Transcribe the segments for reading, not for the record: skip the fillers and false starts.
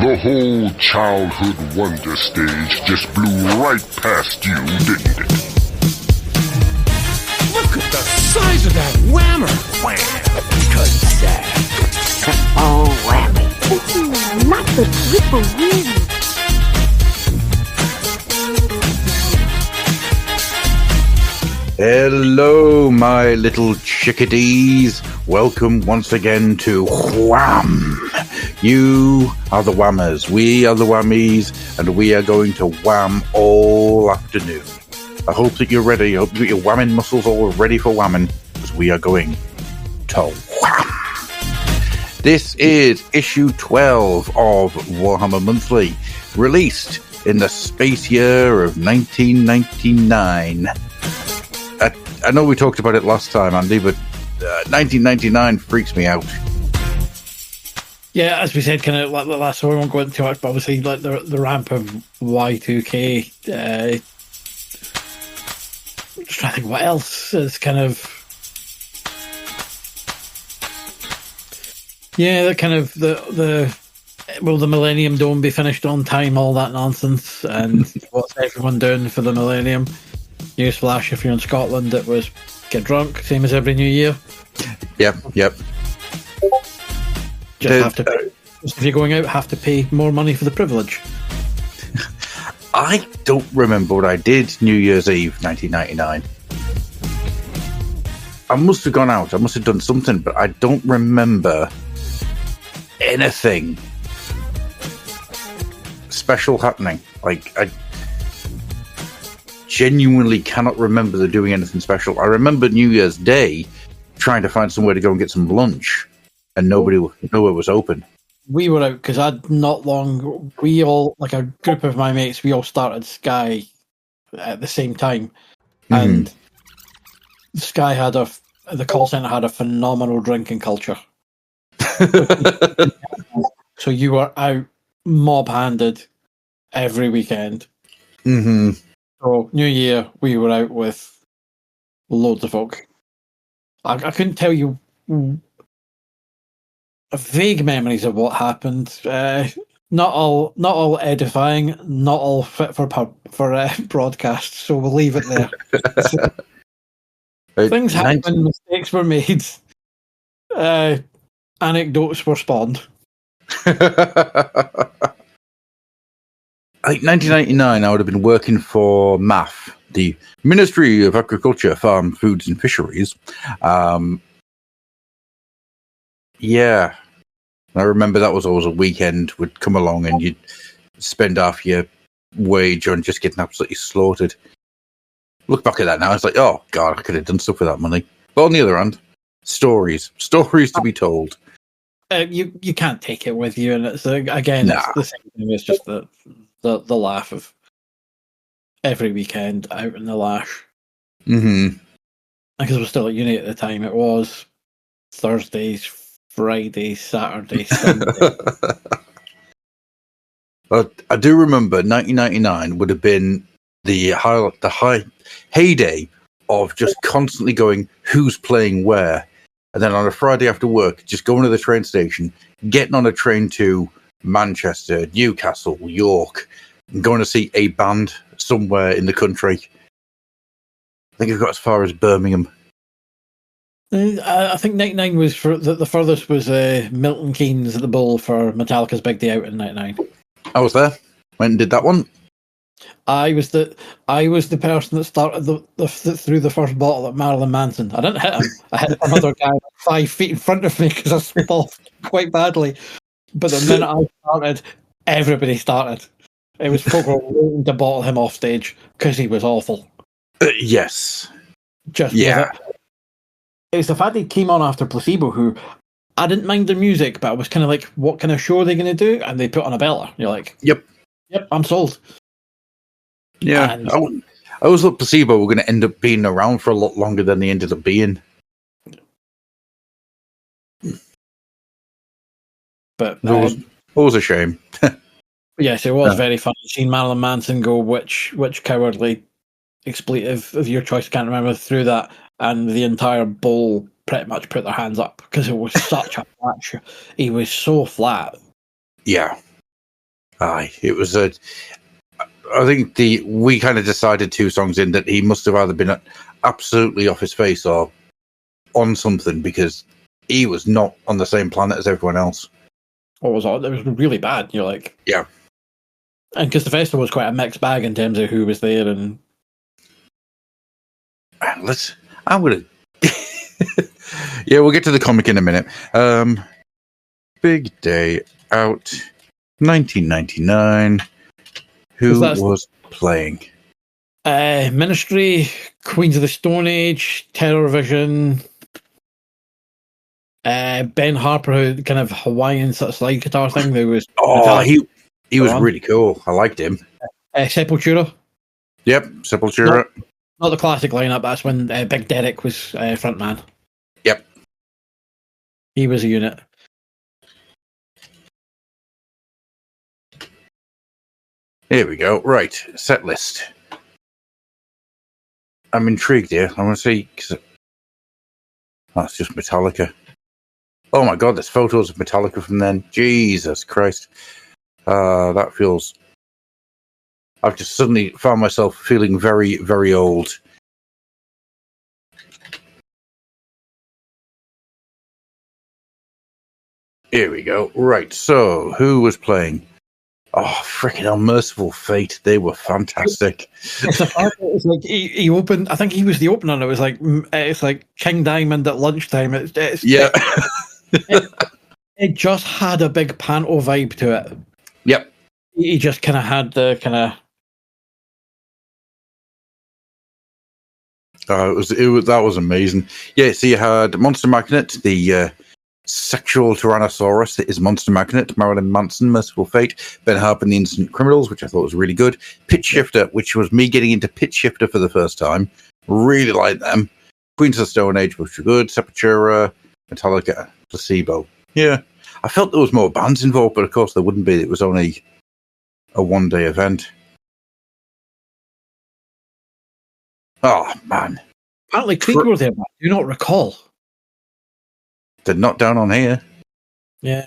The whole childhood wonder stage just blew right past you, didn't it? Look at the size of that whammer! Wham! Cause Oh, whammy. Not the triple whammy. Hello, my little chickadees. Welcome once again to Wham! You are the whammers, we are the whammies, and we are going to wham all afternoon. I hope that you're ready. I hope you got your whamming muscles all ready for whamming, because we are going to wham! This is issue 12 of Warhammer Monthly, released in the space year of 1999. I know we talked about it last time, Andy, but 1999 freaks me out. Yeah, as we said, kind of like the last one, we won't go into too much, but obviously, like the ramp of Y2K. Just trying to think what else is kind of. Yeah, the kind of the will the Millennium Dome be finished on time? All that nonsense, and what's everyone doing for the Millennium? Newsflash: if you're in Scotland, it was get drunk, same as every New Year. Yep. Just have to pay. If you're going out, have to pay more money for the privilege. I don't remember what I did New Year's Eve 1999. I must have gone out. I must have done something, but I don't remember anything special happening. Like, I genuinely cannot remember doing anything special. I remember New Year's Day trying to find somewhere to go and get some lunch, and nowhere was open. We were out because we all, like a group of my mates, we all started Sky at the same time. And Sky the call centre had a phenomenal drinking culture. So you were out mob-handed every weekend. Mm-hmm. So New Year, we were out with loads of folk. I couldn't tell you vague memories of what happened. Not all edifying, not all fit for broadcast. So we'll leave it there. Things happened, mistakes were made, anecdotes were spawned. Like 1999, I would have been working for MAF, the Ministry of Agriculture, Farm, Foods and Fisheries. Yeah, I remember that was always a weekend would come along and you'd spend half your wage on just getting absolutely slaughtered. Look back at that now, it's like, oh God, I could have done stuff with that money. But on the other hand, stories to be told. You can't take it with you, and it's again, it's the same thing. It's just the laugh of every weekend out in the lash. Mm-hmm. Because we're still at uni at the time, it was Thursdays, Fridays, Saturdays, Sundays. I do remember 1999 would have been the high heyday of just constantly going, who's playing where? And then on a Friday after work, just going to the train station, getting on a train to Manchester, Newcastle, York, and going to see a band somewhere in the country. I think it got as far as Birmingham. I think 99 was for the furthest was Milton Keynes at the Bull for Metallica's Big Day Out in 99. I was there. Went and did that one. I was the person that started threw the first bottle at Marilyn Manson. I didn't hit him. I hit another guy 5 feet in front of me because I slipped off quite badly. But the minute I started, everybody started. It was folk waiting to bottle him off stage because he was awful. Yes. Just it was the fact he came on after Placebo, who I didn't mind their music, but I was kind of like, what kind of show are they going to do? And they put on a belter. You're like, yep, I'm sold. Yeah, and I always thought Placebo were going to end up being around for a lot longer than they ended up being. But it was a shame. Yes, it was very funny seeing Marilyn Manson go, which cowardly expletive of your choice, can't remember, through that, and the entire bowl pretty much put their hands up because it was such a match. He was so flat. Yeah. Aye, it was a. I think we kind of decided 2 songs in that he must have either been absolutely off his face or on something, because he was not on the same planet as everyone else. What was it? It was really bad. You're like, Yeah. And because the festival was quite a mixed bag in terms of who was there, and I'm gonna. Yeah, we'll get to the comic in a minute. Big Day Out, 1999. Who was playing? Ministry, Queens of the Stone Age, Terror Vision, Ben Harper, who kind of Hawaiian sort of slide guitar thing. There was he was really cool. I liked him. Sepultura. Yep, Sepultura. Not the classic lineup. That's when Big Derek was frontman. Yep, he was a unit. Here we go. Right, set list. I'm intrigued here. I want to see. That's just Metallica. Oh my god, there's photos of Metallica from then. Jesus Christ. That feels... I've just suddenly found myself feeling very, very old. Here we go. Right, so who was playing? Oh, freaking hell, Merciful Fate. They were fantastic. It's like he opened, I think he was the opener, and it's like King Diamond at lunchtime. Yeah. It just had a big panto vibe to it. Yep. He just kind of had the kind of... that was amazing. Yeah, so you had Monster Magnet, the sexual Tyrannosaurus that is Monster Magnet, Marilyn Manson, Merciful Fate, Ben Harper and the Instant Criminals, which I thought was really good. Pitch Shifter, which was me getting into Pitch Shifter for the first time. Really liked them. Queens of the Stone Age, which were good. Sepultura, Metallica, Placebo. Yeah. I felt there was more bands involved, but of course there wouldn't be. It was only a one-day event. Oh, man. Apparently Creed were there, but I do not recall. They're not down on here. Yeah.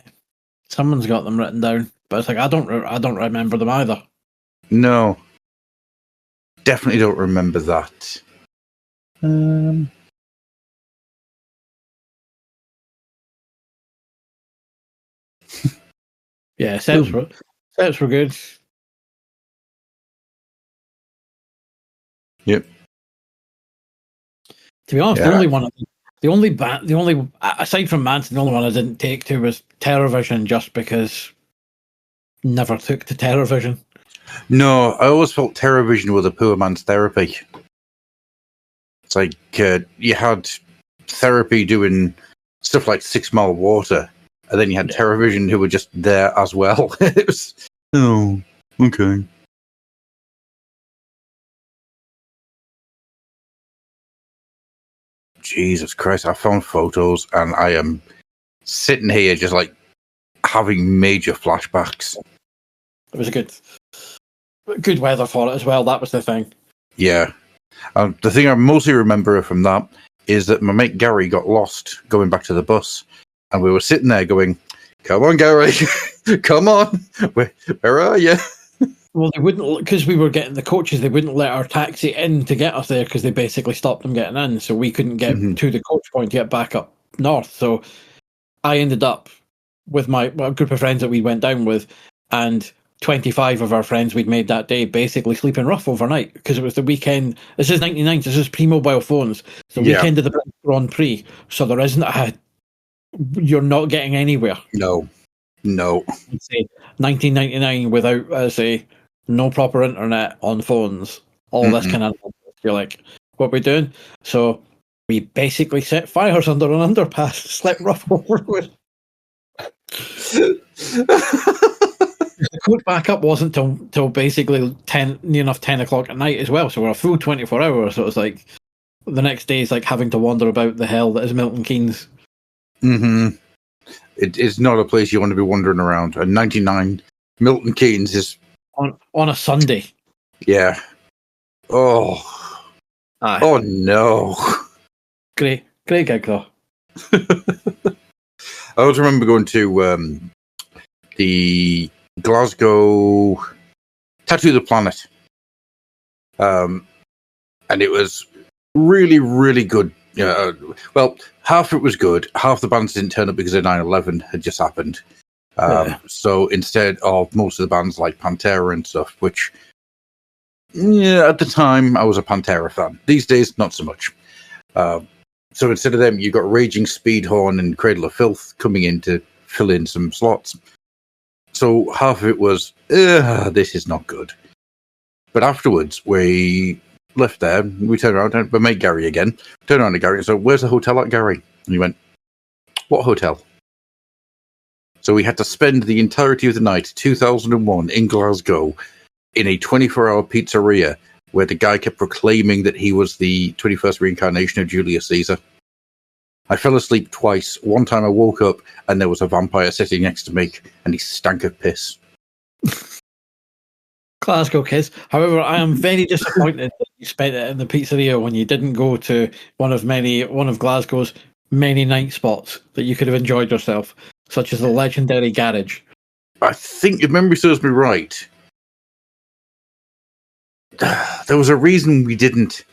Someone's got them written down, but it's like I don't remember them either. No. Definitely don't remember that. Yeah, sets were good. Yep. To be honest, the only aside from Manson, the only one I didn't take to was Terror Vision, just because never took to Terror Vision. No, I always felt Terror Vision was a poor man's therapy. It's like you had therapy doing stuff like 6 Mile Water, and then you had Terror Vision who were just there as well. It was, oh, okay. Jesus Christ, I found photos and I am sitting here just like having major flashbacks. It was a good weather for it as well. That was the thing. Yeah. The thing I mostly remember from that is that my mate Gary got lost going back to the bus, and we were sitting there going, come on, Gary, come on, where are you? Well, they wouldn't, because we were getting the coaches, they wouldn't let our taxi in to get us there because they basically stopped them getting in, so we couldn't get to the coach point to get back up north. So I ended up with my group of friends that we went down with, and 25 of our friends we'd made that day basically sleeping rough overnight because it was the weekend. This is 99, this is pre-mobile phones. It's the weekend of the British Grand Prix, so there isn't you're not getting anywhere. No. I'd say 1999 without, no proper internet on phones, all this kind of... You're like, what are we doing? So we basically set fires under an underpass, slept rough over it. The coach backup wasn't till basically near enough 10 o'clock at night as well, so we're a full 24 hours, so it was like the next day is like having to wander about the hell that is Milton Keynes. It's not a place you want to be wandering around. And 99 Milton Keynes is on a Sunday. Yeah. Oh no. Great gig though. I also remember going to the Glasgow Tattoo the Planet. And it was really, really good. Well, half of it was good. Half the bands didn't turn up because of 9/11 had just happened. So instead of most of the bands like Pantera and stuff, which, at the time I was a Pantera fan. These days, not so much. So instead of them, you got Raging Speedhorn and Cradle of Filth coming in to fill in some slots. So half of it was, this is not good. But afterwards, we left there, we turned around, and we met Gary again. Turned around to Gary and said, "Where's the hotel at, Gary?" And he went, "What hotel?" So we had to spend the entirety of the night, 2001, in Glasgow, in a 24-hour pizzeria where the guy kept proclaiming that he was the 21st reincarnation of Julius Caesar. I fell asleep twice. One time I woke up and there was a vampire sitting next to me and he stank of piss. Glasgow kids. However, I am very disappointed that you spent it in the pizzeria when you didn't go to one of Glasgow's many night spots that you could have enjoyed yourself, such as the legendary Garage. I think, if memory serves me right, there was a reason we didn't,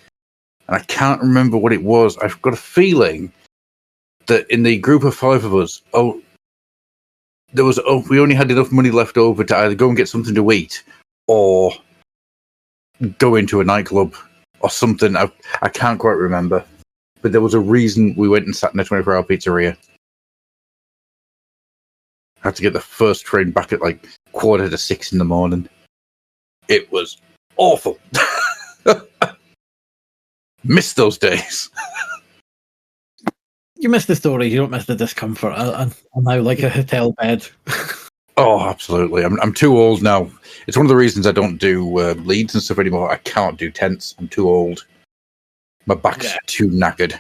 and I can't remember what it was. I've got a feeling that in the group of five of us, we only had enough money left over to either go and get something to eat or go into a nightclub or something. I can't quite remember. But there was a reason we went and sat in a 24-hour pizzeria. I had to get the first train back at like 5:45 in the morning. It was awful. Missed those days. You miss the stories, you don't miss the discomfort. I'm now like a hotel bed. Oh, absolutely. I'm too old now. It's one of the reasons I don't do leads and stuff anymore. I can't do tents. I'm too old. My back's too knackered.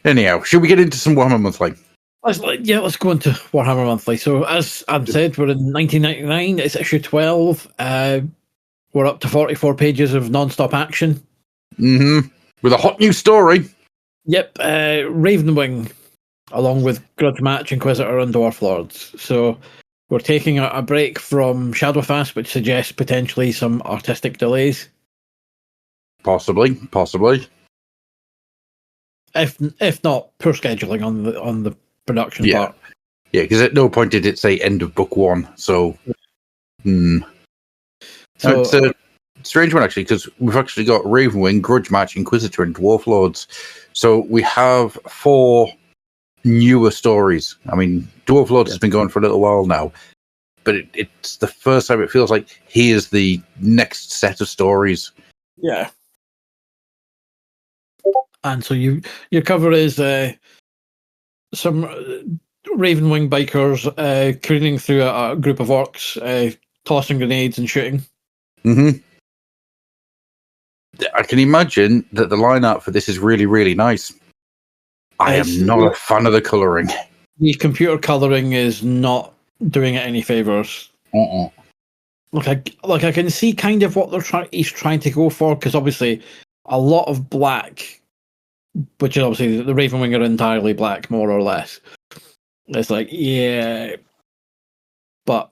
Anyhow, should we get into some Warhammer Monthly? Let's go into Warhammer Monthly. So, as I've said, we're in 1999. It's issue 12. We're up to 44 pages of non-stop action. Mm-hmm. With a hot new story. Yep. Ravenwing, along with Grudgematch, Inquisitor, and Dwarf Lords. So, we're taking a break from Shadowfast, which suggests potentially some artistic delays. Possibly. If not, poor scheduling on the production part. Yeah, because at no point did it say end of book one. So it's a strange one, actually, because we've actually got Ravenwing, Grudgematch, Inquisitor, and Dwarf Lords. So we have 4 newer stories. I mean, Dwarf Lords has been going for a little while now, but it's the first time it feels like here's the next set of stories. Yeah. And so your cover is some Ravenwing bikers crooning through a group of orcs, tossing grenades and shooting. Mm-hmm. I can imagine that the line art for this is really, really nice. I am not a fan of the colouring. The computer colouring is not doing it any favours. Look, I can see kind of what he's trying to go for, because obviously a lot of black, which is obviously the Ravenwing are entirely black, more or less. It's like, yeah, but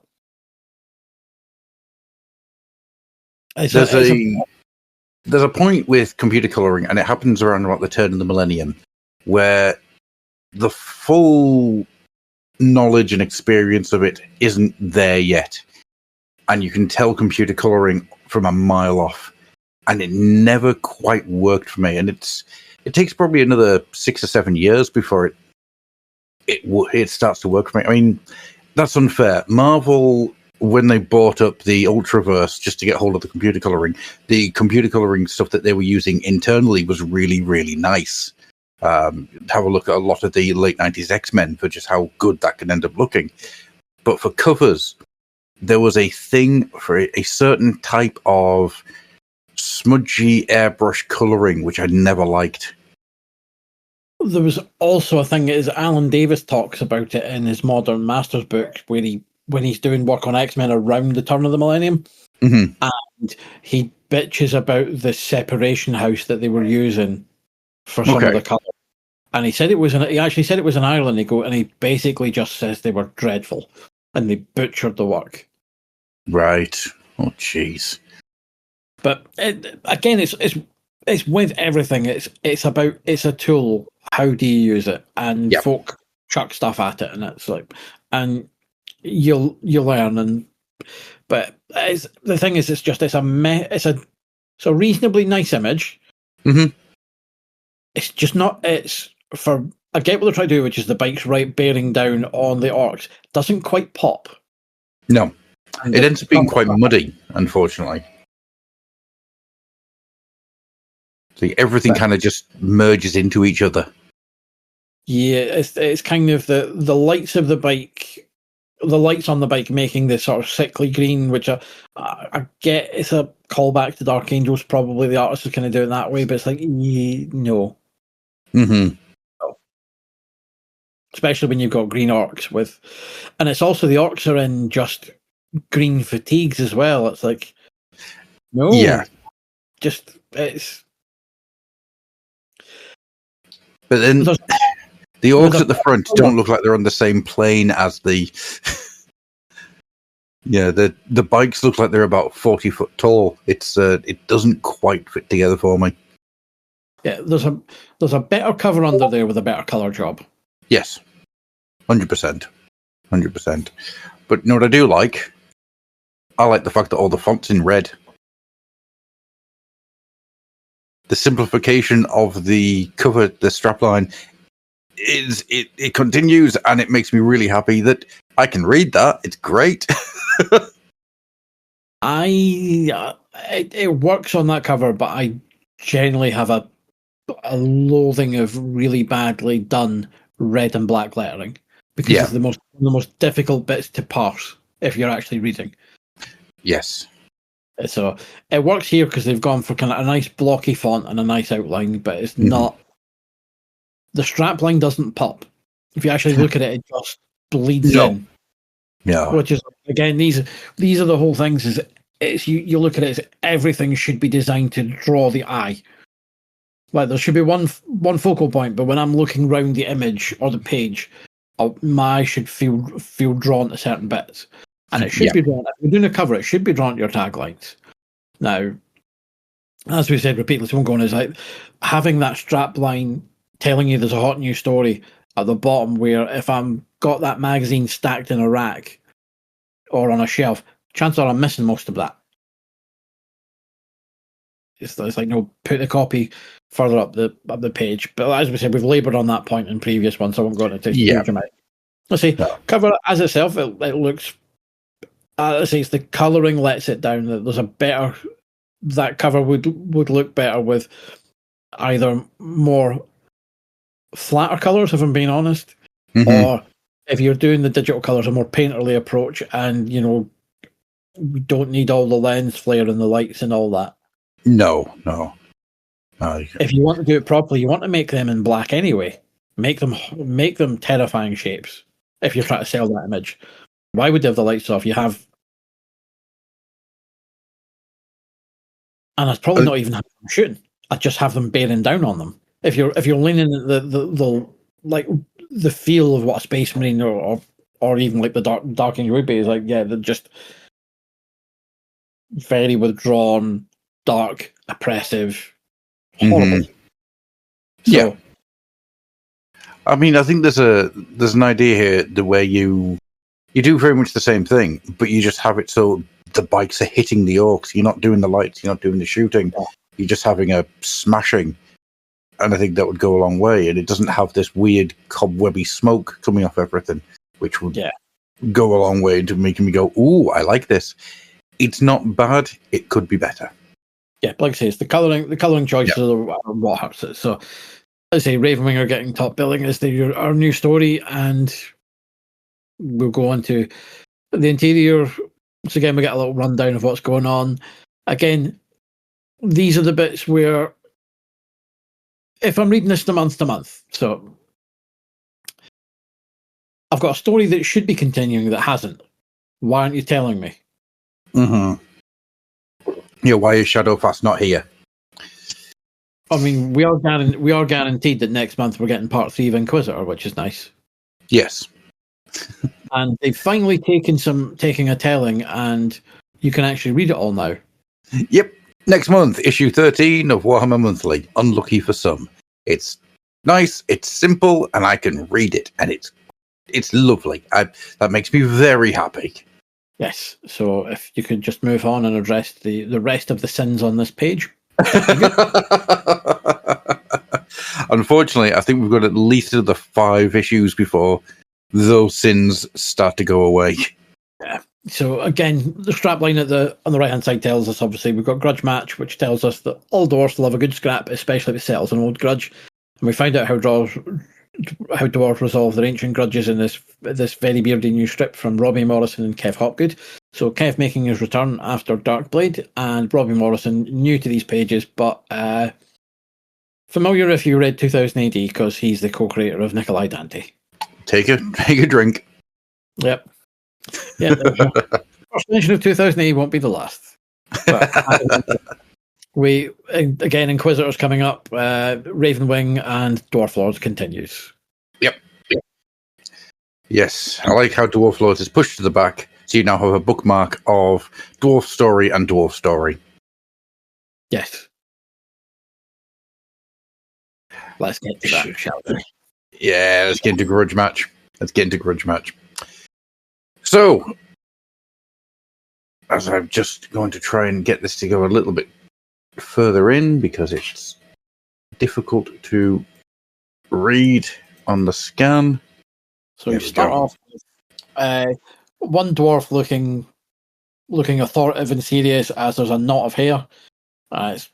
there's a point with computer colouring, and it happens around about the turn of the millennium, where the full knowledge and experience of it isn't there yet. And you can tell computer colouring from a mile off. And it never quite worked for me. And it takes probably another 6 or 7 years before it starts to work for me. I mean, that's unfair. Marvel, when they bought up the Ultraverse just to get hold of the computer colouring, the computer colouring stuff that they were using internally was really, really nice. Have a look at a lot of the late 90s X-Men for just how good that can end up looking. But for covers, there was a thing for a certain type of smudgy airbrush colouring, which I never liked. There was also a thing, as Alan Davis talks about it in his Modern Masters book, where when he's doing work on X-Men around the turn of the millennium, and he bitches about the separation house that they were using for some of the colour. And he said he actually said it was in Ireland. And he basically just says they were dreadful, and they butchered the work. Right. Oh, jeez. But again, it's with everything. It's a tool. How do you use it? And folk chuck stuff at it, and it's like, and you'll learn. But the thing is, it's a reasonably nice image. Mm-hmm. It's just not. I get what they're trying to do, which is the bike's right bearing down on the orcs. Doesn't quite pop. No, it ends up being quite muddy, unfortunately. So everything kind of just merges into each other. Yeah, it's kind of the lights of the bike, the lights on the bike making this sort of sickly green, which I get it's a callback to Dark Angels. Probably the artist is kind of doing it that way, but it's like, no. Mm-hmm. Especially when you've got green orcs and it's also the orcs are in just green fatigues as well. It's like, no, just it's. But then the orcs at the front don't look like they're on the same plane as the. The bikes look like they're about 40 foot tall. It doesn't quite fit together for me. Yeah, there's a better cover under there with a better color job. Yes, 100%. But you know what I do like? I like the fact that all the font's in red. The simplification of the cover, the strapline, it continues, and it makes me really happy that I can read that. It's great. It works on that cover, but I generally have a loathing of really badly done red and black lettering because it's the most difficult bits to parse if you're actually reading. Yes. So it works here because they've gone for kind of a nice blocky font and a nice outline, but it's not. The strapline doesn't pop. If you actually look at it, it just bleeds in. Yeah. Which is again, these are the whole things. Is it's you look at it as everything should be designed to draw the eye. Like there should be one focal point, but when I'm looking round the image or the page, my eye should feel drawn to certain bits, and it should be drawn. If you're doing a cover, it should be drawn to your taglines. Now, as we said repeatedly, someone going is like having that strap line telling you there's a hot new story at the bottom. Where if I'm got that magazine stacked in a rack or on a shelf, chances are I'm missing most of that. It's like, no, put the copy further up the page. But as we said, we've laboured on that point in previous ones, so I won't go into too huge amount. Let's see, cover as itself, it looks. Let's say it's the colouring lets it down. There's a better. That cover would look better with either more flatter colours, if I'm being honest, or if you're doing the digital colours, a more painterly approach, and we don't need all the lens flare and the lights and all that. No. If you want to do it properly, you want to make them in black anyway. Make them terrifying shapes. If you're trying to sell that image, why would you have the lights off? You have, and I'd probably not even have them shooting. I'd just have them bearing down on them. If you're leaning at the like the feel of what a Space Marine or even like the Dark Angel would be is like, they're just very withdrawn, dark, oppressive, horrible. So, I mean, I think there's an idea here the way you do very much the same thing, but you just have it so the bikes are hitting the orcs. You're not doing the lights. You're not doing the shooting. You're just having a smashing. And I think that would go a long way. And it doesn't have this weird cobwebby smoke coming off everything, which would go a long way into making me go, ooh, I like this. It's not bad. It could be better. Yeah, like I say, it's the colouring choices are what hurts it. So, as I say, Ravenwing are getting top billing as our new story, and we'll go on to the interior. So again, we get a little rundown of what's going on. Again, these are the bits where, if I'm reading this month to month, so I've got a story that should be continuing that hasn't. Why aren't you telling me? Yeah, why is Shadowfast not here? I mean, we are guaranteed that next month we're getting part 3 of Inquisitor, which is nice. Yes. And they've finally taking a telling, and you can actually read it all now. Yep. Next month, issue 13 of Warhammer Monthly. Unlucky for some. It's nice, it's simple, and I can read it, and it's lovely. That makes me very happy. Yes. So if you could just move on and address the rest of the sins on this page. Unfortunately, I think we've got at least another 5 issues before those sins start to go away. Yeah. So again, the strapline on the right hand side tells us, obviously, we've got Grudgematch, which tells us that all dwarves love a good scrap, especially if it settles an old grudge. And we find out how dwarves resolve their ancient grudges in this very beardy new strip from Robbie Morrison and Kev Hopgood. So Kev making his return after Darkblade, and Robbie Morrison new to these pages, but familiar if you read 2000 AD, because he's the co-creator of Nikolai Dante. Take a drink. Yep. Yeah. First mention of 2000 AD won't be the last. But, we again, Inquisitors coming up. Ravenwing and Dwarf Lords continues. Yep. Yes, I like how Dwarf Lords is pushed to the back, so you now have a bookmark of Dwarf Story and Dwarf Story. Yes. Let's get to that, shall we? Yeah, let's get into Grudgematch. So, as I'm just going to try and get this to go a little bit further in, because it's difficult to read on the scan. So you start off with one dwarf looking authoritative and serious as there's a knot of hair.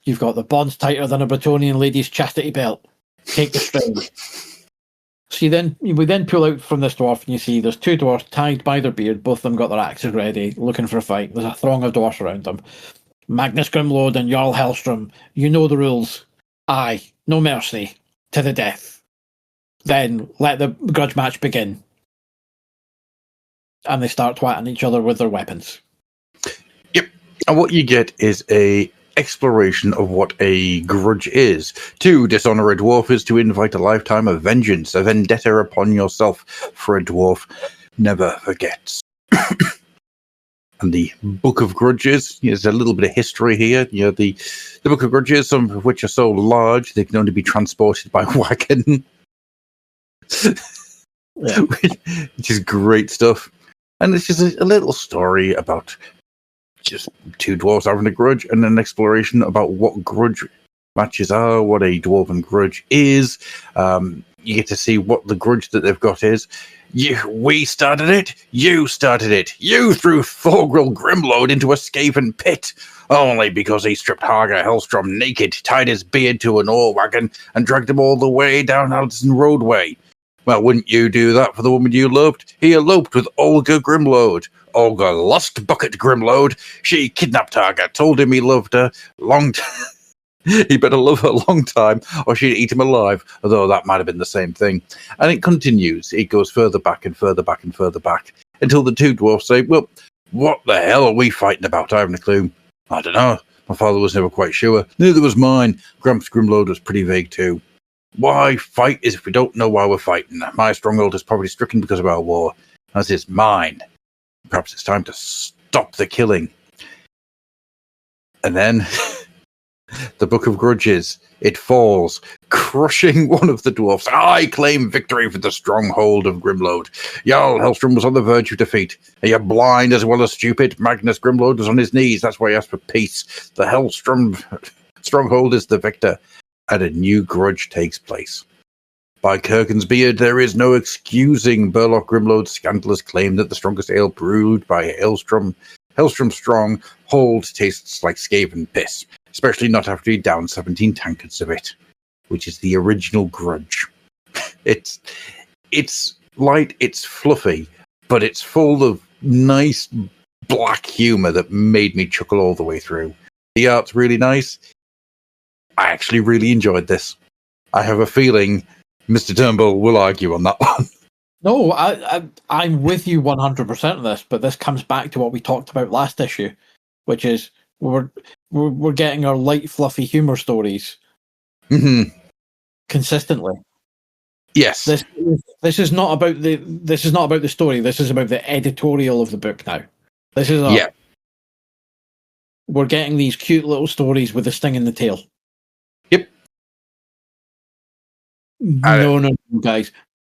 You've got the bonds tighter than a Bretonian lady's chastity belt. Take the strain. So we then pull out from this dwarf and you see there's 2 dwarfs tied by their beard. Both of them got their axes ready, looking for a fight. There's a throng of dwarfs around them. Magnus Grimlord and Jarl Hellstrom, you know the rules. Aye, no mercy, to the death. Then let the grudge match begin. And they start twatting each other with their weapons. Yep. And what you get is a exploration of what a grudge is. To dishonor a dwarf is to invite a lifetime of vengeance, a vendetta upon yourself, for a dwarf never forgets. And the Book of Grudges, there's a little bit of history here. The Book of Grudges, some of which are so large they can only be transported by wagon. Yeah. Which is great stuff. And it's just a little story about just 2 dwarves having a grudge, and an exploration about what grudge matches are, what a dwarven grudge is. You get to see what the grudge that they've got is. We started it. You started it. You threw Thorgril Grimlord into a Skaven pit, only because he stripped Harger Hellstrom naked, tied his beard to an ore wagon, and dragged him all the way down Addison Roadway. Well, wouldn't you do that for the woman you loved? He eloped with Olga Grimlord. Olga lost Bucket Grimlord. She kidnapped Harger, told him he loved her long time. He better love her a long time, or she'd eat him alive, although that might have been the same thing. And it continues. It goes further back and further back and further back, until the 2 dwarfs say, well, what the hell are we fighting about? I haven't a clue. I don't know. My father was never quite sure. Neither was mine. Gramps Grimlord was pretty vague too. Why fight is if we don't know why we're fighting. My stronghold is probably stricken because of our war, as is mine. Perhaps it's time to stop the killing. And then the Book of Grudges, it falls, crushing one of the dwarfs. I claim victory for the stronghold of Grimlord. Jarl Hellstrom was on the verge of defeat. Are you blind as well as stupid? Magnus Grimlord was on his knees. That's why he asked for peace. The Hellstrom stronghold is the victor, and a new grudge takes place. By Kurgan's beard, there is no excusing Burlock Grimlord's scandalous claim that the strongest ale brewed by Hellstrom strong hold tastes like Skaven piss, especially not after he downed 17 tankards of it, which is the original grudge. It's light, it's fluffy, but it's full of nice black humor that made me chuckle all the way through. The art's really nice. I actually really enjoyed this. I have a feeling Mr. Turnbull will argue on that one. No, I'm with you 100% on this, but this comes back to what we talked about last issue, which is we're getting our light, fluffy humor stories, consistently. Yes. This is not about the story. This is about the editorial of the book now. This is we're getting these cute little stories with a sting in the tail. Yep. No, guys.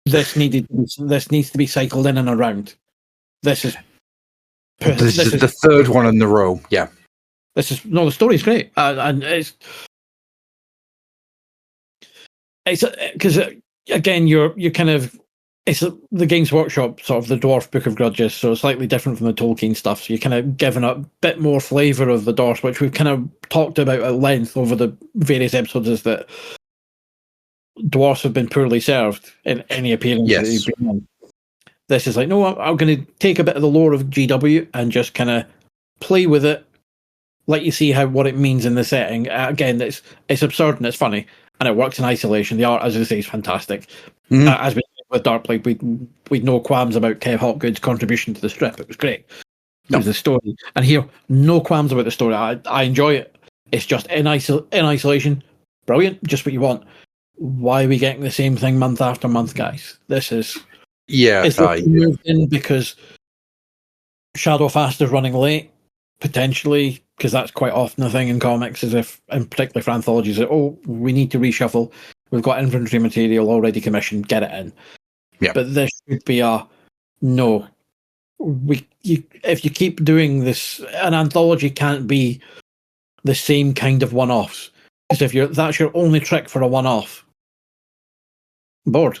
This needs to be cycled in and around. This is the third one in the row. Yeah. The story's great, and it's because again you're kind of it's the Games Workshop sort of the Dwarf Book of Grudges, so it's slightly different from the Tolkien stuff. So you're kind of given a bit more flavour of the Dwarfs, which we've kind of talked about at length over the various episodes. Is that dwarfs have been poorly served in any appearance that they've been in. This is like, no, I'm going to take a bit of the lore of GW and just kind of play with it, let you see what it means in the setting. Again, it's absurd and it's funny, and it works in isolation. The art, as I say, is fantastic. As we did with Darkblade, we'd no qualms about Kev Hopgood's contribution to the strip. It was great. It was the story. And here, no qualms about the story. I enjoy it. It's just in isolation. Brilliant. Just what you want. Why are we getting the same thing month after month, guys? This is... Is it moved in because Shadowfast is running late? Potentially, because that's quite often the thing in comics, is if, and particularly for anthologies, that, we need to reshuffle. We've got inventory material already commissioned, get it in. Yeah. But this should be no. If you keep doing this, an anthology can't be the same kind of one-offs. Because if that's your only trick for a one-off, bored.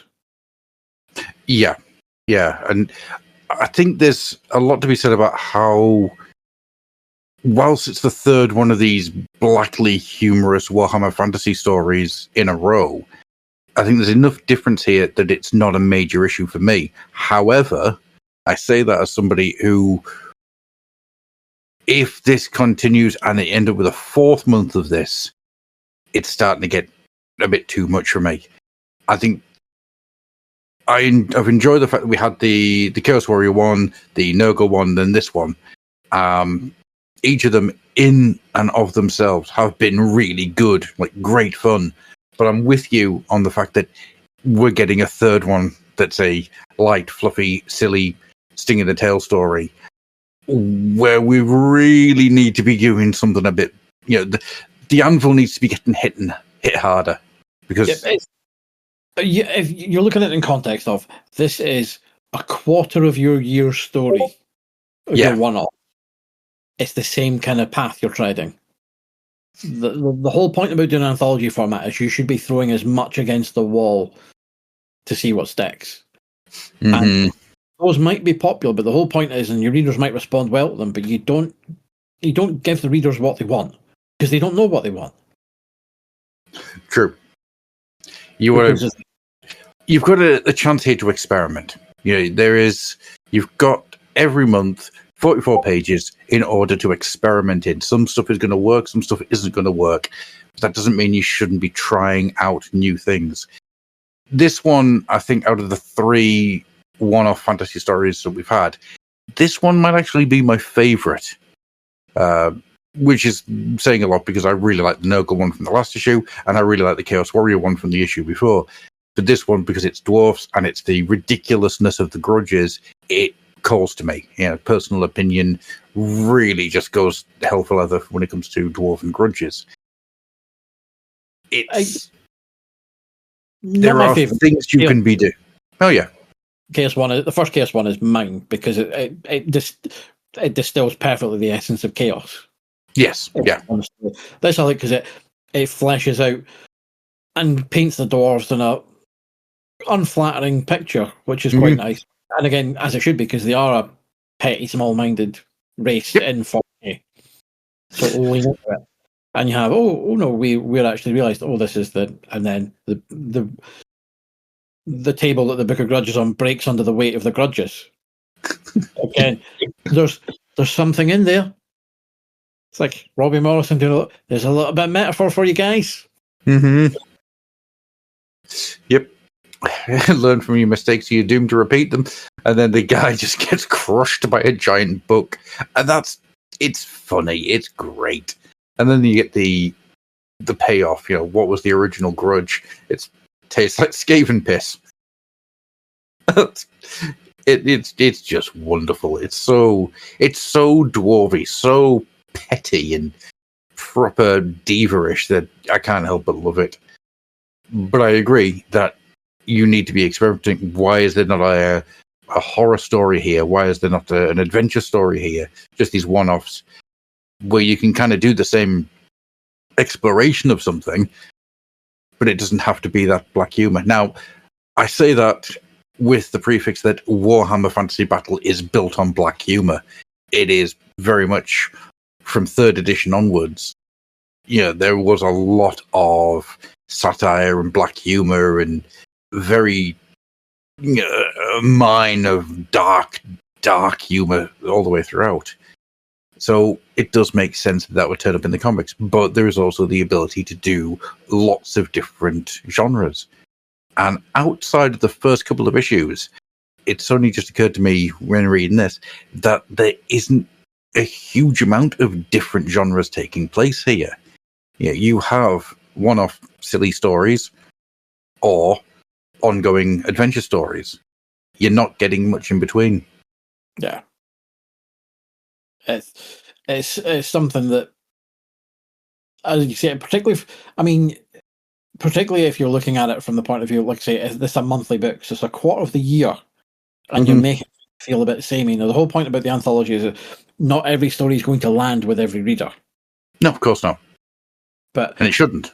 Yeah, and I think there's a lot to be said about how, whilst it's the third one of these blackly humorous Warhammer Fantasy stories in a row, I think there's enough difference here that it's not a major issue for me. However, I say that as somebody who, if this continues and they end up with a fourth month of this, it's starting to get a bit too much for me. I think I've enjoyed the fact that we had the Chaos Warrior one, the Nurgle one, then this one. Each of them, in and of themselves, have been really good, like great fun. But I'm with you on the fact that we're getting a third one that's a light, fluffy, silly, sting in the tail story, where we really need to be doing something a bit. The anvil needs to be getting hit harder, because. If you're looking at it in context of, this is a quarter of your year's story, your one-off. It's the same kind of path you're treading. The whole point about doing an anthology format is you should be throwing as much against the wall to see what sticks. Mm-hmm. And those might be popular, but the whole point is, and your readers might respond well to them, but you don't give the readers what they want, because they don't know what they want. True. You've got a chance here to experiment. You've got every month 44 pages in order to experiment in. Some stuff is going to work, some stuff isn't going to work. But that doesn't mean you shouldn't be trying out new things. This one, I think, out of the 3 one-off fantasy stories that we've had, this one might actually be my favorite. Which is saying a lot, because I really like the Nurgle one from the last issue, and I really like the Chaos Warrior one from the issue before. But this one, because it's dwarfs and it's the ridiculousness of the grudges, it calls to me. Personal opinion really just goes hell for leather when it comes to dwarf and grudges. There are things you can be doing. Oh yeah, the first Chaos one is mine, because it distills perfectly the essence of chaos. Yes, yeah. This I like because it fleshes out and paints the dwarves in a unflattering picture, which is quite nice. And again, as it should be, because they are a petty, small-minded race in 40. So lean into it. And you have, we're actually realised, this is and then the table that the Book of Grudges on breaks under the weight of the grudges. Again, there's something in there. It's like Robbie Morrison doing there's a little bit of metaphor for you guys. Mm-hmm. Yep. Learn from your mistakes, you're doomed to repeat them. And then the guy just gets crushed by a giant book. And it's funny. It's great. And then you get the the payoff. What was the original Grudge? It tastes like Skaven piss. It's just wonderful. It's so dwarvy, so petty and proper diva-ish that I can't help but love it. But I agree that you need to be experimenting. Why is there not a horror story here? Why is there not an adventure story here? Just these one-offs where you can kind of do the same exploration of something, but it doesn't have to be that black humor. Now, I say that with the prefix that Warhammer Fantasy Battle is built on black humor. It is very much from 3rd edition onwards. There was a lot of satire and black humor and very mine of dark humor all the way throughout. So it does make sense that would turn up in the comics, but there is also the ability to do lots of different genres. And outside of the first couple of issues, it's only just occurred to me when reading this that there isn't a huge amount of different genres taking place here. You have one-off silly stories or ongoing adventure stories. You're not getting much in between. Yeah. It's something that, as you say, particularly if you're looking at it from the point of view, like say, this is a monthly book, so it's a quarter of the year, and you're making it feel a bit samey. Now, the whole point about the anthology is that not every story is going to land with every reader. No, of course not. And it shouldn't.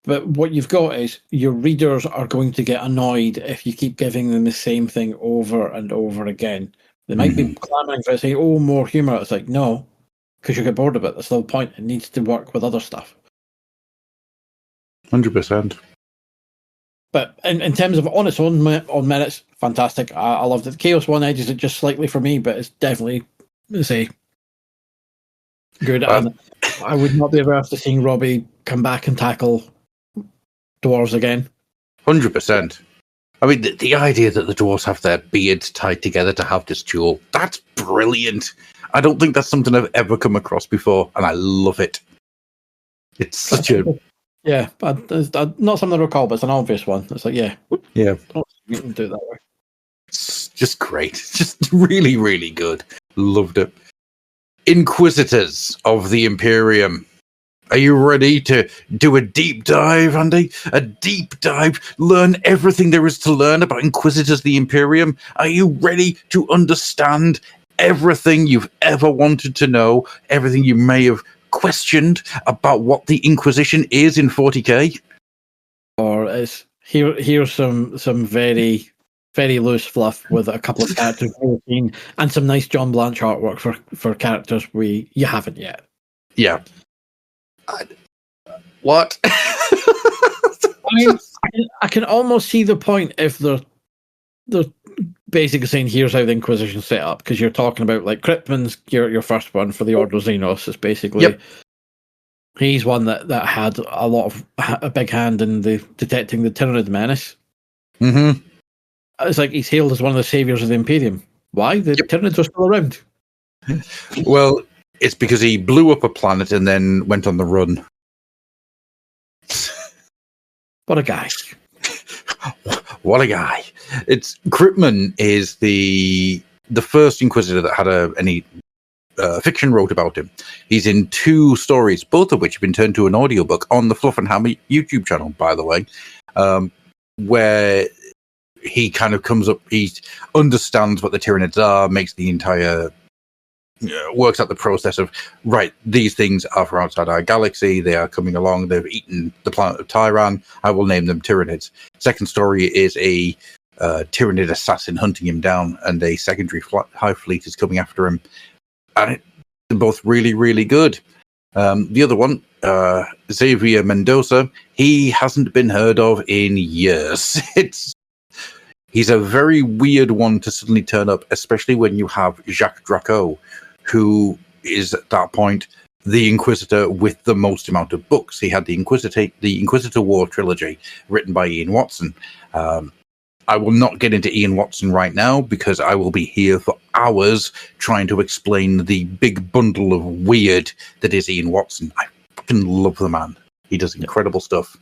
But what you've got is your readers are going to get annoyed if you keep giving them the same thing over and over again. They might be clamoring for it, saying, "Oh, more humor." It's like, no, because you get bored of it. That's the whole point. It needs to work with other stuff. 100%. But in terms of on its own on merits, fantastic. I loved it. The Chaos one edges it just slightly for me, but it's definitely, good. And I would not be averse to seeing Robbie come back and tackle dwarves again. 100%. I mean, the idea that the dwarves have their beards tied together to have this duel, that's brilliant. I don't think that's something I've ever come across before, and I love it. It's such a... Yeah, but not something I recall, but it's an obvious one. It's like, yeah. Yeah. You can do it that way. It's just great. It's just really, really good. Loved it. Inquisitors of the Imperium. Are you ready to do a deep dive, Andy? A deep dive? Learn everything there is to learn about Inquisitors of the Imperium? Are you ready to understand everything you've ever wanted to know? Everything you may have questioned about what the Inquisition is in 40k? Or is here's some very, very loose fluff with a couple of characters we've seen and some nice John Blanche artwork for characters you haven't yet. Yeah. What? I can almost see the point if they're basically saying here's how the Inquisition set up, because you're talking about like Cryptman's your first one for the Order of Xenos. It's basically he's one that had a big hand in the detecting the Tyranid menace. Mm-hmm. It's like he's hailed as one of the saviors of the Imperium. Why? The Tyranids are still around. Well, it's because he blew up a planet and then went on the run. What a guy. What a guy. It's Cryptman is the first Inquisitor that had any fiction wrote about him. He's in 2 stories, both of which have been turned to an audiobook on the Fluff and Hammer YouTube channel, by the way, where he kind of comes up, he understands what the Tyranids are, makes the entire works out the process of, right, these things are from outside our galaxy, they are coming along, they've eaten the planet of Tyran, I will name them Tyranids. Second story is a Tyranid assassin hunting him down, and a secondary hive fleet is coming after him. And they're both really, really good. The other one, Xavier Mendoza, he hasn't been heard of in years. He's a very weird one to suddenly turn up, especially when you have Jacques Draco, who is at that point the Inquisitor with the most amount of books. He had the Inquisitor War trilogy written by Ian Watson. I will not get into Ian Watson right now because I will be here for hours trying to explain the big bundle of weird that is Ian Watson. I fucking love the man. He does incredible stuff.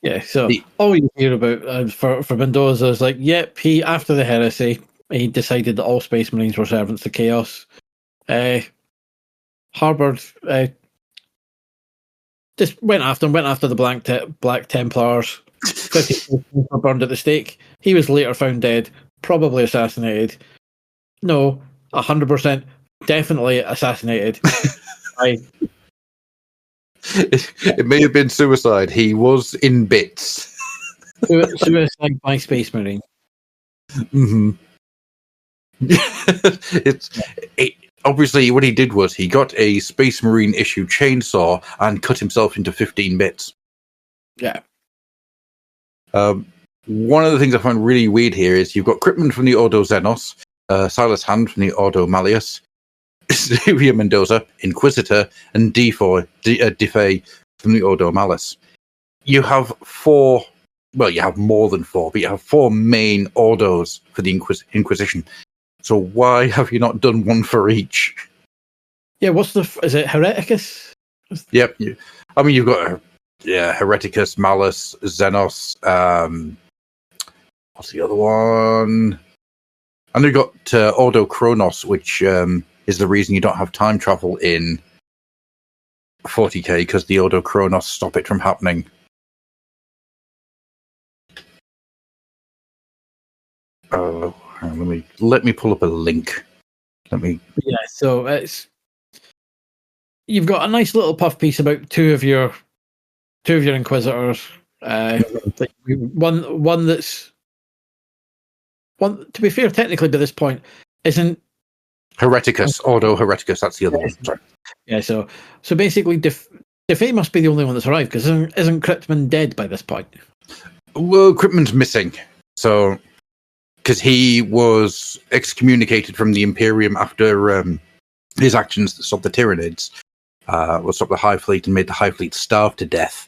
Yeah, so all you hear about for Mendoza is like, yep, he, after the heresy, he decided that all Space Marines were servants to chaos. Harbored, just went after the Black Templars. 50 were burned at the stake. He was later found dead, probably assassinated. No, 100% definitely assassinated. It may have been suicide. He was in bits. Suicide by Space Marine. Mm-hmm. Obviously, what he did was he got a Space Marine issue chainsaw and cut himself into 15 bits. Yeah. One of the things I find really weird here is you've got Cryptman from the Ordo Xenos, Silas Hand from the Ordo Malleus, Xavier Mendoza, Inquisitor, and Defay from the Ordo Malleus. You have four, well, you have more than four, but you have four main Ordos for the Inquisition. So why have you not done one for each? Yeah, is it Hereticus? Yep. I mean, you've got Hereticus, Malus, Xenos. What's the other one? And you've got Ordo Kronos, which is the reason you don't have time travel in 40k, because the Ordo Kronos stop it from happening. Let me pull up a link. Yeah, so you've got a nice little puff piece about two of your Inquisitors. One that's to be fair, technically by this point isn't Hereticus, Ordo Hereticus. That's the other one. Sorry. Yeah, so basically, Defay must be the only one that's arrived, because isn't Cryptman dead by this point? Well, Cryptman's missing, so because he was excommunicated from the Imperium after his actions that stopped the Tyranids, stopped the High Fleet and made the High Fleet starve to death.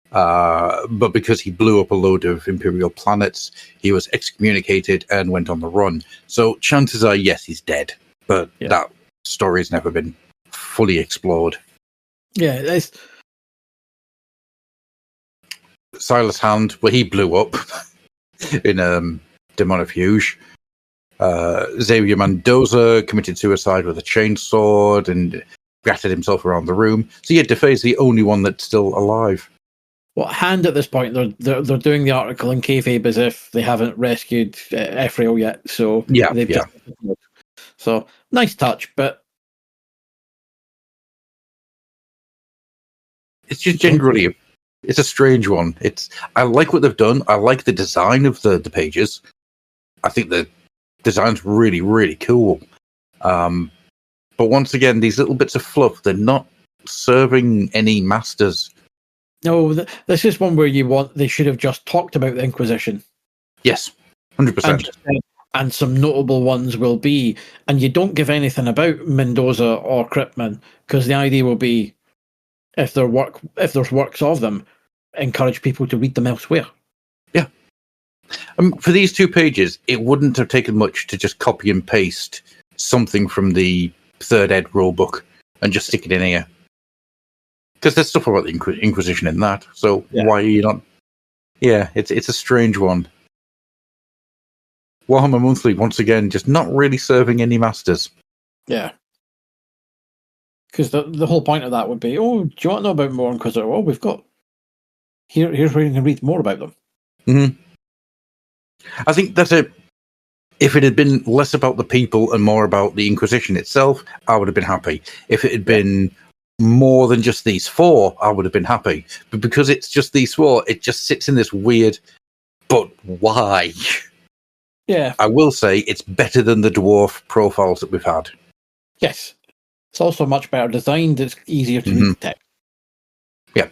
But because he blew up a load of Imperial planets, he was excommunicated and went on the run. So chances are, yes, he's dead. But that story's never been fully explored. Yeah, it's Silas Hand, well, he blew up in Demonifuge. Xavier Mendoza committed suicide with a chainsaw and battered himself around the room. So yeah, Defay's the only one that's still alive. Well, Hand at this point, they're doing the article in kayfabe as if they haven't rescued Ephrael yet. So So nice touch, but it's just generally it's a strange one. I like what they've done. I like the design of the pages. I think the design's really, really cool. But once again, these little bits of fluff, they're not serving any masters. No, this is one where they should have just talked about the Inquisition. Yes, 100%. And some notable ones will be, and you don't give anything about Mendoza or Cryptman, because the idea will be, if there's works of them, encourage people to read them elsewhere. Yeah. For these 2 pages, it wouldn't have taken much to just copy and paste something from the 3rd ed rulebook and just stick it in here. Because there's stuff about the Inquisition in that, so why are you not? Yeah, it's a strange one. Warhammer Monthly, once again, just not really serving any masters. Yeah. Because the whole point of that would be, do you want to know about more Inquisitor? Well, we've got... Here's where you can read more about them. Mm-hmm. I think that's it. If it had been less about the people and more about the Inquisition itself, I would have been happy. If it had been more than just these 4, I would have been happy. But because it's just these 4, it just sits in this weird, but why? Yeah. I will say it's better than the dwarf profiles that we've had. Yes. It's also much better designed. It's easier to read the text. Yeah.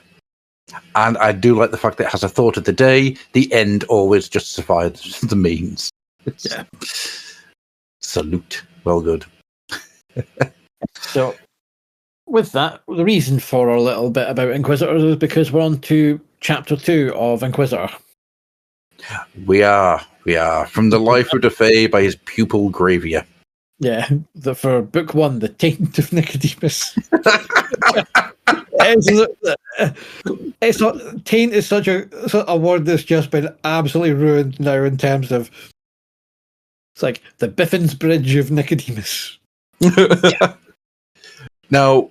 And I do like the fact that it has a thought of the day. The end always justifies the means. Salute. Well good. So, with that, the reason for our little bit about Inquisitors is because we're on to Chapter 2 of Inquisitor. We are. From the life of Defay by his pupil Gravier. Yeah, for Book 1, The Taint of Nicodemus. It's not taint is such a word that's just been absolutely ruined now in terms of it's like the Biffin's Bridge of Nicodemus. Now,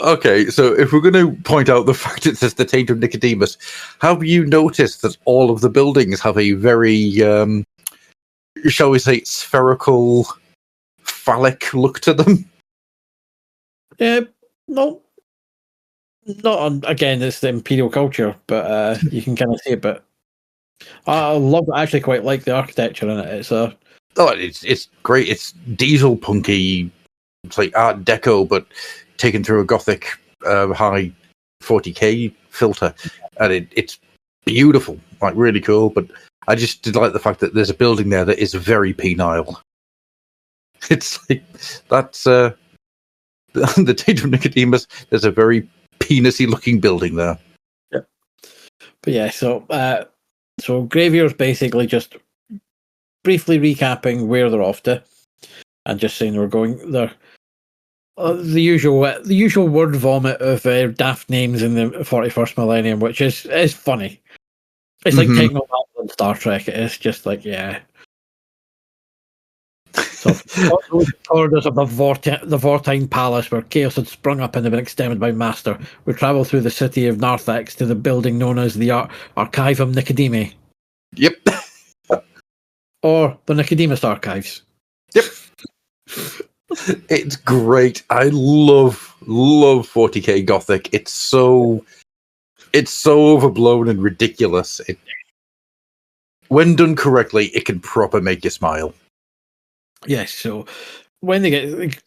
okay, so if we're going to point out the fact it says the taint of Nicodemus, have you noticed that all of the buildings have a very, shall we say, spherical, phallic look to them? No, not on. Again, it's the Imperial culture, but you can kind of see it. But I love. I actually quite like the architecture in it. It's great. It's diesel punky. It's like Art Deco, but taken through a Gothic high 40K filter, and it's beautiful, like really cool. But I just did like the fact that there's a building there that is very penile. It's like that's the Taint of Nicodemus. There's a very penisy looking building there. Yeah, but yeah. So Gravier's basically just briefly recapping where they're off to, and just saying we're going there. The usual word vomit of daft names in the 41st millennium, which is funny. It's like Technomancer in Star Trek. It's just like, yeah. So, corridors of the Vortine Palace, where chaos had sprung up and had been exterminated by Master. We travel through the city of Narthex to the building known as the Archivum Nicodemi. Yep. Or the Nicodemus Archives. Yep. It's great. I love 40k Gothic. It's so overblown and ridiculous. When done correctly, it can proper make you smile. Yes. So when they get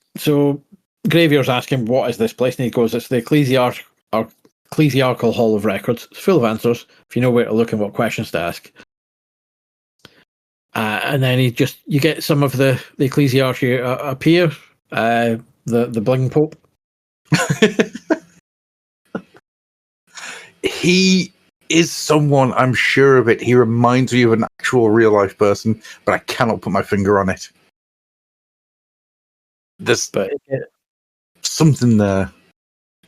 Gravier's asking, "What is this place?" and he goes, "It's the Ecclesiarchal Hall of Records. It's full of answers if you know where to look and what questions to ask." And then you get some of the ecclesiarchy appear, the bling pope. He is someone, I'm sure of it. He reminds me of an actual real life person, but I cannot put my finger on it. There's something there.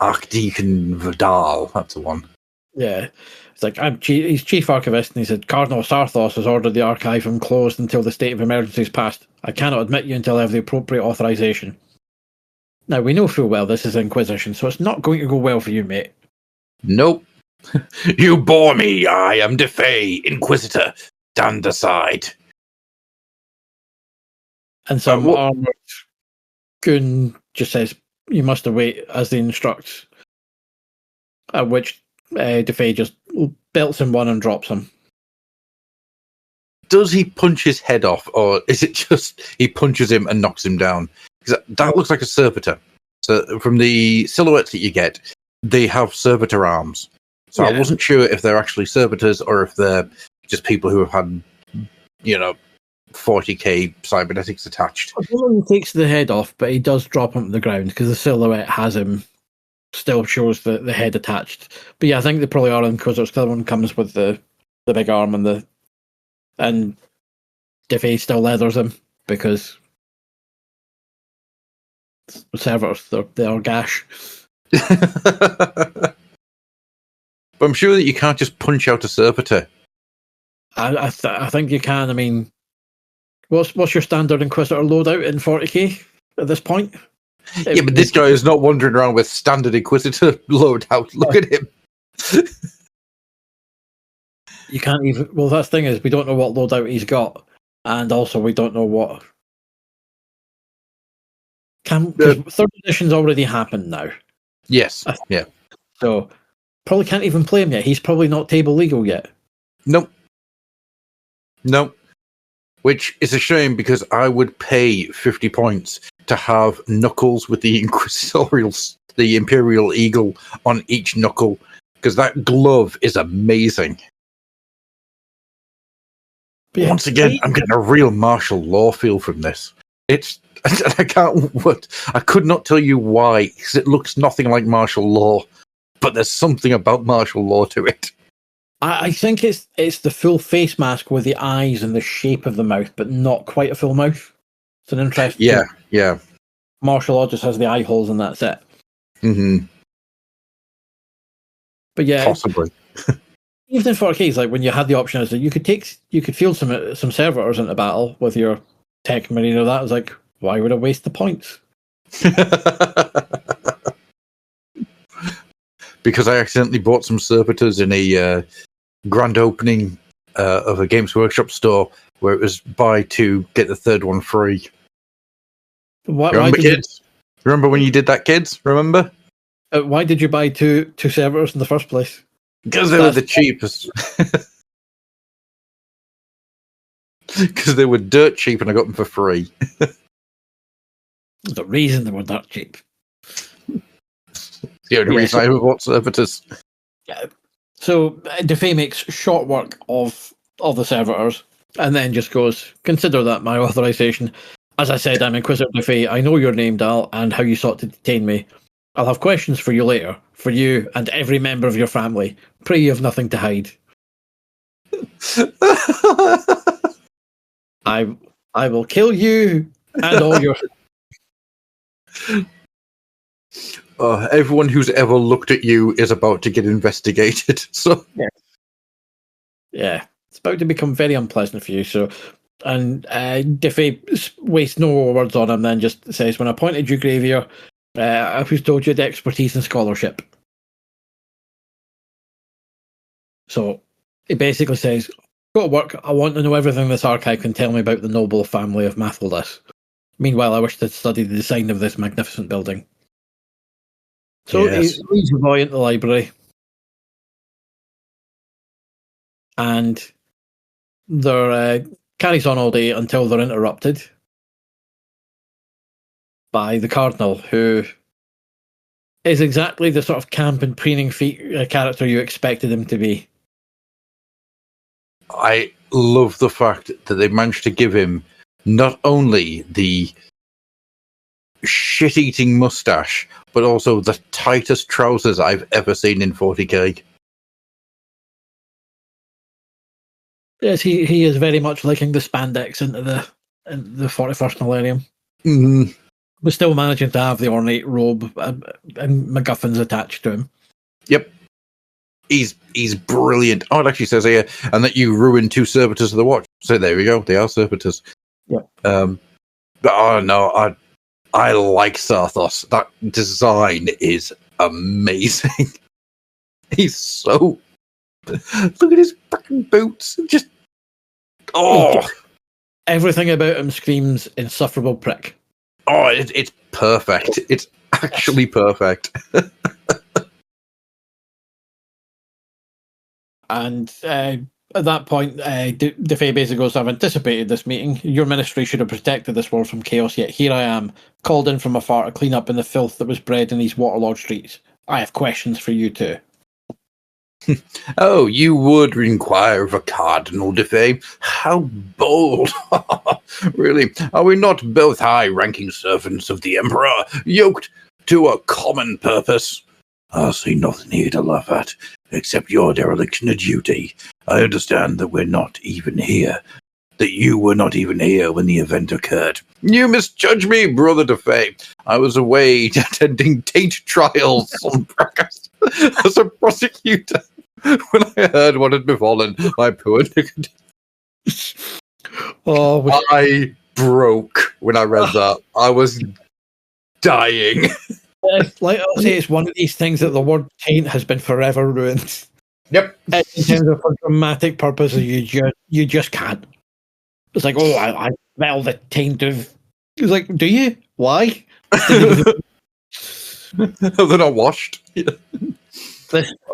Archdeacon Vidal, that's the one. Yeah. It's like, he's chief archivist, and he said, Cardinal Sarthos has ordered the archivum closed until the state of emergency is passed. I cannot admit you until I have the appropriate authorization. Now, we know full well this is Inquisition, so it's not going to go well for you, mate. Nope. You bore me. I am Defay, Inquisitor. Stand aside. And some armored goon just says, you must await as they instruct. At which Defay just belts him one and drops him. Does he punch his head off, or is it just he punches him and knocks him down? Because that looks like a servitor. So from the silhouettes that you get, they have servitor arms. So yeah. I wasn't sure if they're actually servitors or if they're just people who have had, 40k cybernetics attached. I don't know if he takes the head off, but he does drop him to the ground because the silhouette has him. Still shows the head attached. But yeah, I think they probably are Inquisitors because the one comes with the big arm and Defay still leathers him because the servers, they are gash. But I'm sure that you can't just punch out a servitor. I think you can. I mean, what's your standard Inquisitor loadout in 40k at this point? Yeah, but this guy is not wandering around with standard Inquisitor loadout. Look at him. You can't even... Well, that's the thing is, we don't know what loadout he's got. And also, we don't know what... Third edition's already happened now. Yes, yeah. So, probably can't even play him yet. He's probably not table legal yet. Nope. Which is a shame because I would pay 50 points to have knuckles with the the Imperial Eagle on each knuckle, because that glove is amazing. Yeah, once again, I'm getting a real martial law feel from this. I could not tell you why, because it looks nothing like martial law, but there's something about martial law to it. I think it's the full face mask with the eyes and the shape of the mouth, but not quite a full mouth. It's an interesting. Yeah. Martial law just has the eye holes and that's it. Mm-hmm. But yeah, Possibly. even in 40k, it's like when you had the option, is that you could field some servitors into battle with your tech marine. That was like, why would I waste the points? Because I accidentally bought some servitors in a grand opening of a Games Workshop store where it was buy two, get the third one free. Remember, kids? Remember when you did that, kids? Remember? Why did you buy two servitors in the first place? Because they were the cheapest. Because they were dirt cheap and I got them for free. There's a reason they were that cheap. The only reason I ever bought servitors. Yeah. So DeFay makes short work of the servitors and then just goes, consider that my authorization. As I said, I'm Inquisitor DeFay. I know your name, Dal, and how you sought to detain me. I'll have questions for you later, for you and every member of your family. Pray you have nothing to hide. I will kill you and all your... Everyone who's ever looked at you is about to get investigated. So yeah, it's about to become very unpleasant for you. So, and DeFay wastes no words on him. Then just says, "When I appointed you Gravier, I was told you had expertise and scholarship." So it basically says, "Go to work. I want to know everything this archive can tell me about the noble family of Mathildus. Meanwhile, I wish to study the design of this magnificent building." So yes. he leads the boy into the library, and they're carries on all day until they're interrupted by the Cardinal, who is exactly the sort of camp and preening feet character you expected him to be. I love the fact that they managed to give him not only the shit-eating mustache, but also the tightest trousers I've ever seen in 40k. Yes, he is very much liking the spandex into the 41st Millennium. Mm-hmm. But still managing to have the ornate robe and MacGuffins attached to him. Yep. He's brilliant. Oh, it actually says here, and that you ruined 2 servitors of the watch. So there we go. They are servitors. Yep. But oh no, I like Sarthos. That design is amazing. He's so... Look at his fucking boots. Just... Oh! Everything about him screams insufferable prick. Oh, it's perfect. It's actually perfect. And at that point, DeFay basically goes, "I've anticipated this meeting. Your ministry should have protected this world from chaos, yet here I am, called in from afar to clean up in the filth that was bred in these waterlogged streets. I have questions for you too." Oh, you would inquire of a Cardinal DeFay? How bold! Really, are we not both high-ranking servants of the Emperor, yoked to a common purpose? I see nothing here to laugh at, except your dereliction of duty. I understand that we're not even here, that you were not even here when the event occurred. You misjudge me, Brother DeFay. I was away attending taint trials on Brackus as a prosecutor when I heard what had befallen my poor Nicodemus. I broke when I read that. I was dying. Like I'll say, it's one of these things that the word taint has been forever ruined. Yep. In terms of for dramatic purposes, you just can't. It's like, oh, I smell the taint of... It's like, do you? Why? They're not washed.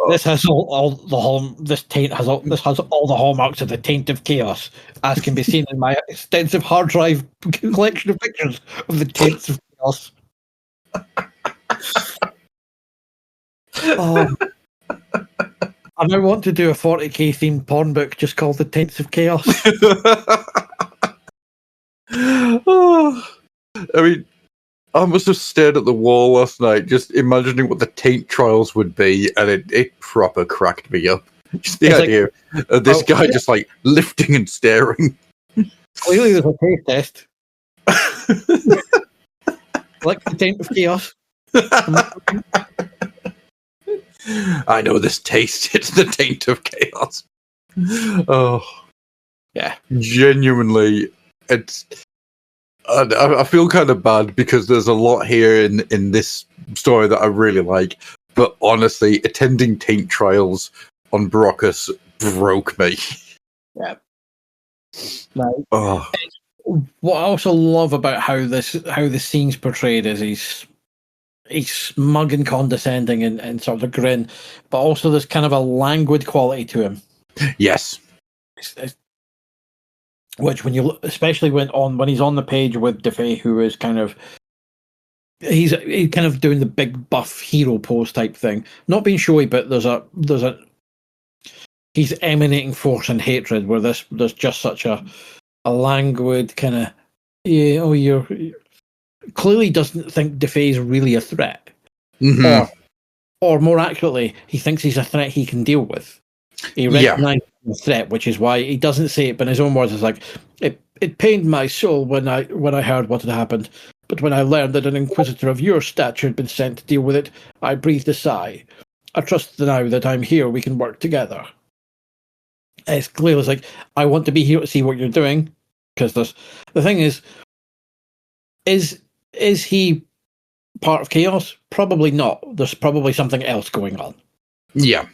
This has all the hall. This has all the hallmarks of the taint of chaos, as can be seen in my extensive hard drive collection of pictures of the taints of chaos. Oh. I now want to do a 40k themed porn book just called The Taints of Chaos. Oh, I mean, I must have stared at the wall last night, just imagining what the taint trials would be, and it proper cracked me up. Just the idea of this guy just like lifting and staring. Clearly, there's a taste test. Like the Taint of Chaos. I know this taste. It's the taint of chaos. Oh, Yeah. genuinely, it's. I feel kind of bad because there's a lot here in this story that I really like, but honestly, attending taint trials on Brockus broke me. Yeah. Right. Oh, What I also love about how the scene's portrayed is he's smug and condescending and sort of a grin, but also there's kind of a languid quality to him. yes. Which when you look, especially when he's on the page with DeFay, who is kind of he's kind of doing the big buff hero pose type thing, not being showy, but there's a he's emanating force and hatred. Where there's just such a languid kind of you're clearly doesn't think DeFay's really a threat, or more accurately, he thinks he's a threat he can deal with. He recognizes the threat, which is why he doesn't say it, but in his own words, it's like it pained my soul when I heard what had happened. But when I learned that an Inquisitor of your stature had been sent to deal with it, I breathed a sigh. I trust now that I'm here, we can work together. It's clear. It's like I want to be here to see what you're doing, because the thing is he part of chaos? Probably not. There's probably something else going on. Yeah.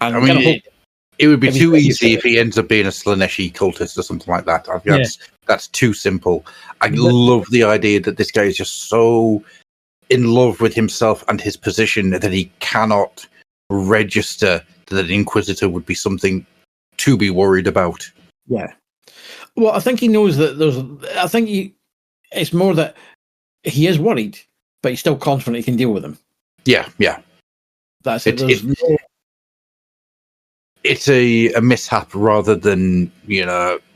And I mean, it would be too easy if he ends up being a Slaneshi cultist or something like that. I think that's too simple. I love the idea that this guy is just so in love with himself and his position that he cannot register that an Inquisitor would be something to be worried about. Yeah. Well, I think he knows that it's more that he is worried, but he's still confident he can deal with him. Yeah. That's it. It's a mishap rather than,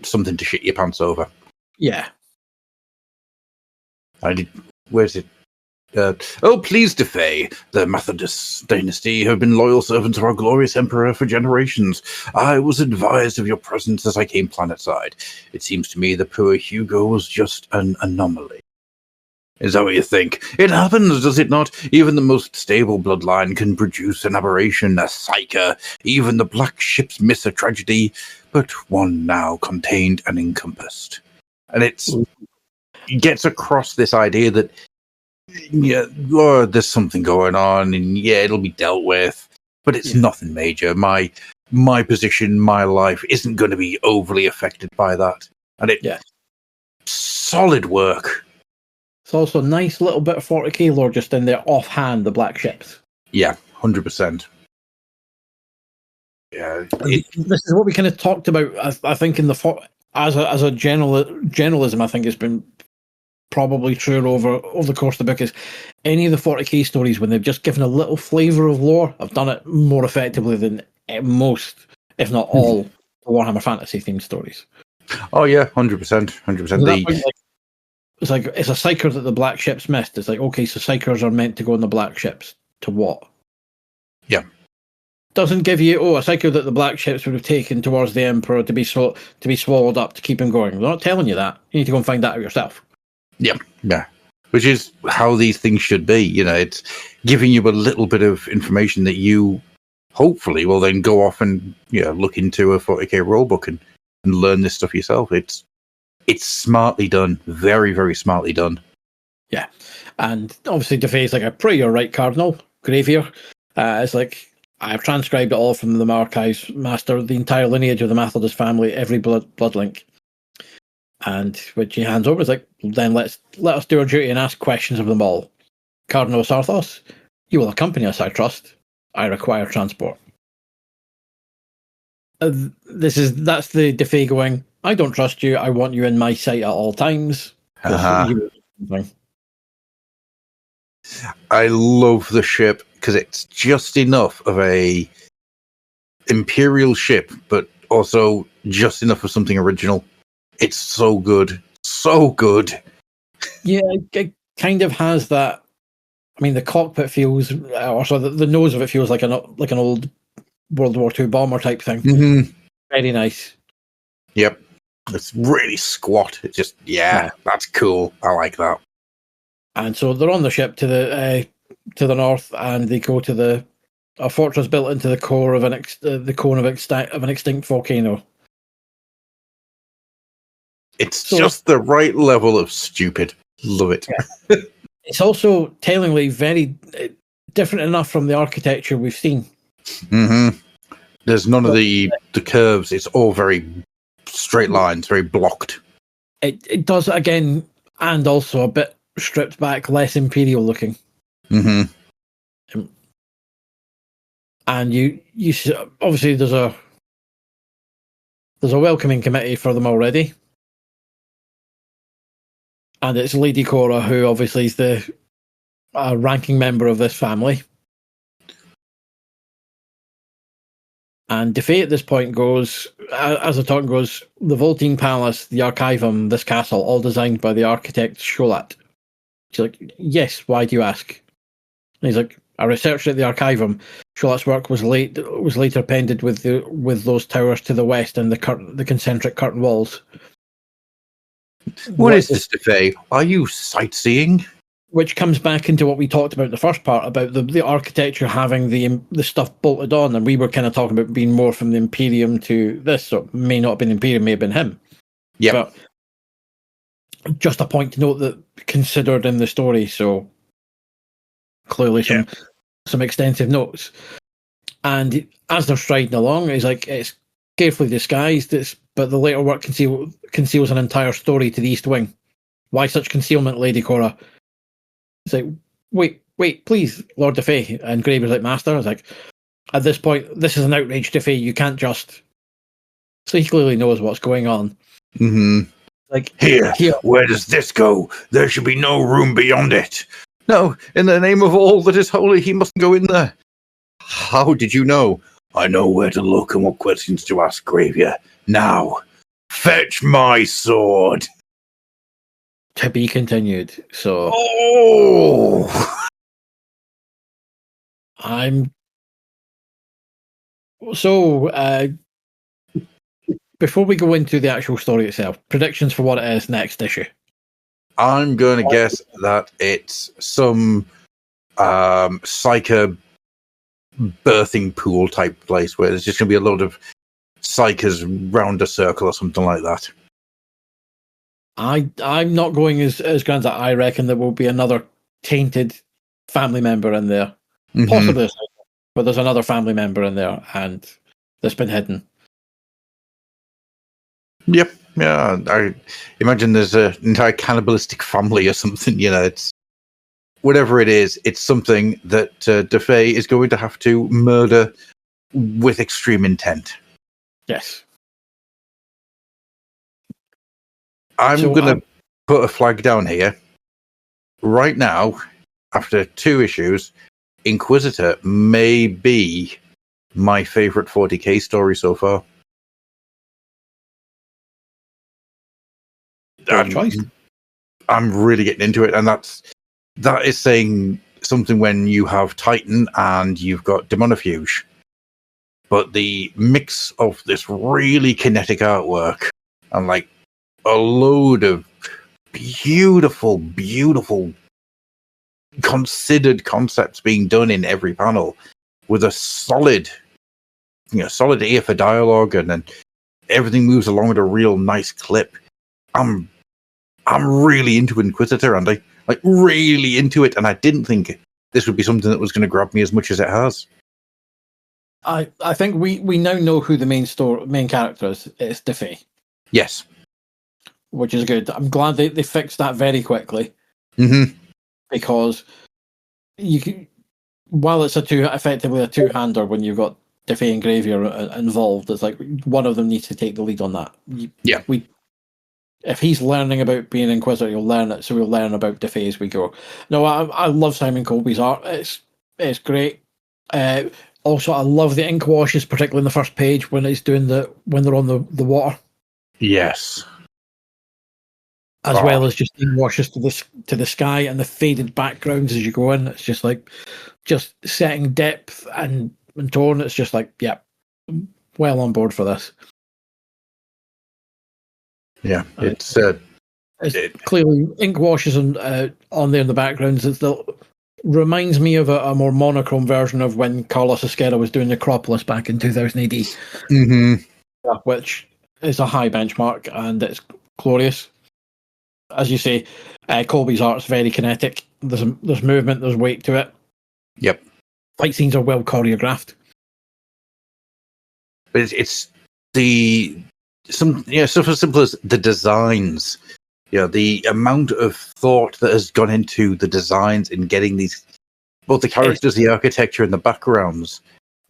something to shit your pants over. Yeah. Where's it? Please, DeFay. The Methodist dynasty have been loyal servants of our glorious emperor for generations. I was advised of your presence as I came planetside. It seems to me the poor Hugo was just an anomaly. Is that what you think? It happens, does it not? Even the most stable bloodline can produce an aberration, a psyker. Even the black ships miss a tragedy, but one now contained and encompassed. And it gets across this idea that, there's something going on, and it'll be dealt with, but it's nothing major. My position, my life isn't going to be overly affected by that. And solid work. It's also a nice little bit of 40k lore just in there offhand, the black ships. Yeah, 100%. Yeah. This is what we kind of talked about, I think, in as a generalism, I think it's been probably true over the course of the book, is any of the 40k stories, when they've just given a little flavour of lore, have done it more effectively than most, if not all, Warhammer Fantasy themed stories. Oh yeah, 100%. 100%. It's like it's a psyker that the black ships missed. It's like, okay, so psykers are meant to go on the black ships. To what? Yeah. Doesn't give you a psyker that the black ships would have taken towards the Emperor to be swallowed up to keep him going. They're not telling you that. You need to go and find that out yourself. Yeah. Which is how these things should be. It's giving you a little bit of information that you hopefully will then go off and look into a 40k rulebook and learn this stuff yourself. It's smartly done. Very, very smartly done. Yeah. And obviously DeFay's like, I pray you're right, Cardinal. Gravier. It's like, I've transcribed it all from the archives, Master, the entire lineage of the Methodist family, every blood link. And which he hands over, is like, then let us do our duty and ask questions of them all. Cardinal Sarthos, you will accompany us, I trust. I require transport. That's the DeFay going, I don't trust you. I want you in my sight at all times. I love the ship because it's just enough of a Imperial ship, but also just enough of something original. It's so good. So good. Yeah, it kind of has that. I mean, the cockpit feels, also the nose of it feels like an old World War II bomber type thing. Mm-hmm. Very nice. Yep. It's really squat. It's just, that's cool. I like that. And so they're on the ship to to the north, and they go to a fortress built into the core of the cone of an extinct volcano. It's just the right level of stupid. Love it. Yeah. It's also tellingly very different enough from the architecture we've seen. Mm-hmm. There's none of the curves. It's all very straight lines, very blocked. It does again, and also a bit stripped back, less imperial looking. Mm-hmm. And you obviously there's a welcoming committee for them already, and it's Lady Cora, who obviously is the ranking member of this family. And DeFay at this point goes, as the talk goes, the Voltine Palace, the Archivum, this castle, all designed by the architect Scholat. She's like, yes, why do you ask? And he's like, I researched at the Archivum. Scholat's work was later appended with those towers to the west and the concentric curtain walls. What is this, DeFay? Are you sightseeing? Which comes back into what we talked about in the first part, about the architecture having the stuff bolted on, and we were kind of talking about being more from the Imperium to this, so it may not have been Imperium, may have been him. Yeah. But just a point to note that considered in the story, so clearly some extensive notes. And as they're striding along, he's like, it's carefully disguised, but the later work conceals an entire story to the East Wing. Why such concealment, Lady Cora? It's like, wait, please, Lord DeFay. And Graeber's like, Master. I was like, at this point, this is an outrage, DeFay. You can't just. So he clearly knows what's going on. Mm-hmm. Like, here, where does this go? There should be no room beyond it. No, in the name of all that is holy, he mustn't go in there. How did you know? I know where to look and what questions to ask, Gravier. Now, fetch my sword. To be continued. So. Oh! Before we go into the actual story itself, predictions for what it is next issue. I'm going to guess that it's some psyker birthing pool type place where there's just going to be a load of psychers round a circle or something like that. I'm not going as grand as that. I reckon there will be another tainted family member in there. Mm-hmm. Possibly, but there's another family member in there, and that's been hidden. Yep. Yeah, I imagine there's an entire cannibalistic family or something. You know, it's whatever it is. It's something that DeFay is going to have to murder with extreme intent. Yes. I'm going to put a flag down here. Right now, after 2 issues, Inquisitor may be my favorite 40k story so far. I'm really getting into it, and that is saying something when you have Titan and you've got Demonifuge. But the mix of this really kinetic artwork and like a load of beautiful considered concepts being done in every panel with a solid ear for dialogue, and then everything moves along at a real nice clip. I'm really into Inquisitor, and I like really into it, and I didn't think this would be something that was going to grab me as much as it has. I think we now know who the main character is. It's DeFay. Yes. Which is good. I'm glad they fixed that very quickly. Mm-hmm. Because while it's effectively a two-hander when you've got DeFay and Gravier involved, it's like one of them needs to take the lead on that. Yeah. If he's learning about being Inquisitor, he'll learn it, so we'll learn about DeFay as we go. No, I love Simon Colby's art. It's great. Also, I love the ink washes, particularly in the first page when it's when they're on the water. Yes. As well as just ink washes to the sky and the faded backgrounds as you go in. It's just like setting depth and tone. It's just like, yeah, well on board for this. Yeah, it's clearly ink washes on there in the backgrounds. It's reminds me of a more monochrome version of when Carlos Esquerra was doing Necropolis back in 2000 AD, which is a high benchmark and it's glorious. As you say, Colby's art's very kinetic. There's movement, there's weight to it. Yep. Fight scenes are well choreographed. But it's something as simple as the designs. The amount of thought that has gone into the designs in getting both the characters, the architecture, and the backgrounds.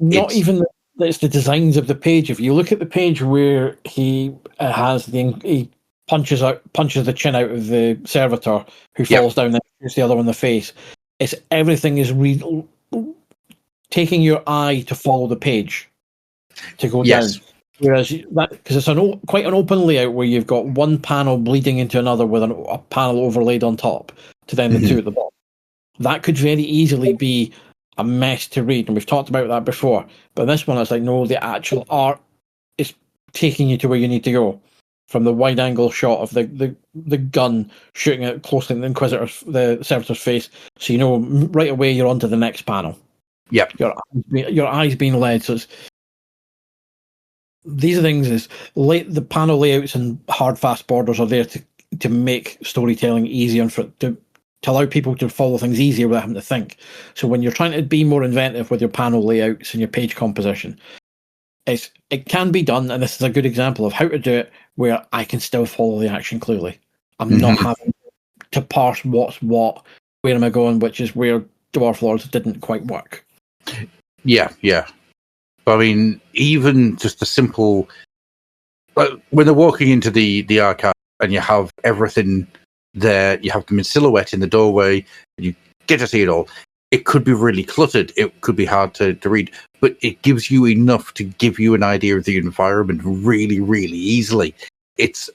It's the designs of the page. If you look at the page where he he punches the chin out of the servitor who falls down and shoots the other one in the face. It's everything is taking your eye to follow the page to go down. Whereas because it's quite an open layout where you've got one panel bleeding into another with a panel overlaid on top to then the two at the bottom. That could very easily be a mess to read, and we've talked about that before. But this one, it's like, no, the actual art is taking you to where you need to go. From the wide angle shot of the gun shooting it close to the servitor's face, so you know right away you're on to the next panel. Yep. Your eyes being led. So these are things the panel layouts and hard fast borders are there to make storytelling easier and to allow people to follow things easier without having to think. So when you're trying to be more inventive with your panel layouts and your page composition, it can be done, and this is a good example of how to do it where I can still follow the action clearly. I'm not having to parse what's what, where am I going, which is where Dwarf Lords didn't quite work. Yeah. But I mean, even just the simple, when they're walking into the archive and you have everything there, you have them in silhouette in the doorway, and you get to see it all. It could be really cluttered. It could be hard to read, but it gives you enough to give you an idea of the environment really, really easily. It's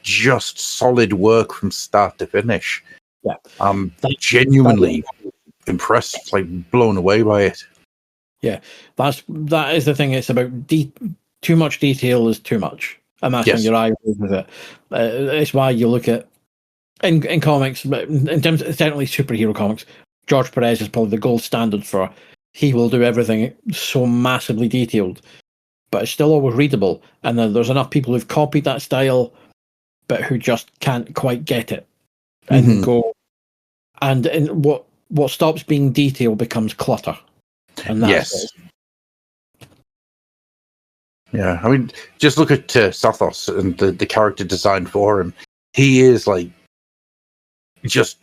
just solid work from start to finish. Yeah. I'm genuinely impressed, blown away by it. Yeah, that is the thing. It's about too much detail is too much, and that's when your eye goes with it. It's why you look at in comics, in terms of certainly superhero comics. George Perez is probably the gold standard for. He will do everything so massively detailed, but it's still always readable. And then there's enough people who've copied that style, but who just can't quite get it and go. And what stops being detail becomes clutter. And that's it. Yeah, I mean, just look at Sathos and the character design for him. He is just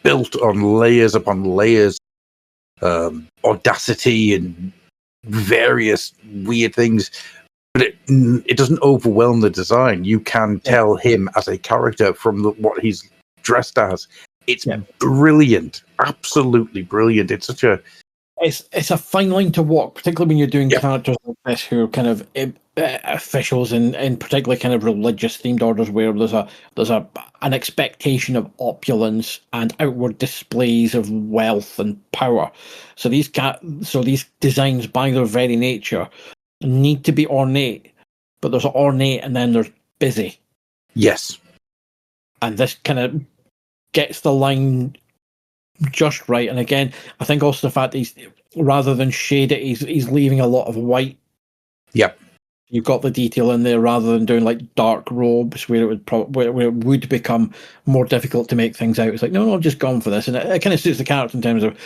built on layers upon layers, audacity and various weird things, but it doesn't overwhelm the design. You can tell him as a character from what he's dressed as. It's brilliant, absolutely brilliant. It's such a it's a fine line to walk, particularly when you're doing characters like this who are kind of officials in particularly kind of religious themed orders where there's an expectation of opulence and outward displays of wealth and power. So these designs by their very nature need to be ornate, but there's ornate and then there's busy. Yes. And this kind of gets the line just right. And again, I think also the fact that he's, rather than shade it, he's leaving a lot of white. Yep. You've got the detail in there rather than doing like dark robes where it would where it would become more difficult to make things out. It's like, no, I've just gone for this. And it kind of suits the character in terms of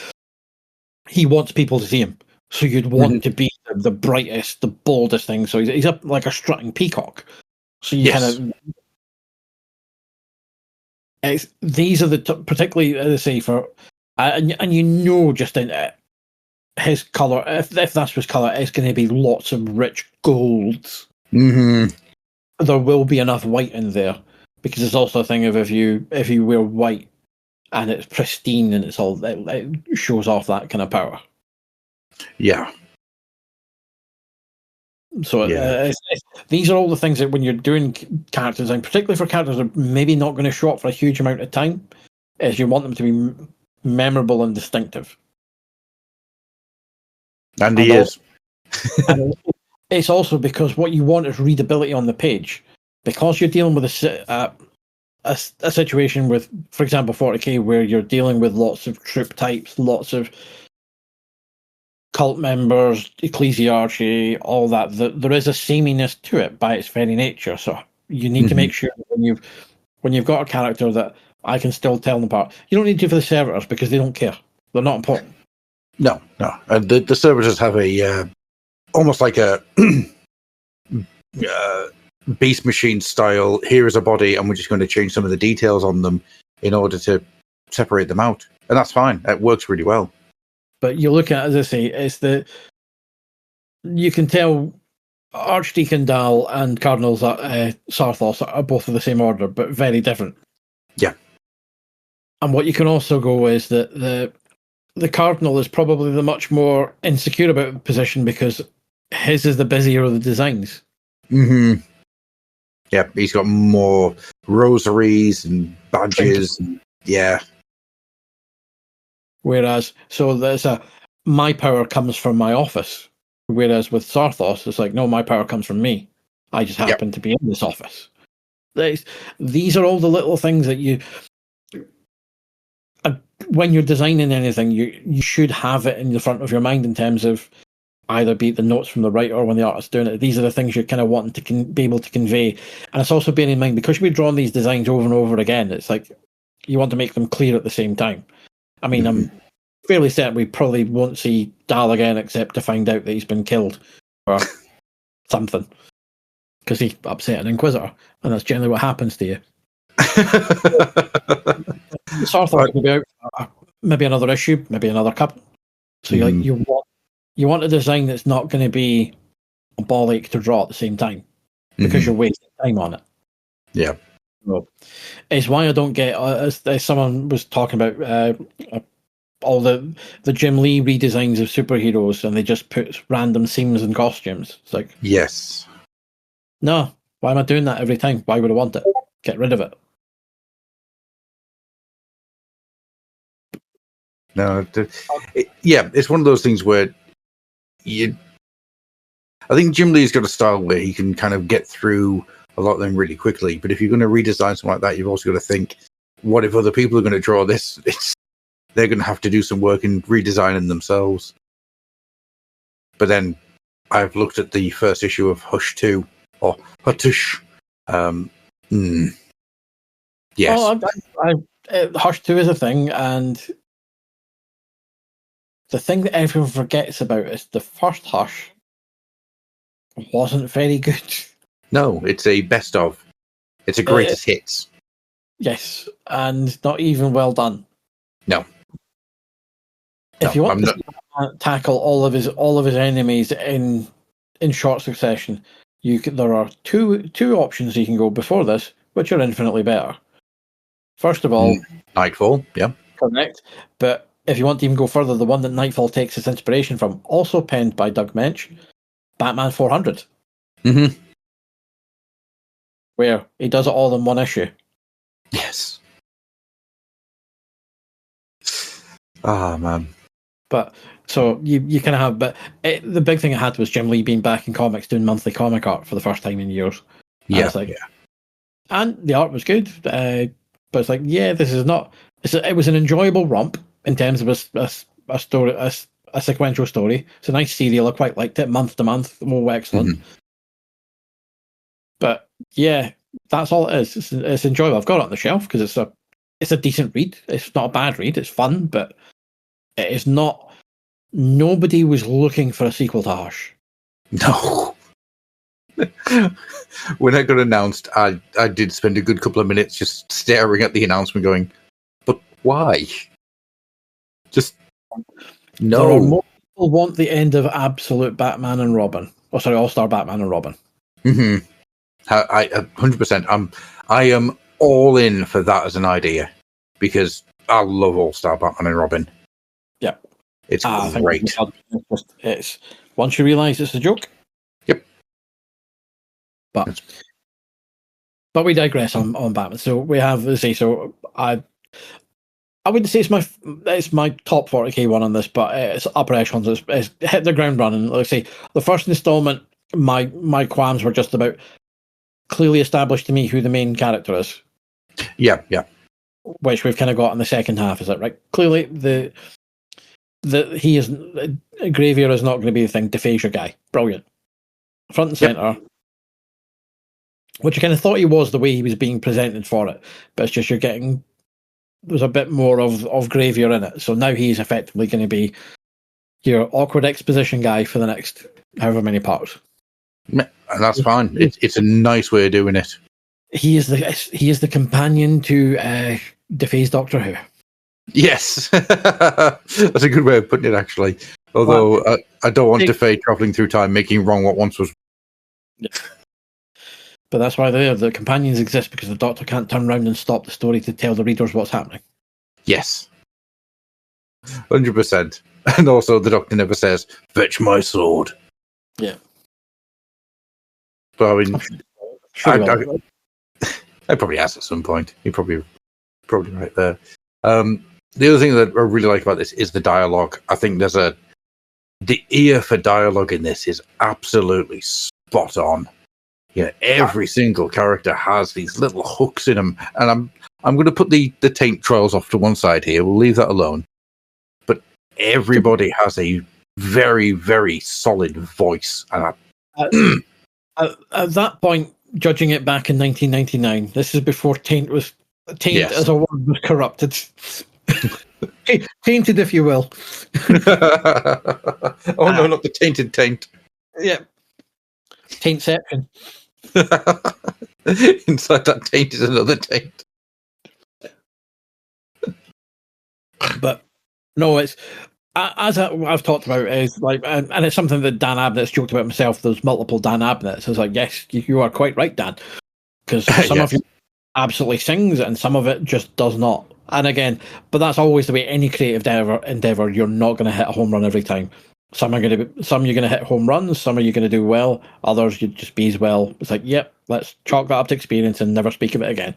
he wants people to see him. So you'd want to be the brightest, the boldest thing. So he's up like a strutting peacock. So you kind of... these are particularly, as I say, for... and you know just in his colour, if that's his colour, it's going to be lots of rich golds. Mm-hmm. There will be enough white in there, because it's also a thing of if you wear white and it's pristine and it shows off that kind of power. Yeah. So these are all the things that when you're doing characters, and particularly for characters that are maybe not going to show up for a huge amount of time, is you want them to be memorable and distinctive. And he is. And it's also because what you want is readability on the page. Because you're dealing with a situation with, for example, 40k, where you're dealing with lots of troop types, lots of cult members, ecclesiarchy, all that. There is a sameness to it by its very nature. So you need to make sure that when you've got a character that I can still tell them apart. You don't need to for the servitors because they don't care. They're not important. No. The servitors have a almost like a beast machine style. Here is a body, and we're just going to change some of the details on them in order to separate them out, and that's fine. It works really well. But you look at, as I say, it's you can tell Archdeacon Dal and Cardinal Sarthos are both of the same order, but very different. Yeah. And what you can also go is that the Cardinal is probably the much more insecure about the position because his is the busier of the designs. Mm-hmm. Yeah, he's got more rosaries and badges. Yeah. Whereas, so there's my power comes from my office. Whereas with Sarthos, it's like, no, my power comes from me. I just happen to be in this office. These are all the little things that you... when you're designing anything, you should have it in the front of your mind in terms of either be it the notes from the writer or when the artist's doing it. These are the things you're kind of wanting to be able to convey. And it's also bearing in mind, because we've drawn these designs over and over again, it's like you want to make them clear at the same time. I mean, I'm fairly certain we probably won't see Dal again except to find out that he's been killed or something. Because he upset an Inquisitor, and that's generally what happens to you. Sarthos will be out maybe another issue, maybe another couple. So you want a design that's not going to be a ball ache to draw at the same time because you're wasting time on it. Yeah. So, it's why I don't get, as someone was talking about, all the Jim Lee redesigns of superheroes, and they just put random seams and costumes. It's like, yes. No, why am I doing that every time? Why would I want it? Get rid of it. No, it's one of those things where I think Jim Lee's got a style where he can kind of get through a lot of them really quickly. But if you're going to redesign something like that, you've also got to think, what if other people are going to draw this? They're going to have to do some work in redesigning themselves. But then I've looked at the first issue of Hush 2, or Hutush. Yes. Oh, Hush 2 is a thing, and the thing that everyone forgets about is the first Hush wasn't very good. No, it's a best of. It's a greatest hits. Yes, and not even well done. No. If you want to tackle all of his enemies in short succession, there are two options you can go before this, which are infinitely better. First of all, Nightfall, yeah. Correct. But if you want to even go further, the one that Nightfall takes its inspiration from, also penned by Doug Mensch, Batman 400. Mm-hmm. Where he does it all in one issue. Yes. Ah, man. But so you kind of have, but the big thing I had was Jim Lee being back in comics doing monthly comic art for the first time in years. Yeah, and the art was good, but it's like, this is not. It was an enjoyable romp in terms of a story, a sequential story. It's a nice serial. I quite liked it, month to month. Oh, excellent. Mm-hmm. But that's all it is. It's enjoyable. I've got it on the shelf because it's a decent read. It's not a bad read. It's fun, but it is not. Nobody was looking for a sequel to Hush. No. When it got announced, I did spend a good couple of minutes just staring at the announcement, going, "But why?" Just no. More people want the end of Absolute Batman and Robin. Oh, sorry, All-Star Batman and Robin. Mm-hmm. I 100%. I am all in for that as an idea because I love All-Star Batman and Robin. Yeah, it's great. It's once you realise it's a joke. Yep. But we digress on Batman. So we have, let's see. So I wouldn't say it's my top 40k one on this, but it's upper echelons. It's hit the ground running. Let's say the first installment, my qualms were just about clearly established to me who the main character is. Yeah, yeah. Which we've kind of got in the second half. Is that right? Clearly, he is Gravier is not going to be the thing. Defasia guy, brilliant, front and center. Which I kind of thought he was the way he was being presented for it, but it's just there's a bit more of Gravier in it. So now he's effectively going to be your awkward exposition guy for the next however many parts. And that's fine. It's a nice way of doing it. He is the companion to DeFay's Doctor Who. Yes, that's a good way of putting it, actually. Although I don't want DeFay traveling through time, making wrong what once was. Yeah. But that's why the companions exist, because the Doctor can't turn around and stop the story to tell the readers what's happening. Yes, 100%. And also, the Doctor never says, "Fetch my sword." Yeah. But I mean, Sure I probably has at some point. You're probably right there. The other thing that I really like about this is the dialogue. I think the ear for dialogue in this is absolutely spot on. Yeah, every single character has these little hooks in them, and I'm going to put the taint trials off to one side here. We'll leave that alone. But everybody has a very, very solid voice, and at that point, judging it back in 1999, this is before taint as a word was corrupted. Tainted, if you will. Oh no, not the tainted taint. Yeah. Taintception. Inside that taint is another taint. But no, it's as I've talked about, is like, and it's something that Dan Abnett's joked about himself. There's multiple Dan Abnetts. It's like, yes, you are quite right, Dan, because some of you absolutely sings and some of it just does not. And again, but that's always the way any creative endeavor. You're not going to hit a home run every time. Some you're going to hit home runs. Some are you going to do well. Others you just be as well. It's like, yep, let's chalk that up to experience and never speak of it again.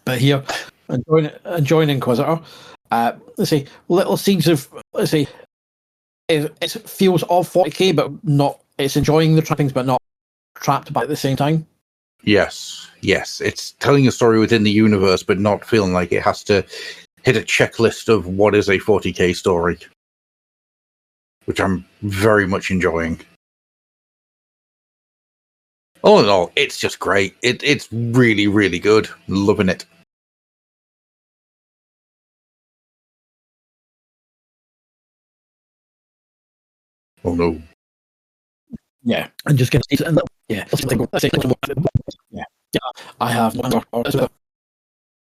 But here, enjoying Inquisitor. Let's see, little seeds of it feels of 40k, but not. It's enjoying the trappings, but not trapped by at the same time. Yes. It's telling a story within the universe, but not feeling like it has to hit a checklist of what is a 40k story, which I'm very much enjoying. All in all, it's just great. It's really, really good. Loving it. Oh no. Yeah, and just get yeah. I have one.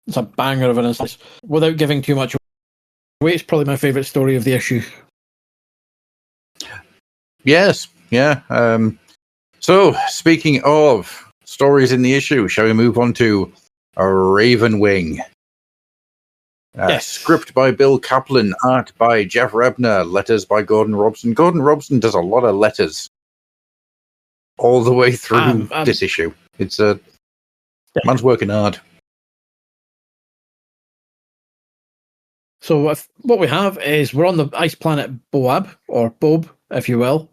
It's a banger of an instance. Without giving too much away, it's probably my favourite story of the issue. Yes, yeah. So, speaking of stories in the issue, shall we move on to a Ravenwing? Yes. Script by Bill Kaplan, art by Jeff Rebner, letters by Gordon Robson. Gordon Robson does a lot of letters all the way through this issue. It's man's working hard. So what we have is we're on the ice planet Boab, or Bob, if you will.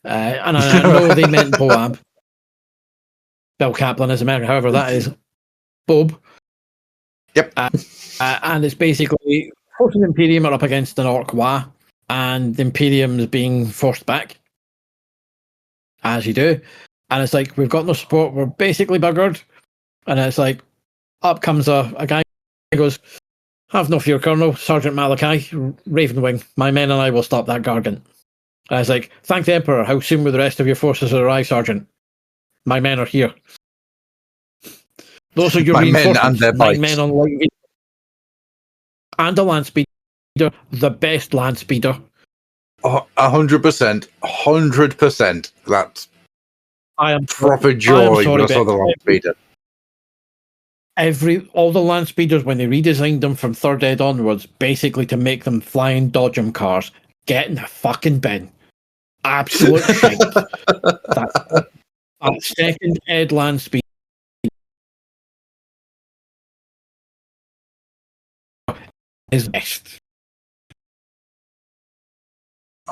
And I know they meant Boab. Bill Kaplan is American, however, that is Bob. Yep. And it's basically forces Imperium are up against an Orc-Wa, and the Imperium is being forced back, as you do. And it's like, we've got no support, we're basically buggered. And it's like, up comes a guy who goes, "Have no fear, Colonel, Sergeant Malachi, Ravenwing, my men and I will stop that gargant." And I was like, "Thank the Emperor, how soon will the rest of your forces arrive, Sergeant? My men are here." Those are your my men reinforcements. and their 9 bikes. men on light and a land speeder, the best land speeder. 100%. 100%. That's I am proper joy. sorry, When I saw the land speeder. All the land speeders, when they redesigned them from Third Ed onwards, basically to make them flying dodgem cars, get in the fucking bin. Absolute shite. That second Ed land speed is best.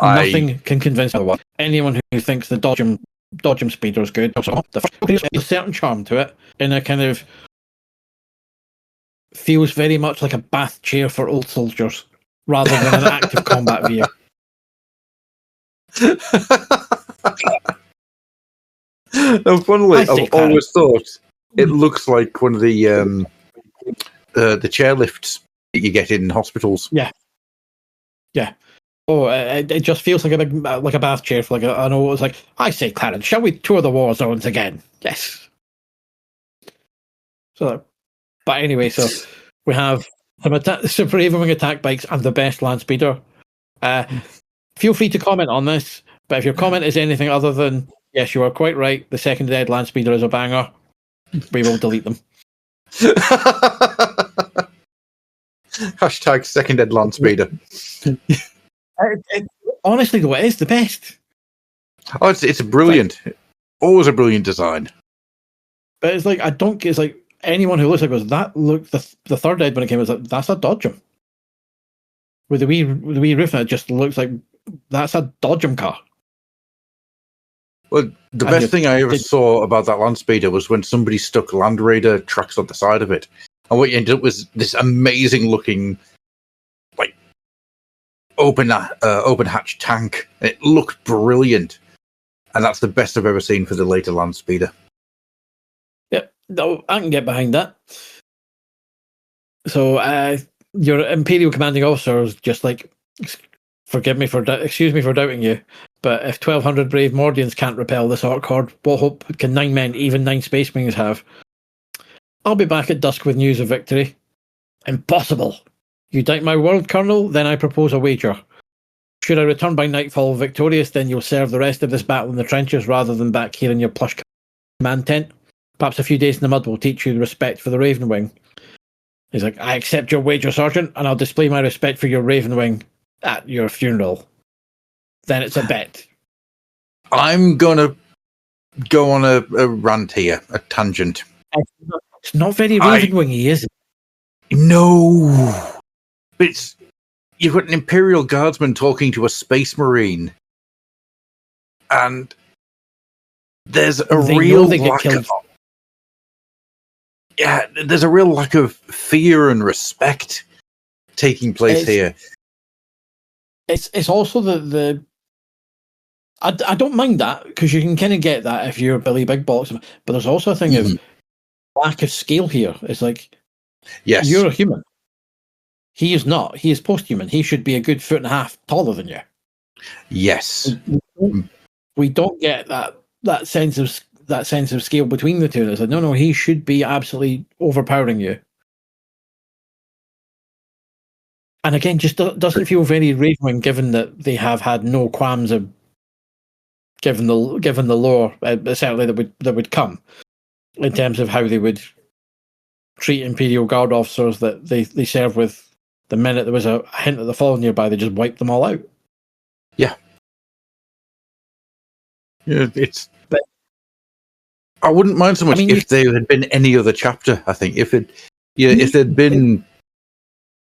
Nothing can convince anyone who thinks the dodgem speeder is good. Also, the first has a certain charm to it, in a kind of feels very much like a bath chair for old soldiers, rather than an active combat vehicle. No, funnily, I say I've always thought it looks like one of the chairlifts that you get in hospitals. Yeah. Oh, it just feels like a bath chair for I know it was like, I say, Clarence, shall we tour the war zones again? Yes. So, but anyway, so we have some Ravenwing attack bikes and the best land speeder. Feel free to comment on this, but if your comment is anything other than, yes, you are quite right, the second ed land speeder is a banger, we will delete them. Hashtag second ed land speeder. Honestly, though, it is the best. Oh, it's a brilliant, always a brilliant design. But it's like, it's like anyone who looks like it goes, that look, the third ed when it came was like, that's a Dodgem. With the wee roof, and it just looks like that's a Dodgem car. Well, the best thing I ever saw about that land speeder was when somebody stuck Land Raider tracks on the side of it. And what you ended up was this amazing looking, like, open hatch tank. It looked brilliant. And that's the best I've ever seen for the later land speeder. Yep, no, I can get behind that. So, your Imperial commanding officer is just like, excuse me for doubting you, but if 1,200 brave Mordians can't repel this Orc horde, what hope can 9 men, even 9 Space Marines have? I'll be back at dusk with news of victory. Impossible. You doubt my word, Colonel? Then I propose a wager. Should I return by nightfall victorious, then you'll serve the rest of this battle in the trenches rather than back here in your plush command tent. Perhaps a few days in the mud will teach you respect for the Ravenwing. He's like, I accept your wager, Sergeant, and I'll display my respect for your Ravenwing at your funeral. Then it's a bet. I'm gonna go on a rant here, a tangent. It's not very Ravenwingy, is it? No. But you've got an Imperial Guardsman talking to a Space Marine. And there's a real lack of... Yeah, there's a real lack of fear and respect taking place here. It's also the I don't mind that, because you can kind of get that if you're Billy Big Box, but there's also a thing of lack of scale here. It's like, yes, you're a human. He is not. He is post-human. He should be a good 1.5 feet taller than you. Yes, we don't get that sense of scale between the two. It's like, no, he should be absolutely overpowering you. And again, just doesn't feel very Ravenwing, given that they have had no qualms of given the lore, certainly that would come in terms of how they would treat Imperial Guard officers that they serve with. The minute there was a hint of the fall nearby, they just wiped them all out. Yeah, But I wouldn't mind so much if there had been any other chapter. I think if there'd been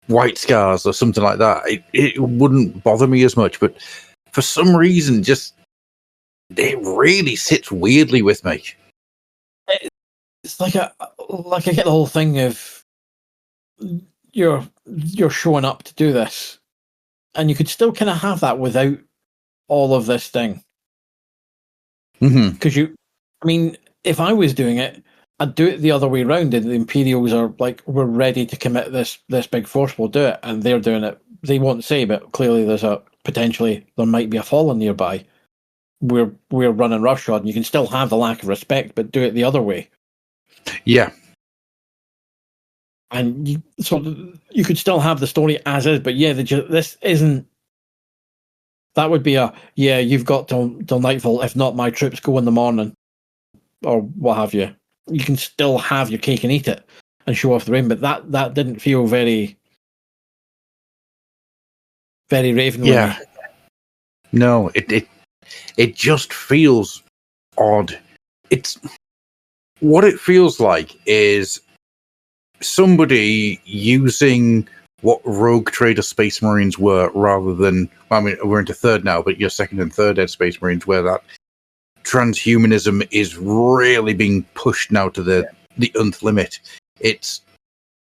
White Scars or something like that, it wouldn't bother me as much. But for some reason, just it really sits weirdly with me. It's like I get the whole thing of you're showing up to do this, and you could still kind of have that without all of this thing. Because if I was doing it, I'd do it the other way around. And the Imperials are like, we're ready to commit this big force, we'll do it, and they're doing it. They won't say, but clearly there might be a fallen nearby. We're running roughshod, and you can still have the lack of respect, but do it the other way. Yeah. And you could still have the story as is, but this isn't. That would be you've got till nightfall. If not, my troops go in the morning, or what have you. You can still have your cake and eat it and show off the rain, but that didn't feel very, very Ravenwing. Yeah. No, it just feels odd. It's what it feels like is somebody using what Rogue Trader Space Marines were, rather than, we're into third now, but your second and third ed Space Marines, where that transhumanism is really being pushed now to the nth limit. It's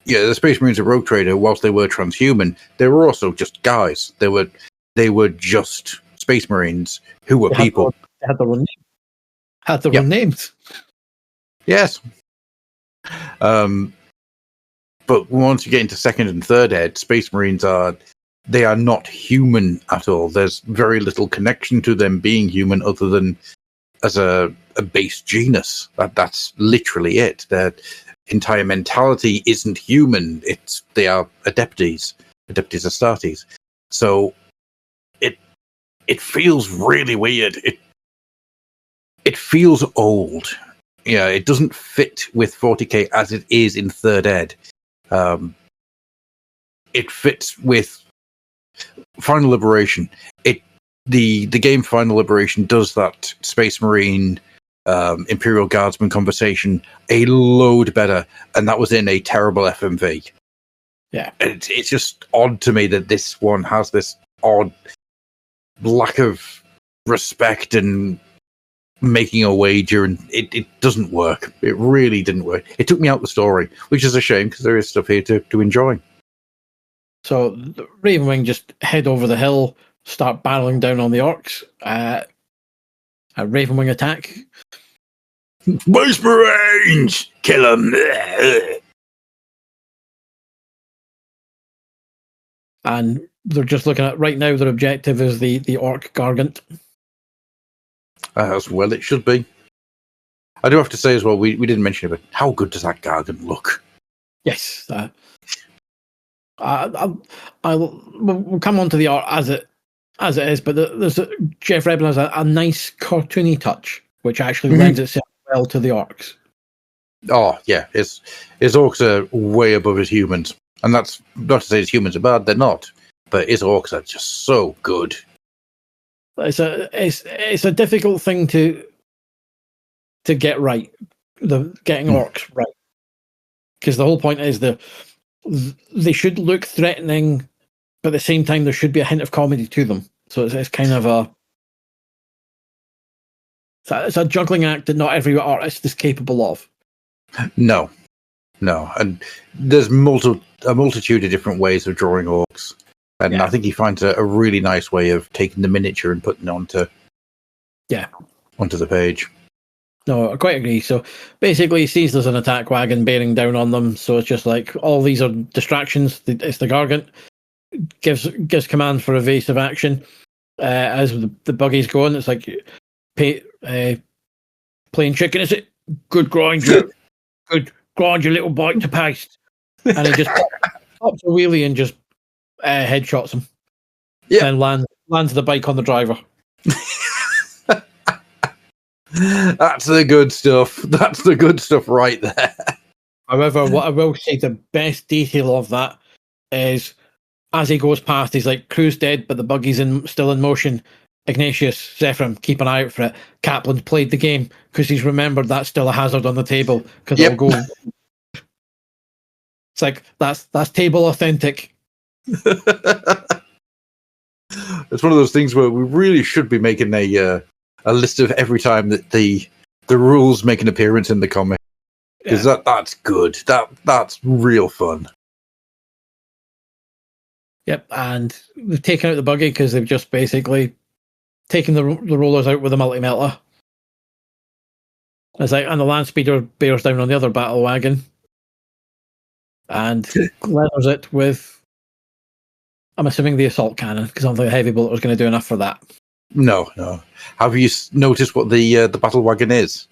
Yeah, the Space Marines of Rogue Trader, whilst they were transhuman, they were also just guys. They were just Space Marines who were people. They had their own name. Had their Yep. own names. Yes. But once you get into second and third ed, Space Marines are not human at all. There's very little connection to them being human other than as a base genus. That's literally it. Their entire mentality isn't human. They are Adeptes Astartes. So it feels really weird. It feels old. Yeah, it doesn't fit with 40k as it is in third ed. It fits with Final Liberation. The game Final Liberation does that Space Marine Imperial Guardsman conversation a load better, and that was in a terrible FMV. Yeah, it's just odd to me that this one has this odd lack of respect and making a wager, and it doesn't work. It really didn't work. It took me out the story, which is a shame because there is stuff here to enjoy. So the Ravenwing just head over the hill, start barreling down on the orcs. A Ravenwing attack. Space Marines! Kill them! And they're just looking at, right now, their objective is the orc Gargant. As well it should be. I do have to say as well, we didn't mention it, but how good does that Gargant look? Yes. We'll come on to the art as it is, but Jeff Rebel has a nice cartoony touch, which actually lends itself well to the orcs. Oh, yeah. His orcs are way above his humans. And that's not to say his humans are bad, they're not. But his orcs are just so good. It's a difficult thing to get right. Getting orcs right. Because the whole point is they should look threatening, but at the same time there should be a hint of comedy to them. So it's kind of it's a juggling act that not every artist is capable of. No, and there's a multitude of different ways of drawing orcs, and I think he finds a really nice way of taking the miniature and putting it onto the page. No, I quite agree. So basically, he sees there's an attack wagon bearing down on them, so it's just like all these are distractions. It's the Gargant gives command for evasive action as the buggy's going. It's like playing chicken, is it? Good grind, you little bite to paste. And he just pops a wheelie and just headshots him. Yeah, and lands the bike on the driver. That's the good stuff. That's the good stuff right there. However, what I will say, the best detail of that is as he goes past, he's like, crew's dead, but the buggy's still in motion. Ignatius, Zephyr, keep an eye out for it. Kaplan's played the game because he's remembered that's still a hazard on the table because it'll go. It's like that's table authentic. It's one of those things where we really should be making a list of every time that the rules make an appearance in the comic, because that's good. That's real fun. Yep, and they've taken out the buggy because they've just basically taken the rollers out with a multi-melter. It's like, and the land speeder bears down on the other battle wagon and leathers it with, I'm assuming, the assault cannon, because I don't think a heavy bullet was going to do enough for that. No. Have you noticed what the battle wagon is?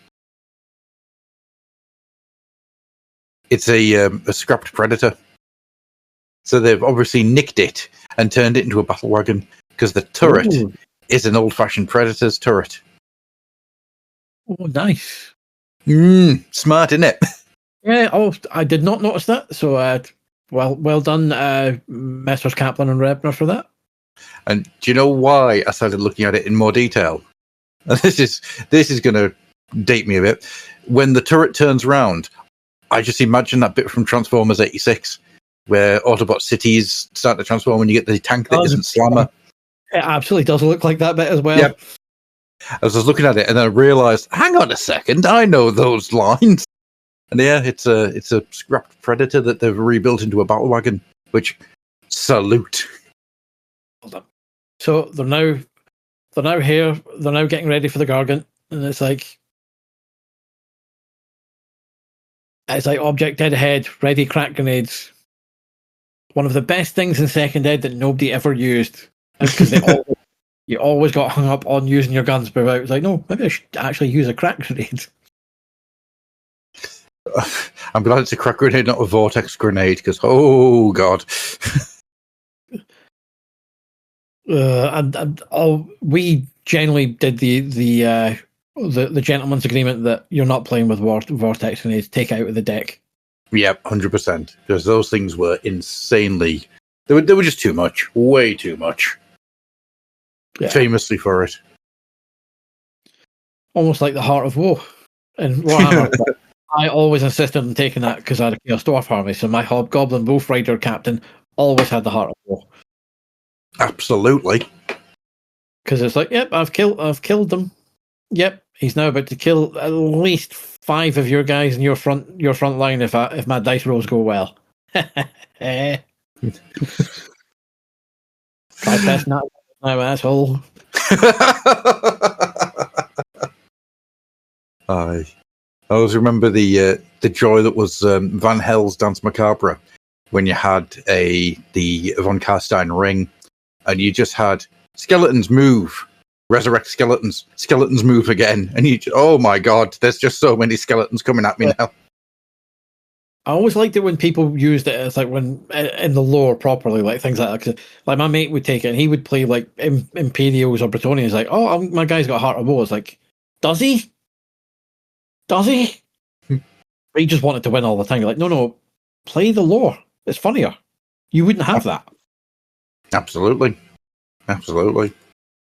It's a scrapped Predator. So they've obviously nicked it and turned it into a battle wagon because the turret is an old-fashioned Predator's turret. Oh, nice. Smart, isn't it? Yeah. Oh, I did not notice that. So, well done, Messrs. Kaplan and Rebner for that. And do you know why I started looking at it in more detail? And this is going to date me a bit. When the turret turns around, I just imagine that bit from Transformers 86, where Autobot cities start to transform when you get the tank that isn't Slammer. It absolutely does look like that bit as well. Yep. I was looking at it and then I realised, hang on a second, I know those lines. And yeah, it's a scrapped Predator that they've rebuilt into a battle wagon, which salute. Hold up. So they're now here. They're now getting ready for the Gargant, and it's like object dead ahead, ready crack grenades. One of the best things in Second Ed that nobody ever used, because you always got hung up on using your guns, but it was like, no, maybe I should actually use a crack grenade. I'm glad it's a crack grenade, not a vortex grenade, because oh god. We generally did the gentleman's agreement that you're not playing with vortex grenades. Take it out of the deck. Yep, 100%. Because those things were insanely. They were just too much, way too much. Yeah. Famously for it. Almost like the Heart of Woe in Warhammer. I always insisted on taking that because I had a Chaos Dwarf army, so my Hobgoblin Wolf Rider captain always had the Heart of Woe. Absolutely. Because it's like, yep, I've killed them. Yep, he's now about to kill at least 5 of your guys in your front line if my dice rolls go well. Try testing that now, asshole. I always remember the joy that was Van Hell's Dance Macabre when you had the Von Carstein ring and you just had skeletons move, resurrect skeletons move again, and oh my god, there's just so many skeletons coming at me now. I always liked it when people used it as like when in the lore properly, like things like that. Like my mate would take it and he would play like Imperials or Bretonians, like, oh, my guy's got a Heart of Woe. It's like, does he? Does he? He just wanted to win all the time. You're like, no, play the lore. It's funnier. You wouldn't have that. Absolutely.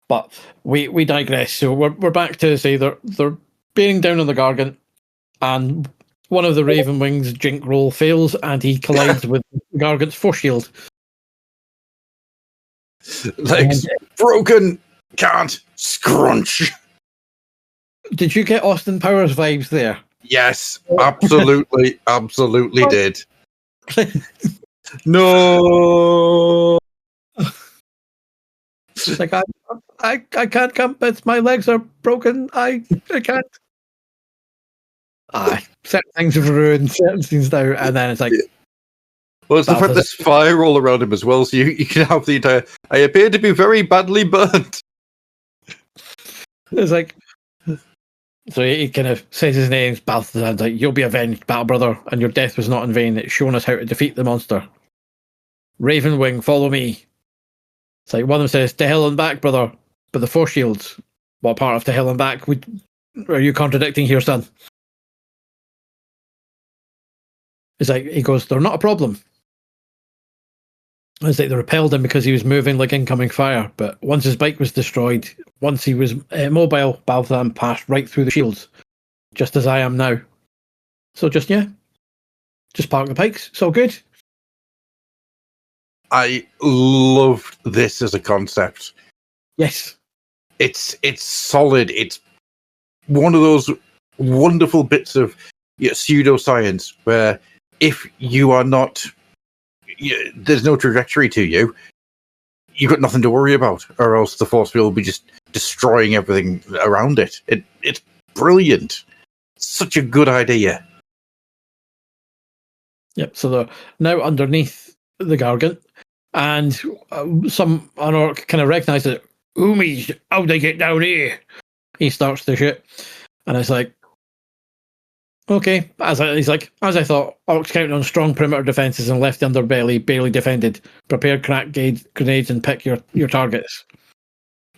But we digress. So we're back to say they're bearing down on the Gargant, and one of the Ravenwing's jink roll fails, and he collides with the Gargant's force shield. Legs broken. Can't scrunch. Did you get Austin Powers vibes there? Yes, absolutely did. No. Like I can't come. My legs are broken. I can't. Certain things have ruined certain things now, and then it's like. Well, it's the fact there's fire all around him as well, so you can have the entire. I appear to be very badly burnt. It's like. So he kind of says his name, Balthazar's like, you'll be avenged, battle brother, and your death was not in vain. It's shown us how to defeat the monster. Ravenwing, follow me. It's like one of them says, to hell and back, brother. But the force shields, what part of to hell and back are you contradicting here, son? It's like, he goes, they're not a problem. It's like they repelled him because he was moving like incoming fire, but once his bike was destroyed, once he was mobile, Balthazar passed right through the shields, just as I am now. So just park the pikes. It's all good. I loved this as a concept. Yes. It's solid. It's one of those wonderful bits of pseudoscience where if you are not... there's no trajectory to you. You've got nothing to worry about, or else the force field will be just destroying everything around it. It's brilliant. Such a good idea. Yep. So they're now underneath the Gargant, and an orc kind of recognises it. Oomies, how'd they get down here? He starts to shoot, and it's like, okay, as I thought, orcs counting on strong perimeter defences and left the underbelly barely defended. Prepare crack grenades and pick your targets.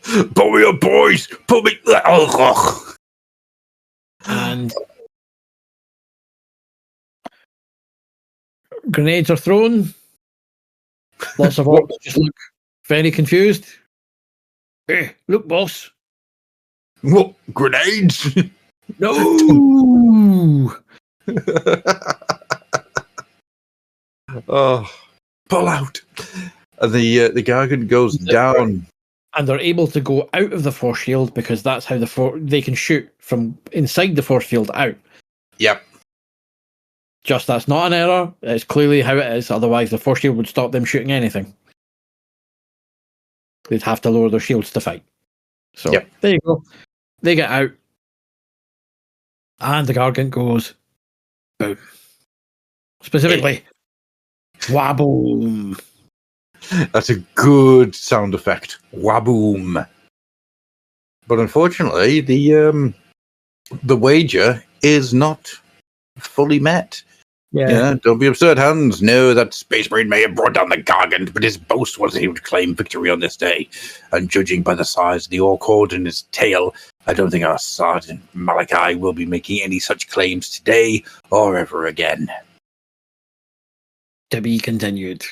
Put me up, boys! Put me... And grenades are thrown. Lots of orcs just look very confused. Hey, look, boss. What? Grenades? No! Oh, pull out! And the Gargant goes down. And they're able to go out of the force shield because that's how they can shoot from inside the force field out. Yep. just that's not an error. It's clearly how it is. Otherwise, the force shield would stop them shooting anything. They'd have to lower their shields to fight. So there you go. They get out. And the Gargant goes boom. Specifically, waboom. That's a good sound effect. Waboom. But unfortunately, the wager is not fully met. Yeah, don't be absurd, Hans. No, that Space Marine may have brought down the Gargant, but his boast was that he would claim victory on this day. And judging by the size of the orc horde in his tail, I don't think our Sergeant Malachi will be making any such claims today or ever again. To be continued.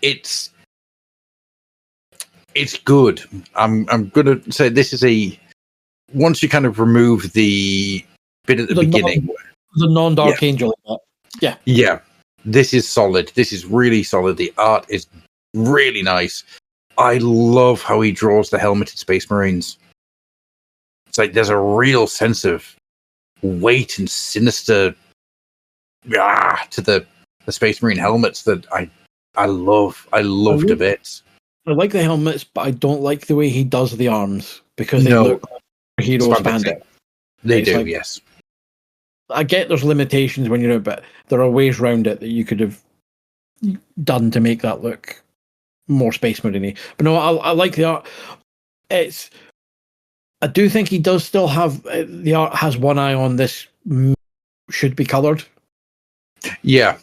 It's good. I'm going to say this is once you kind of remove the bit at the beginning. The non-Dark Angel. Yeah. This is solid. This is really solid. The art is really nice. I love how he draws the helmeted Space Marines. It's like there's a real sense of weight and sinister to the Space Marine helmets that I loved a bit. I like the helmets, but I don't like the way he does the arms because they look like hero spandex. They do, yes. I get there's limitations when you're but there are ways around it that you could have done to make that look more Space Marine-y. But no, I like the art. I do think he does still have the art has one eye on this should be coloured. Yeah.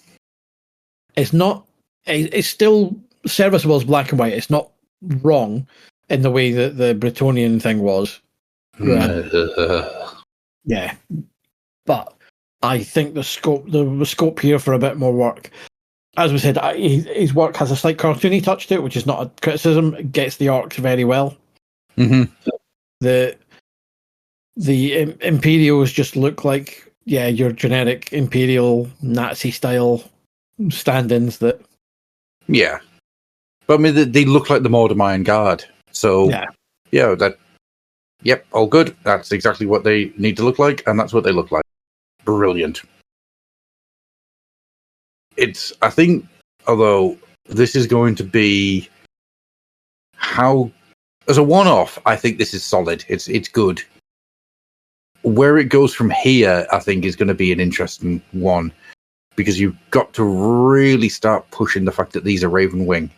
It's not. It's still serviceable as black and white. It's not wrong in the way that the Bretonian thing was. Yeah. But I think the scope here for a bit more work. As we said, his work has a slight cartoony touch to it, which is not a criticism. It gets the arcs very well. Mm-hmm. The Imperials just look like your generic Imperial Nazi style stand-ins that. Yeah, but I mean they look like the Mordemeyer Guard. So all good. That's exactly what they need to look like, and that's what they look like. Brilliant. I think, although this is going to be as a one-off, I think this is solid. It's good. Where it goes from here, I think, is going to be an interesting one because you've got to really start pushing the fact that these are Ravenwing.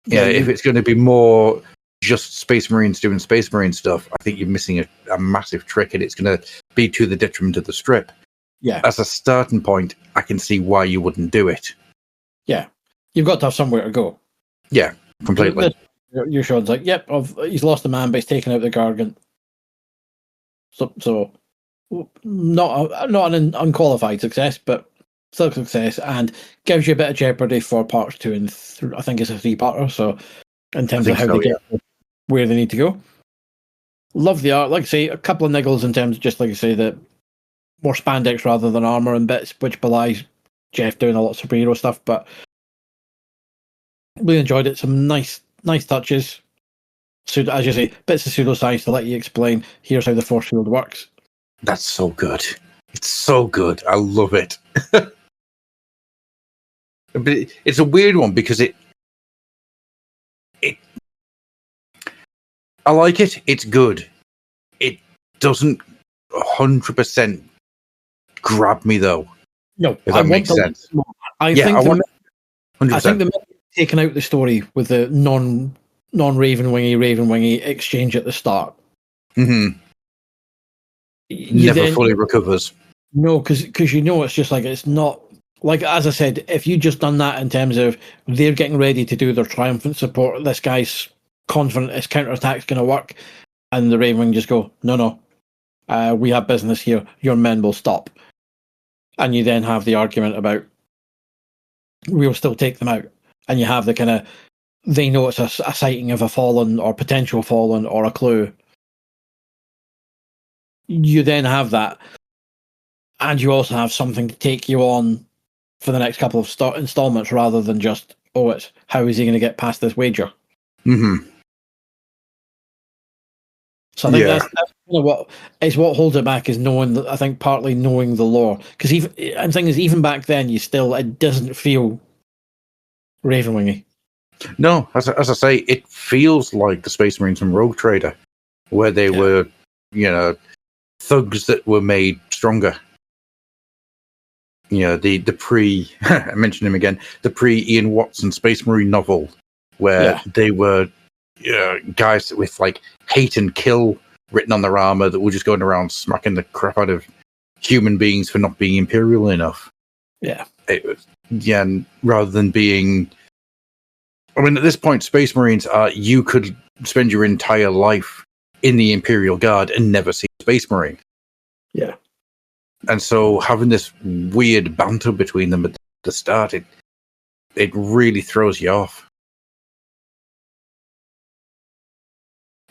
Yeah, if it's going to be more just Space Marines doing Space Marine stuff, I think you're missing a massive trick, and it's going to be to the detriment of the strip. Yeah. As a starting point, I can see why you wouldn't do it. Yeah. You've got to have somewhere to go. Yeah, completely. Your shot's like, he's lost a man, but he's taken out the Gargant. So not an unqualified success, but still a success, and gives you a bit of jeopardy for parts 2 and 3. I think it's a 3-parter, so in terms of how they get where they need to go. Love the art. Like I say, a couple of niggles in terms of just like I say, the more spandex rather than armor and bits, which belies Jeff doing a lot of superhero stuff, but really enjoyed it. Some nice touches. So, as you say, bits of pseudoscience to let you explain, here's how the force field works. That's so good. It's so good. I love it. But it's a weird one because I like it. It's good. It doesn't 100% grab me though. No, if that makes sense. I think they're taking out the story with the non-Ravenwingy exchange at the start. Mm-hmm. Never fully recovers. No, because it's just like it's not like, as I said, if you just done that in terms of they're getting ready to do their triumphant support, this guy's confident his counterattack's going to work, and the Ravenwing just go, no, we have business here. Your men will stop, and you then have the argument about we'll still take them out, and you have the kind of they know it's a sighting of a fallen or potential fallen or a clue. You then have that, and you also have something to take you on for the next couple of installments rather than just, it's how is he going to get past this wager? Mm-hmm. So I think that's kind of what holds it back is knowing. I think partly knowing the lore, because I'm saying is even back then it doesn't feel Ravenwingy. No, as I say, it feels like the Space Marines from Rogue Trader, where they were, thugs that were made stronger. The pre I mentioned him again, the pre Ian Watson Space Marine novel, where they were guys with like hate and kill written on their armor that were just going around smacking the crap out of human beings for not being imperial enough. Yeah, and rather than being. I mean, at this point, Space Marines you could spend your entire life in the Imperial Guard and never see a Space Marine. Yeah. And so having this weird banter between them at the start, it really throws you off.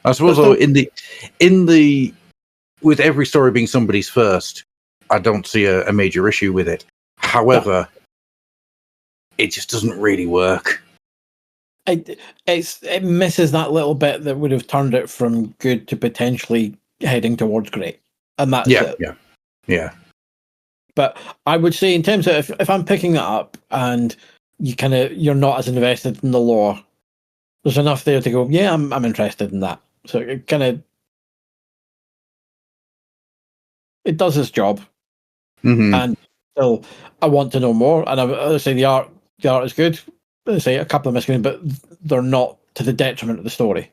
I suppose, though, in the with every story being somebody's first, I don't see a major issue with it. However, it just doesn't really work. It misses that little bit that would have turned it from good to potentially heading towards great, and that's it. Yeah. But I would say, in terms of if I'm picking that up and you're not as invested in the lore, there's enough there to go. Yeah, I'm interested in that. So it it does its job, and still I want to know more. And I say the art is good. I say a couple of miscues, but they're not to the detriment of the story.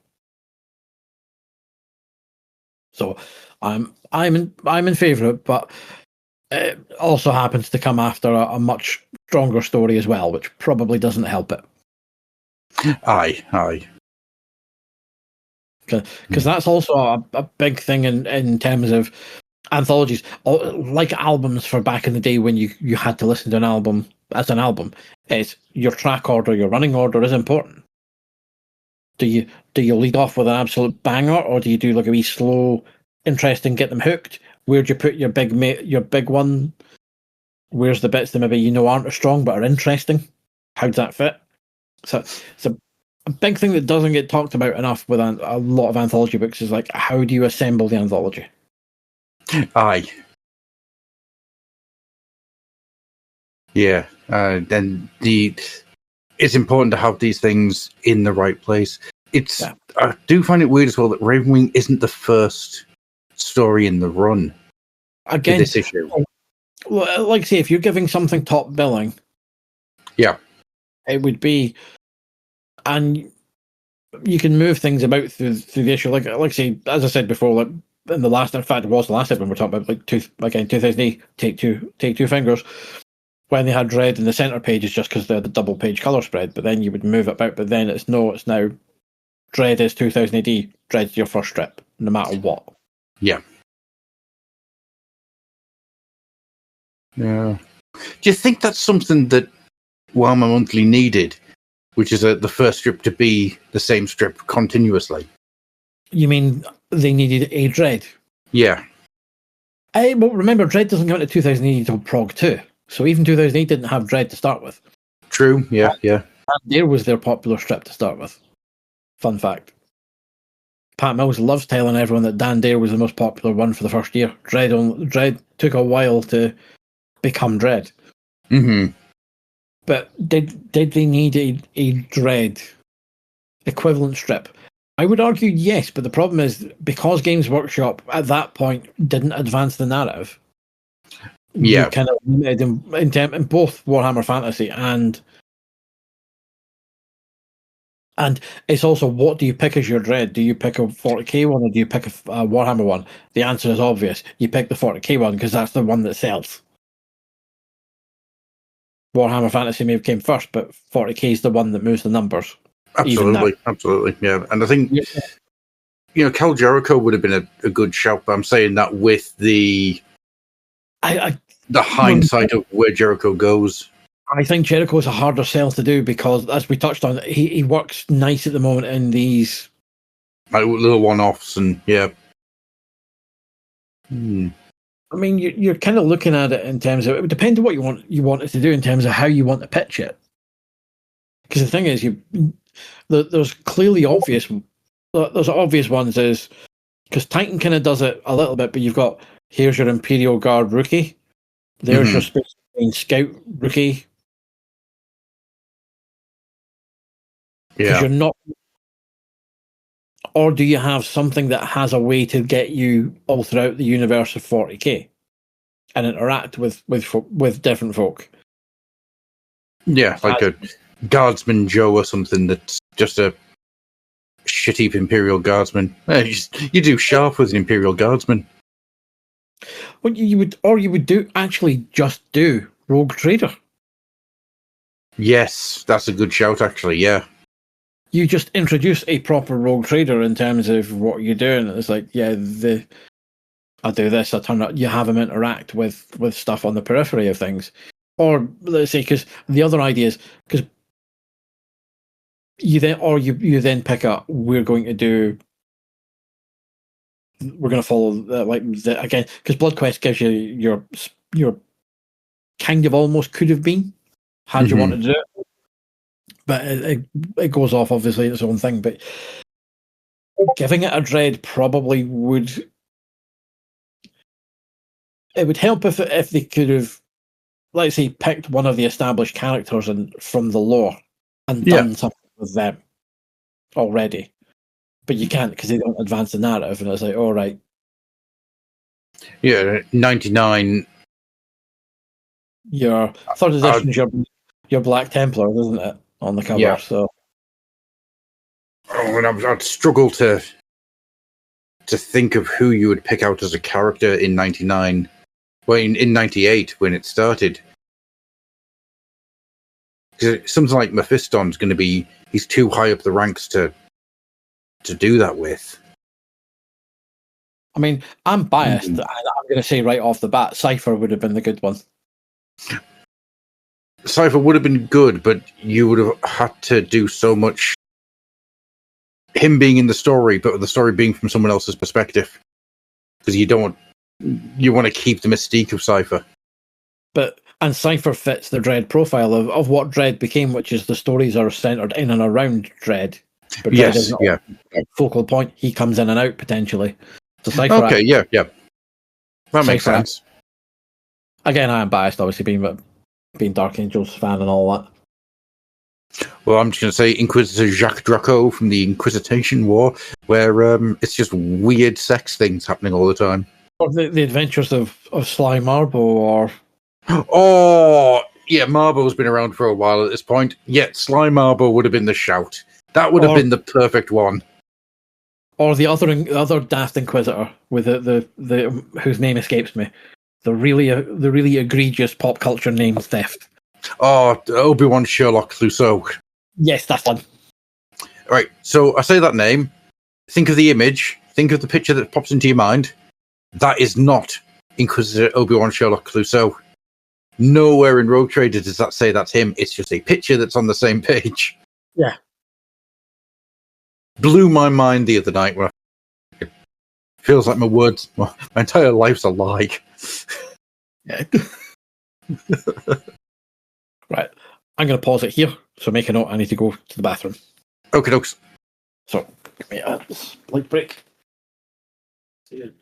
So I'm in favour of it, but it also happens to come after a much stronger story as well, which probably doesn't help it. Aye. Because that's also a big thing in terms of anthologies, like albums for back in the day when you had to listen to an album as an album. Is your track order, your running order is important. Do you lead off with an absolute banger, or do you do like a wee slow, interesting, get them hooked? Where do you put your big one? Where's the bits that maybe aren't as strong but are interesting? How does that fit? So it's a big thing that doesn't get talked about enough with a lot of anthology books is like, how do you assemble the anthology? Aye. Yeah, and it's important to have these things in the right place. I do find it weird as well that Ravenwing isn't the first story in the run. Again, this issue. Like I say, if you're giving something top billing, it would be, and you can move things about through the issue. Like I say, as I said before, like in the last, in fact, it was the last episode we're talking about, like 2008, take two fingers. When they had red in the center pages, just because they're the double page color spread, but then you would move it about. But then it's now Dread is 2000 AD. Dread's your first strip, no matter what. Yeah. Yeah. Do you think that's something that Warhammer Monthly needed, which is the first strip to be the same strip continuously? You mean they needed a Dread? Yeah. Well, remember, Dread doesn't come into 2000 AD until Prog 2. So even 2008 didn't have Dread to start with. True, yeah. And there was their popular strip to start with. Fun fact. Pat Mills loves telling everyone that Dan Dare was the most popular one for the first year. Dread took a while to become Dread. Mm-hmm. But did they need a Dread equivalent strip? I would argue yes, but the problem is because Games Workshop at that point didn't advance the narrative. Yeah, kind of limited in both Warhammer Fantasy and it's also, what do you pick as your Dread? Do you pick a 40k one or do you pick a Warhammer one? The answer is obvious. You pick the 40k one because that's the one that sells. Warhammer Fantasy may have came first, but 40k is the one that moves the numbers. Absolutely, yeah. And I think Cal Jericho would have been a good shout, but I'm saying that with the hindsight of where Jericho goes. I think Jericho is a harder sell to do because, as we touched on, he works nice at the moment in these like little one-offs, and yeah. I mean, you're kind of looking at it in terms of, it would depend on what you want it to do in terms of how you want to pitch it. Because the thing is, there's clearly obvious. There's obvious ones is because Titan kind of does it a little bit, but you've got here's your Imperial Guard rookie, there's your Space Marine Scout rookie, because you're not. Or do you have something that has a way to get you all throughout the universe of 40k and interact with different folk? Yeah, like a Guardsman Joe or something that's just a shitty Imperial Guardsman. You do sharp with an Imperial Guardsman. Well, you would just do Rogue Trader. Yes, that's a good shout, actually. Yeah, you just introduce a proper Rogue Trader in terms of what you're doing. It's like, I do this, I turn up. You have them interact with stuff on the periphery of things, or let's say, because the other idea is because you then pick up. We're going to follow again, because Blood Quest gives you your kind of almost could have been had you wanted to do it, but it goes off obviously its own thing. But giving it a dread probably would. It would help if they could have, let's say, picked one of the established characters from the lore and done something with them already. But you can't because they don't advance the narrative, and it's like, all right. Yeah, 99. Your third edition is your Black Templar, isn't it, on the cover? Yeah. So. Oh, and I'd struggle to think of who you would pick out as a character in 99. Well, in 98 when it started. Because something like Mephiston's going to be, he's too high up the ranks to do that with. I mean, I'm biased. I'm going to say right off the bat, Cypher would have been the good one. Cypher would have been good, but you would have had to do so much. Him being in the story, but the story being from someone else's perspective. Because you want to keep the mystique of Cypher. And Cypher fits the Dread profile of what Dread became, which is the stories are centered in and around Dread. But Dread isn't a focal point. He comes in and out potentially. So Cypher. Okay, yeah. That makes sense. Again, I am biased, obviously, being Dark Angels fan and all that. Well, I'm just going to say Inquisitor Jacques Draco from the Inquisition War, where it's just weird sex things happening all the time. Or the adventures of Sly Marble, or... Oh, yeah, Marbo's been around for a while at this point. Yet Sly Marble would have been the shout. That would have been the perfect one. Or the other daft Inquisitor with the whose name escapes me. The really egregious pop culture name theft. Oh, Obi-Wan Sherlock Clouseau. Yes, that's one. Right, so I say that name. Think of the image. Think of the picture that pops into your mind. That is not Inquisitor Obi-Wan Sherlock Clouseau. Nowhere in Rogue Trader does that say that's him. It's just a picture that's on the same page. Yeah. Blew my mind the other night when it feels like my entire life's a lie. Yeah. Right. I'm going to pause it here. So make a note. I need to go to the bathroom. Okay, dokes. So give me a slight break. See you.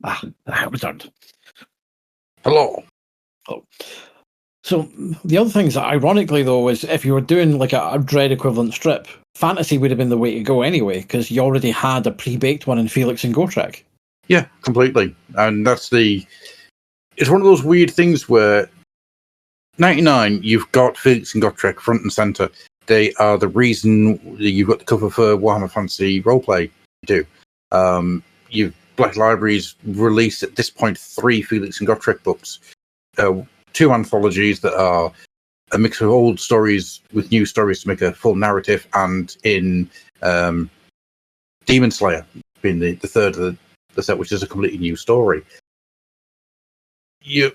I returned. Hello. Oh. So the other things, ironically though, is if you were doing like a Dread equivalent strip, fantasy would have been the way to go anyway, because you already had a pre-baked one in Felix and Gotrek. Yeah, completely. And that's it's one of those weird things where 99, you've got Felix and Gotrek front and center. They are the reason you've got the cover for Warhammer Fantasy Roleplay to do. Black Library's released at this point 3 Felix and Gotrek books, 2 anthologies that are a mix of old stories with new stories to make a full narrative, and in Demon Slayer being the third of the set, which is a completely new story.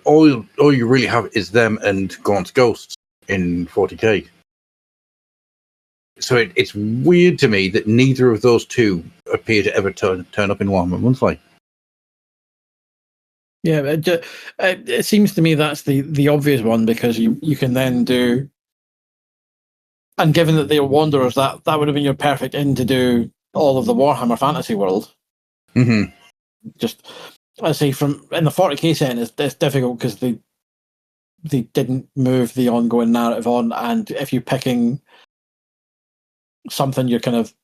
All you really have is them and Gaunt's Ghosts in 40k. So it's weird to me that neither of those two appear to ever turn up in Warhammer Monthly. Yeah, it seems to me that's the obvious one, because you can then do, and given that they are Wanderers, that would have been your perfect in to do all of the Warhammer fantasy world. Mm-hmm. Just, I say, from in the 40k setting, it's difficult because they didn't move the ongoing narrative on, and if you're picking something, you're kind of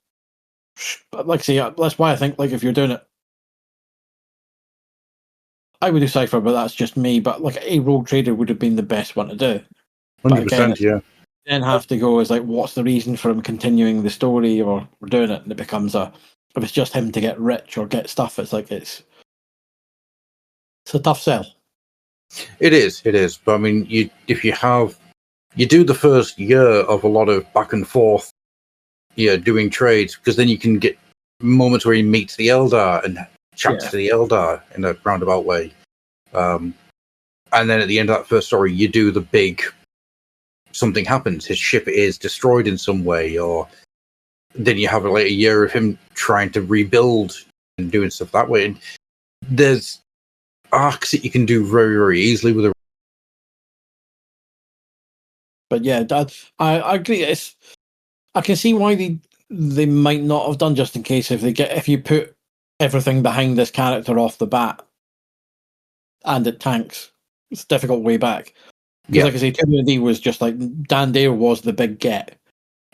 like, say, that's why I think, like, if you're doing it, I would do Cypher, but that's just me. But like a Rogue Trader would have been the best one to do. 100%, yeah. Then have to go is like, what's the reason for him continuing the story or doing it? And it becomes if it's just him to get rich or get stuff, it's like it's a tough sell. It is. But I mean, you do the first year of a lot of back and forth, doing trades, because then you can get moments where he meets the Eldar and chats to the Eldar in a roundabout way. And then at the end of that first story, you do the big something happens. His ship is destroyed in some way, or then you have a later year of him trying to rebuild and doing stuff that way. And there's arcs that you can do very, very easily with a. But yeah, I agree. I can see why they might not have done, just in case if you put everything behind this character off the bat and it tanks, it's a difficult way back. Because like I say, 2D was just like Dan Dare was the big get,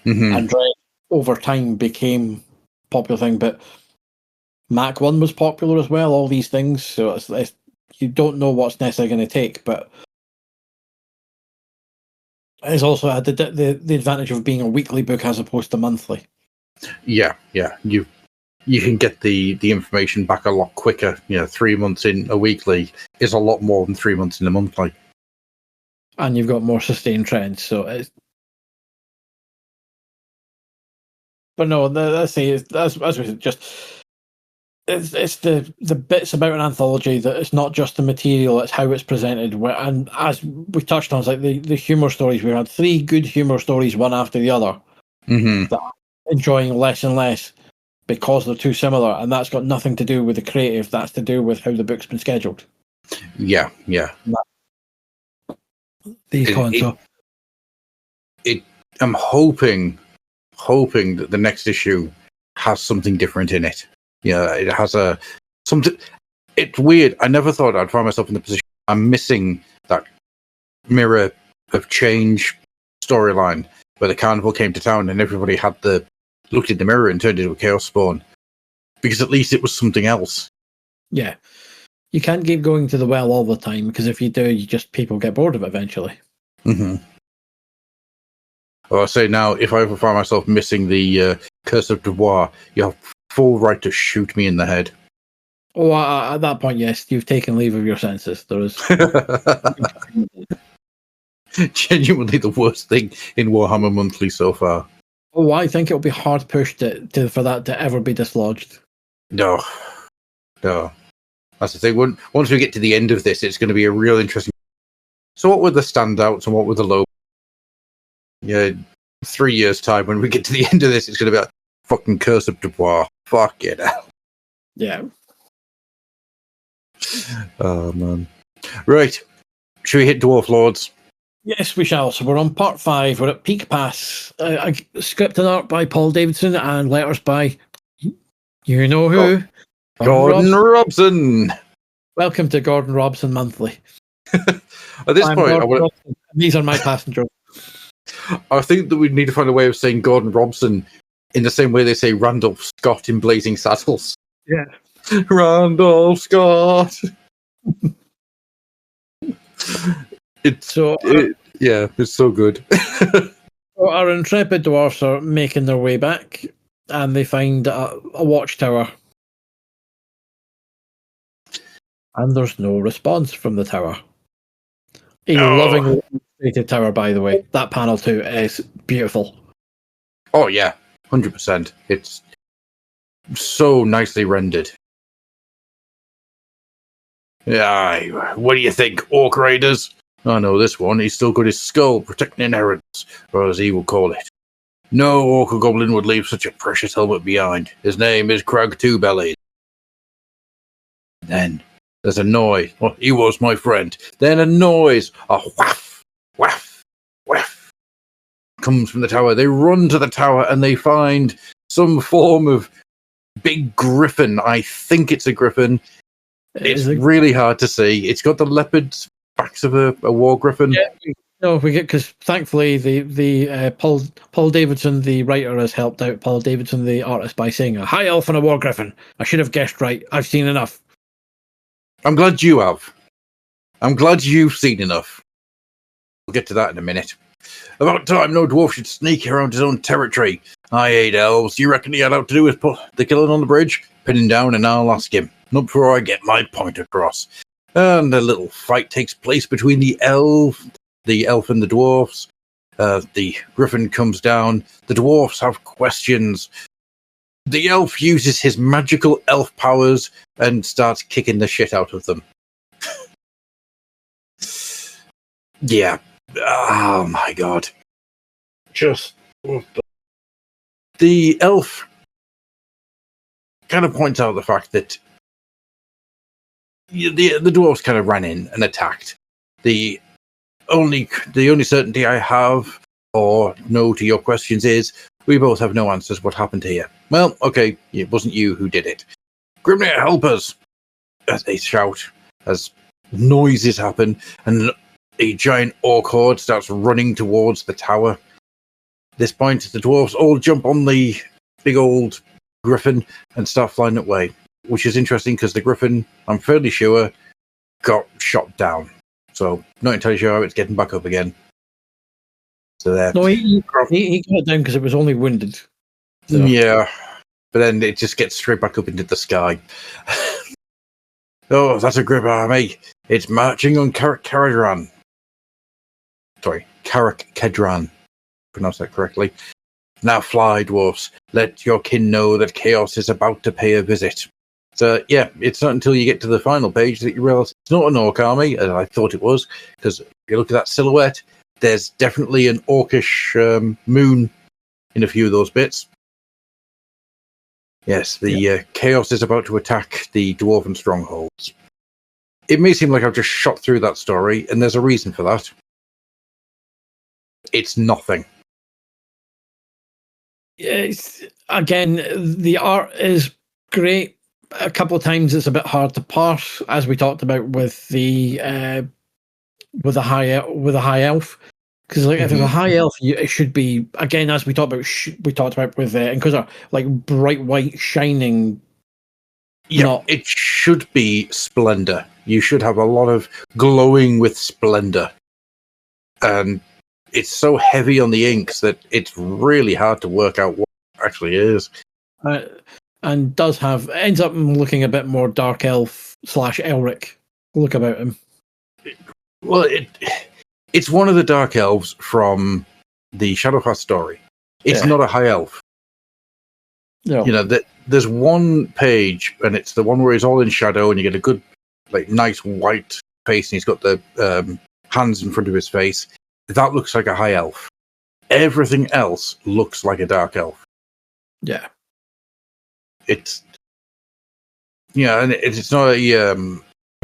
and Dread over time became a popular thing. But Mac 1 was popular as well. All these things, so it's you don't know what's necessarily going to take, but it's also had the advantage of being a weekly book as opposed to monthly. Yeah. You can get the information back a lot quicker. 3 months in a weekly is a lot more than 3 months in a monthly. And you've got more sustained trends, so it's. But no, let's say that's just. It's the bits about an anthology that it's not just the material; it's how it's presented. And as we touched on, it's like the humor stories. We had 3 good humor stories, one after the other. That I'm enjoying less and less because they're too similar, and that's got nothing to do with the creative. That's to do with how the book's been scheduled. Yeah. These cons. I'm hoping that the next issue has something different in it. It has something. It's weird. I never thought I'd find myself in the position. I'm missing that Mirror of Change storyline where the carnival came to town and everybody looked in the mirror and turned into a chaos spawn, because at least it was something else. Yeah. You can't keep going to the well all the time, because if you do, people get bored of it eventually. Well, I say now, if I ever find myself missing the Curse of Dwarf, you have full right to shoot me in the head. Oh, at that point, yes, you've taken leave of your senses. There is genuinely the worst thing in Warhammer Monthly so far. Oh, I think it'll be hard pushed for that to ever be dislodged. No. That's the thing. Once we get to the end of this, it's going to be a real interesting. So, what were the standouts and what were the low? 3 years' time, when we get to the end of this, it's going to be like fucking Curse of Dubois. Fuck it out. Yeah. Oh man. Right. Should we hit Dwarf Lords? Yes, we shall. So we're on part 5. We're at Peak Pass. Script and art by Paul Davidson and letters by you know who? Gordon Robson. Welcome to Gordon Robson Monthly. At this I'm point, Gordon Robson, and these are my passengers. I think that we need to find a way of saying Gordon Robson in the same way they say Randolph Scott in Blazing Saddles. Yeah. Randolph Scott. It's so good. So our intrepid dwarfs are making their way back, and they find a watchtower. And there's no response from the tower. A lovingly illustrated tower, by the way. That panel too is beautiful. Oh yeah, 100%. It's so nicely rendered. Yeah, what do you think, Orc Raiders? I know this one. He's still got his skull protecting inheritance, or as he would call it. No Orc or Goblin would leave such a precious helmet behind. His name is Crag Two Bellies. Then there's a noise. Well, he was my friend. Then a noise. A whaff, whaff, whaff comes from the tower. They run to the tower and they find some form of big griffin. I think it's a griffin. It's really hard to see. It's got the leopard's backs of a war griffin. Yeah, no, we get because thankfully the Paul Davidson, the writer, has helped out Paul Davidson, the artist, by saying a high elf and a war griffin. I should have guessed right. I've seen enough. I'm glad you have. I'm glad you've seen enough. We'll get to that in a minute. About time no dwarf should sneak around his own territory. I hate elves. You reckon he had out to do with put the killing on the bridge? Pin him down and I'll ask him. Not before I get my point across. And a little fight takes place between the elf and the dwarfs. The griffin comes down. The dwarfs have questions. The elf uses his magical elf powers and starts kicking the shit out of them. Yeah. Oh my god. Just... The elf kind of points out the fact that the dwarves kind of ran in and attacked. The only certainty I have or know to your questions is we both have no answers. What happened here? Well, okay, it wasn't you who did it. Grimnir, help us! As they shout, as noises happen, and a giant orc horde starts running towards the tower. At this point, the dwarves all jump on the big old griffin and start flying away, which is interesting because the griffin, I'm fairly sure, got shot down. So, not entirely sure how it's getting back up again. So there. No, he got down because it was only wounded. So. Yeah, but then it just gets straight back up into the sky. Oh, that's a grim army. It's marching on Karak Kedran. Sorry, Karak Kedran. Pronounce that correctly. Now fly, dwarfs. Let your kin know that chaos is about to pay a visit. So, yeah, it's not until you get to the final page that you realise it's not an orc army, as I thought it was, because if you look at that silhouette, there's definitely an orcish moon in a few of those bits. Yes, the chaos is about to attack the dwarven strongholds. It may seem like I've just shot through that story, and there's a reason for that. It's nothing. Again, the art is great. A couple of times it's a bit hard to parse, as we talked about with the high elf. Because if it's a high elf, it should be, again, as we talked about with Inquisitor, like bright white shining. Yeah, it should be splendor. You should have a lot of glowing with splendor, and it's so heavy on the inks that it's really hard to work out what it actually is. And ends up looking a bit more dark elf / Elric look about him. Well, it's one of the dark elves from the Shadowheart story. It's not a high elf. No. You know, there's one page, and it's the one where he's all in shadow, and you get a good, like, nice white face, and he's got the hands in front of his face. That looks like a high elf. Everything else looks like a dark elf. Yeah. It's... Yeah, and it's not a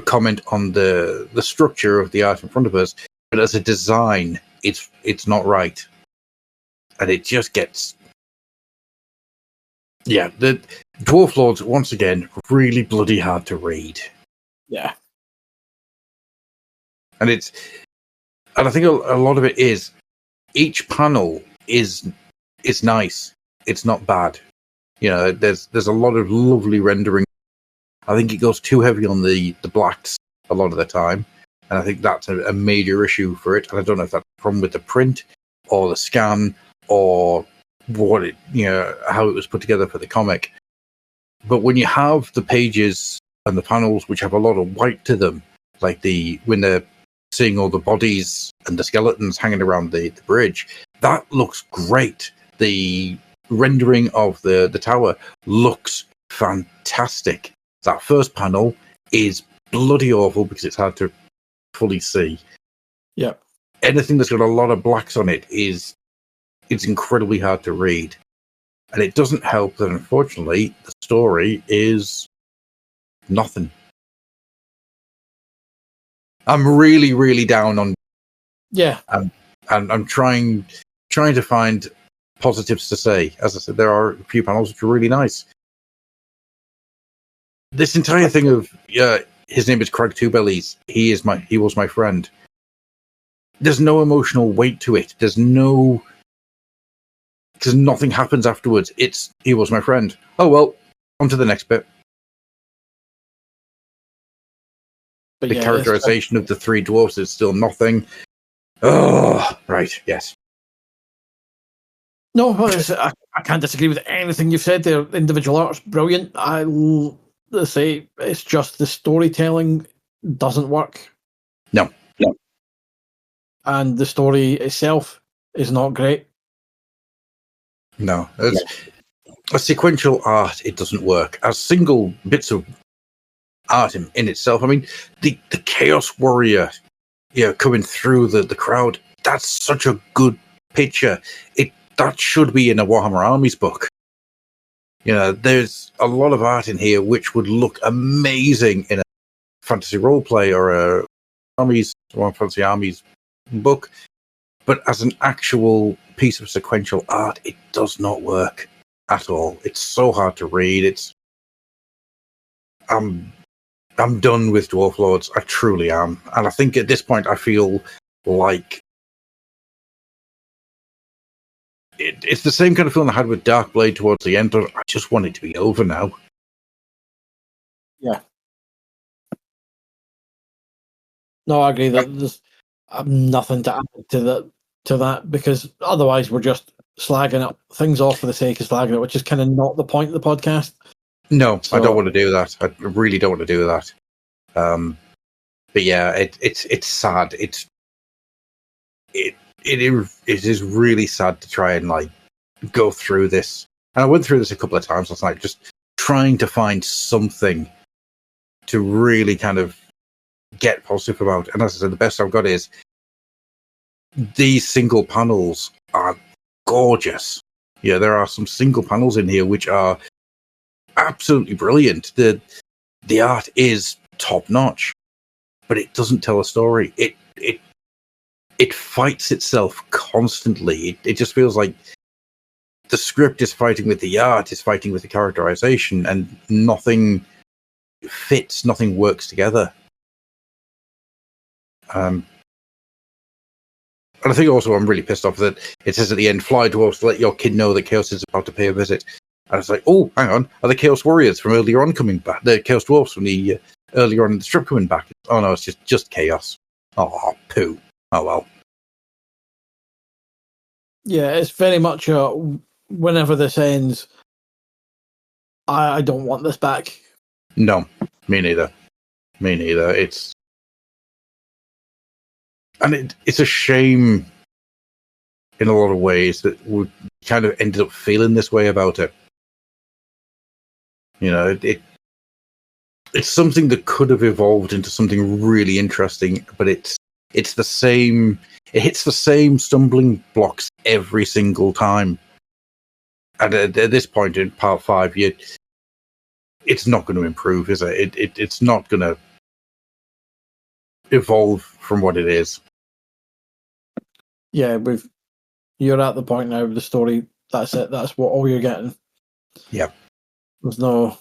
comment on the structure of the art in front of us, but as a design, it's not right. And it just gets... Yeah, the Dwarf Lords, once again, really bloody hard to read. Yeah. And I think a lot of it is each panel is nice. It's not bad. You know, there's a lot of lovely rendering. I think it goes too heavy on the blacks a lot of the time, and I think that's a major issue for it. And I don't know if that's a problem with the print or the scan or what it, how it was put together for the comic. But when you have the pages and the panels which have a lot of white to them, like when they're seeing all the bodies and the skeletons hanging around the bridge, that looks great. The rendering of the tower looks fantastic. That first panel is bloody awful because it's hard to fully see. Yeah. Anything that's got a lot of blacks on it's incredibly hard to read. And it doesn't help that, unfortunately, the story is nothing. I'm really, really down on. Yeah. And I'm trying to find positives to say. As I said, there are a few panels which are really nice. This entire thing of his name is Craig Two Bellies. He was my friend. There's no emotional weight to it. There's nothing happens afterwards. It's he was my friend. Oh well, on to the next bit. But the characterization of the three dwarfs is still nothing. Oh, right, yes. No, I can't disagree with anything you've said there. Individual art's brilliant. Let's say it's just the storytelling doesn't work. No. And the story itself is not great. No. A sequential art, it doesn't work. As single bits of art in itself, I mean, the Chaos Warrior, coming through the crowd, that's such a good picture. That should be in a Warhammer Armies book. There's a lot of art in here which would look amazing in a fantasy roleplay or a fantasy armies book, but as an actual piece of sequential art, it does not work at all. It's so hard to read. I'm done with Dwarf Lords. I truly am, and I think at this point I feel like it's the same kind of feeling I had with Dark Blade towards the end. I just want it to be over now. Yeah. No, I agree that there's nothing to add to that because otherwise we're just slagging up things off for the sake of slagging it, which is kind of not the point of the podcast. No, so, I don't want to do that. I really don't want to do that. But yeah, it's sad. It is really sad to try and go through this. And I went through this a couple of times last night, just trying to find something to really kind of get positive about. And as I said, the best I've got is these single panels are gorgeous. Yeah, there are some single panels in here which are absolutely brilliant. The art is top notch, but it doesn't tell a story. It fights itself constantly. It just feels like the script is fighting with the art, is fighting with the characterization, and nothing fits, nothing works together. And I think also I'm really pissed off that it says at the end, fly dwarves to let your kid know that Chaos is about to pay a visit. And it's like, oh, hang on, are the Chaos Warriors from earlier on coming back? The Chaos Dwarfs from the earlier on in the strip coming back? Oh no, it's just Chaos. Oh, poo. Oh well. Yeah, it's very much whenever this ends, I don't want this back. No, me neither. It's a shame in a lot of ways that we kind of ended up feeling this way about it. It's something that could have evolved into something really interesting, but it's the same. It hits the same stumbling blocks every single time. And at this point in part 5, it's not going to improve, is it? It's not going to evolve from what it is. Yeah, you're at the point now of the story. That's it. That's all you're getting. Yeah. There's no.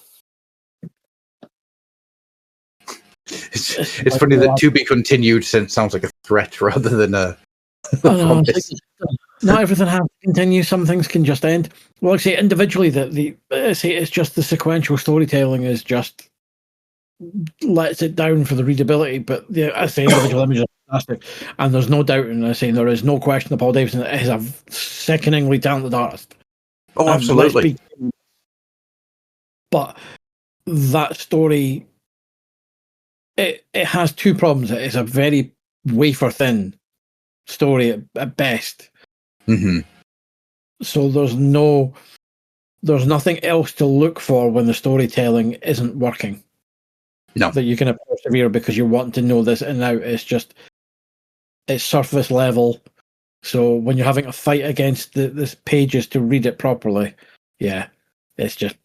It's funny that to be continued sounds like a threat rather than a promise. Not everything has to continue. Some things can just end. Well, I say individually that it's just the sequential storytelling is just lets it down for the readability. But I say individual images are fantastic, and there's no doubt, and I say there is no question that Paul Davidson is a sickeningly talented artist. Oh, absolutely. But that story, it has two problems. It is a very wafer thin story at best. Mm-hmm. So there's nothing else to look for when the storytelling isn't working. No. That you're going to persevere because you want to know this and now. It's surface level. So when you're having a fight against the pages to read it properly, it's just.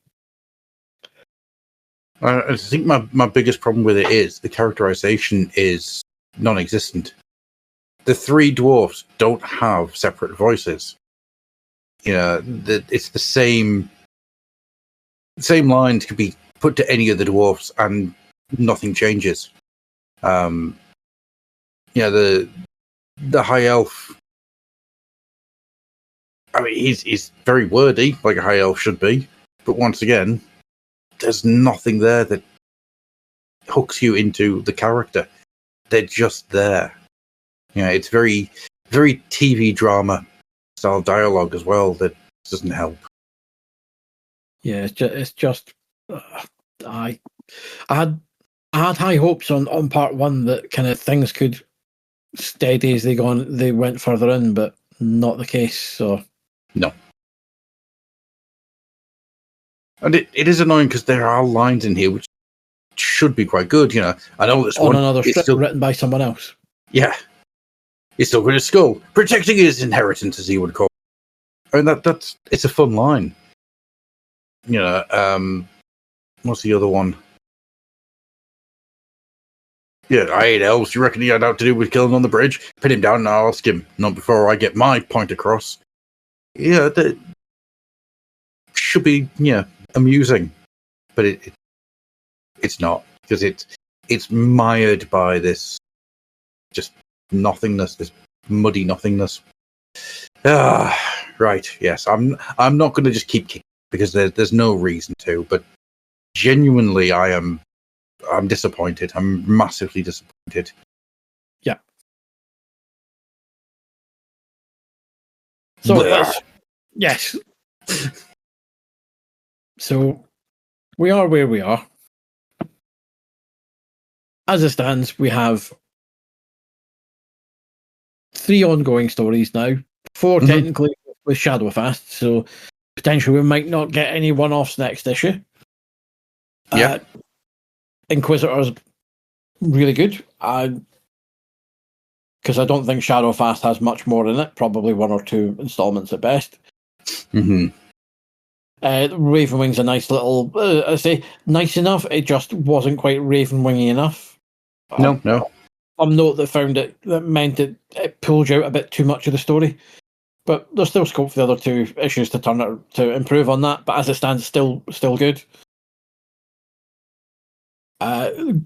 I think my biggest problem with it is the characterization is non-existent. The three dwarfs don't have separate voices. It's the same lines could be put to any of the dwarfs and nothing changes. The high elf. I mean, he's very wordy, like a high elf should be. But once again, there's nothing there that hooks you into the character. They're just there. It's very, very TV drama style dialogue as well that doesn't help. Yeah, it's just. I had high hopes on part one that kind of things could steady as they went further in, but not the case. So no. And it is annoying because there are lines in here which should be quite good. I know this on one another script still written by someone else. Yeah, he's still got his skull, protecting his inheritance, as he would call it. I mean, it's a fun line. What's the other one? Yeah, I hate elves. You reckon he had out to do with killing on the bridge? Pin him down and I'll ask him. Not before I get my point across. Yeah, that should be amusing, but it's not, because it's mired by this just nothingness, this muddy nothingness. Right. Yes, I'm not going to just keep kicking because there's no reason to, but genuinely I'm disappointed. I'm massively disappointed. Yeah. So yes. So we are where we are. As it stands, we have 3 ongoing stories now. 4 technically with Shadowfast, so potentially we might not get any one-offs next issue. Yeah. Inquisitors, really good. Because I don't think Shadowfast has much more in it. Probably 1 or 2 installments at best. Mm-hmm. Ravenwing's a nice little. I say nice enough. It just wasn't quite Ravenwingy enough. No. Some note that meant it pulled you out a bit too much of the story. But there's still scope for the other 2 issues to improve on that. But as it stands, still good. The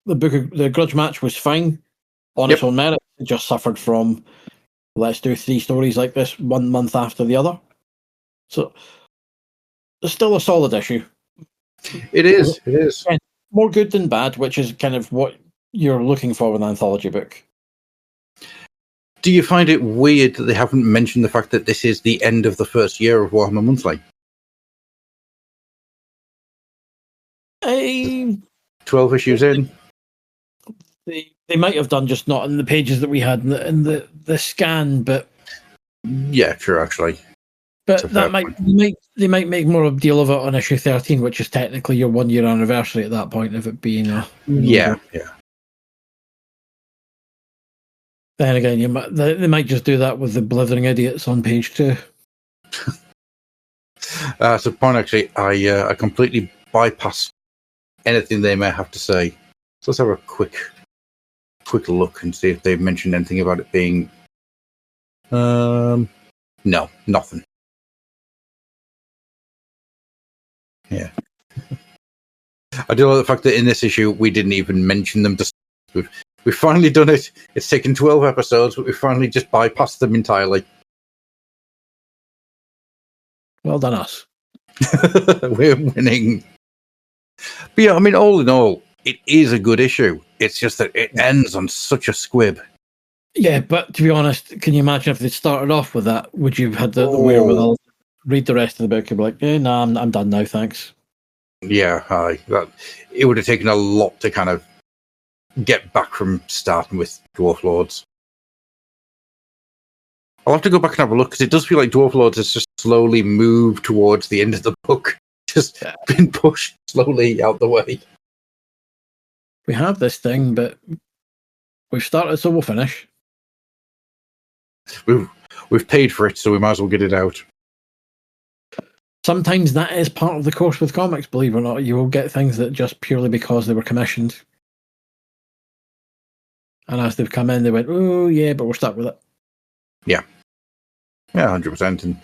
Grudgematch was fine on its own merit. It just suffered from let's do 3 stories like this 1 month after the other. So it's still a solid issue. It is. More good than bad, which is kind of what you're looking for with an anthology book. Do you find it weird that they haven't mentioned the fact that this is the end of the first year of Warhammer Monthly? 12 issues in. They might have done, just not in the pages that we had in the scan, but yeah, true, actually. But that they might make more of a deal of it on issue 13, which is technically your 1 year anniversary at that point of it being a yeah. Then again, they might just do that with the blithering idiots on page 2. So point actually, I completely bypassed anything they may have to say. So let's have a quick look and see if they've mentioned anything about it being. No, nothing. Yeah. I do like the fact that in this issue we didn't even mention them. We've finally done it. It's taken 12 episodes, but we finally just bypassed them entirely. Well done, us. We're winning. But yeah, I mean, all in all, it is a good issue. It's just that it ends on such a squib. Yeah, but to be honest, can you imagine if they started off with that? Would you have had the wherewithal to read the rest of the book and be like, no, I'm done now, thanks. Yeah, it would have taken a lot to kind of get back from starting with Dwarf Lords. I'll have to go back and have a look, because it does feel like Dwarf Lords has just slowly moved towards the end of the book. Just been pushed slowly out the way. We have this thing, but we've started, so we'll finish. We've paid for it, so we might as well get it out. Sometimes that is part of the course with comics, believe it or not. You will get things that just purely because they were commissioned. And as they've come in, they went, oh, yeah, but we're stuck with it. Yeah. Yeah, 100%. And,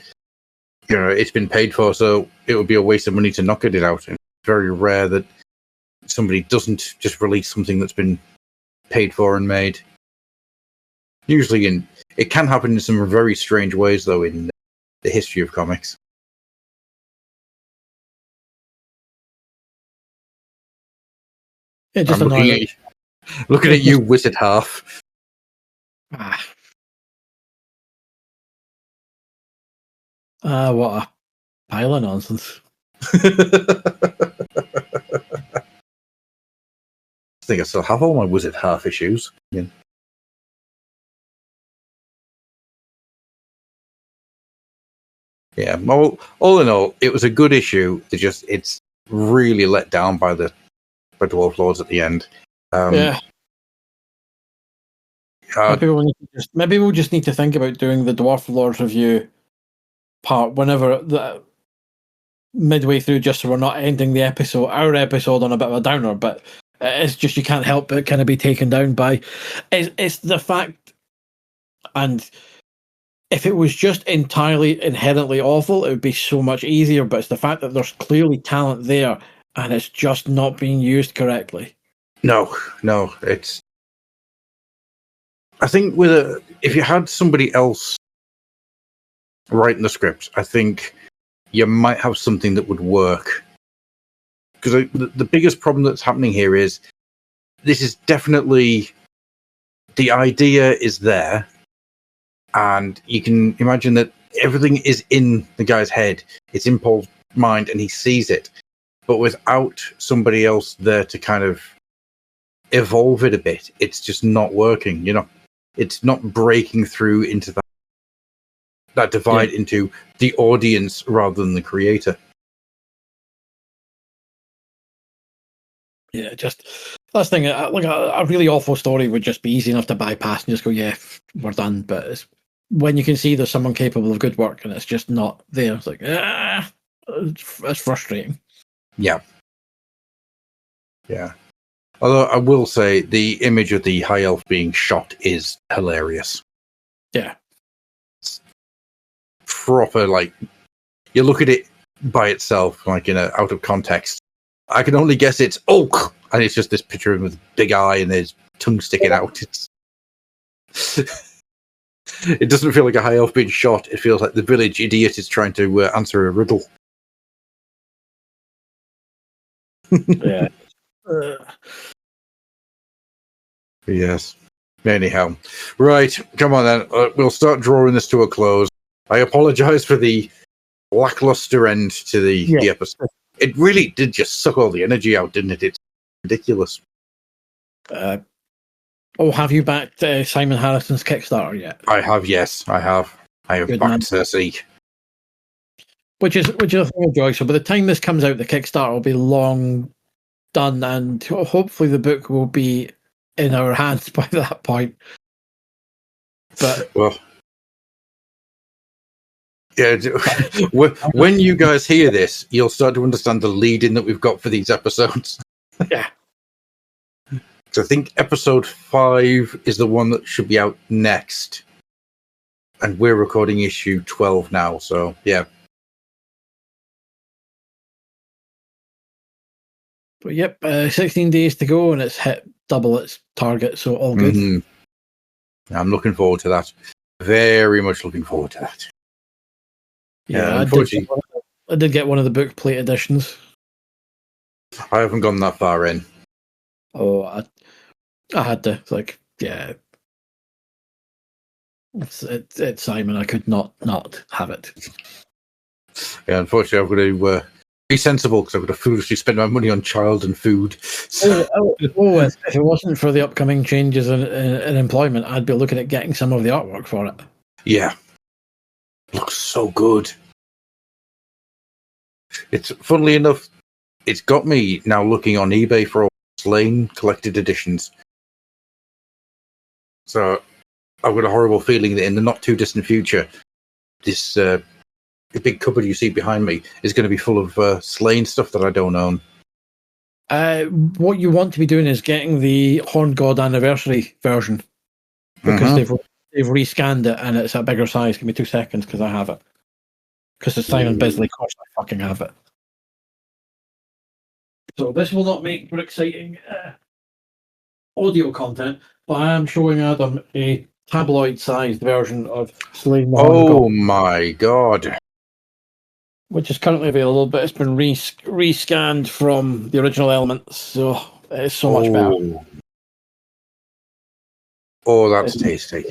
it's been paid for, so it would be a waste of money to not get it out. And it's very rare that somebody doesn't just release something that's been paid for and made. Usually, it can happen in some very strange ways, though, in the history of comics. Yeah, just looking at you, Wizard Half. What a pile of nonsense. I think I still have all my Wizard Half issues. Yeah. Yeah, all in all, it was a good issue. It's really let down by Dwarf Lords at the end. Yeah. Maybe we'll just need to think about doing the Dwarf Lords review part whenever midway through, just so we're not ending our episode on a bit of a downer. But it's just, you can't help but kind of be taken down by it's the fact. And if it was just entirely inherently awful, it would be so much easier. But it's the fact that there's clearly talent there and it's just not being used correctly. No, it's. I think if you had somebody else writing the script, I think you might have something that would work. Because the biggest problem that's happening here is this is definitely, the idea is there, and you can imagine that everything is in the guy's head. It's in Paul's mind, and he sees it. But without somebody else there to kind of evolve it a bit, it's just not working. It's not breaking through into that divide into the audience rather than the creator. Yeah, just that's the thing. Like a really awful story would just be easy enough to bypass and just go, yeah, we're done. But it's when you can see there's someone capable of good work and it's just not there. It's like, it's frustrating. Yeah. Although I will say the image of the high elf being shot is hilarious. Yeah. It's proper, like, you look at it by itself, like out of context. I can only guess it's oak, and it's just this picture of him with a big eye and his tongue sticking out. It doesn't feel like a high elf being shot. It feels like the village idiot is trying to answer a riddle. Yeah. Yes. Anyhow, right. Come on then. We'll start drawing this to a close. I apologize for the lackluster end to the episode. It really did just suck all the energy out, didn't it? It's ridiculous. Have you backed Simon Harrison's Kickstarter yet? I have, yes. I have Good backed Cersei. Which is a thing of joy. So by the time this comes out, the Kickstarter will be long done, and hopefully the book will be in our hands by that point. But yeah, when you guys hear this, you'll start to understand the lead-in that we've got for these episodes. Yeah. So I think episode 5 is the one that should be out next. And we're recording issue 12 now, so yeah. But yep, 16 days to go, and it's hit double its target, so all good. I'm looking forward to that. Very much looking forward to that. Yeah, unfortunately, I did get one of the book plate editions. I haven't gone that far in. Oh, I had to. Like, yeah. It's Simon. I could not have it. Yeah, unfortunately, I've got to be sensible because I've got to foolishly spend my money on child and food. So, if it wasn't for the upcoming changes in employment, I'd be looking at getting some of the artwork for it. Yeah. Looks so good. It's, funnily enough, it's got me now looking on eBay for all Slain collected editions. So I've got a horrible feeling that in the not too distant future, this the big cupboard you see behind me is going to be full of Slain stuff that I don't own. What you want to be doing is getting the Horned God Anniversary version, because they've rescanned it and it's a bigger size. Give me 2 seconds because I have it. Because it's Simon Bisley, of course I fucking have it. So this will not make for exciting audio content, but I am showing Adam a tabloid-sized version of Slain the Horned God. Oh my god. Which is currently available, but it's been rescanned from the original elements, so it's so much better. Oh, that's tasty.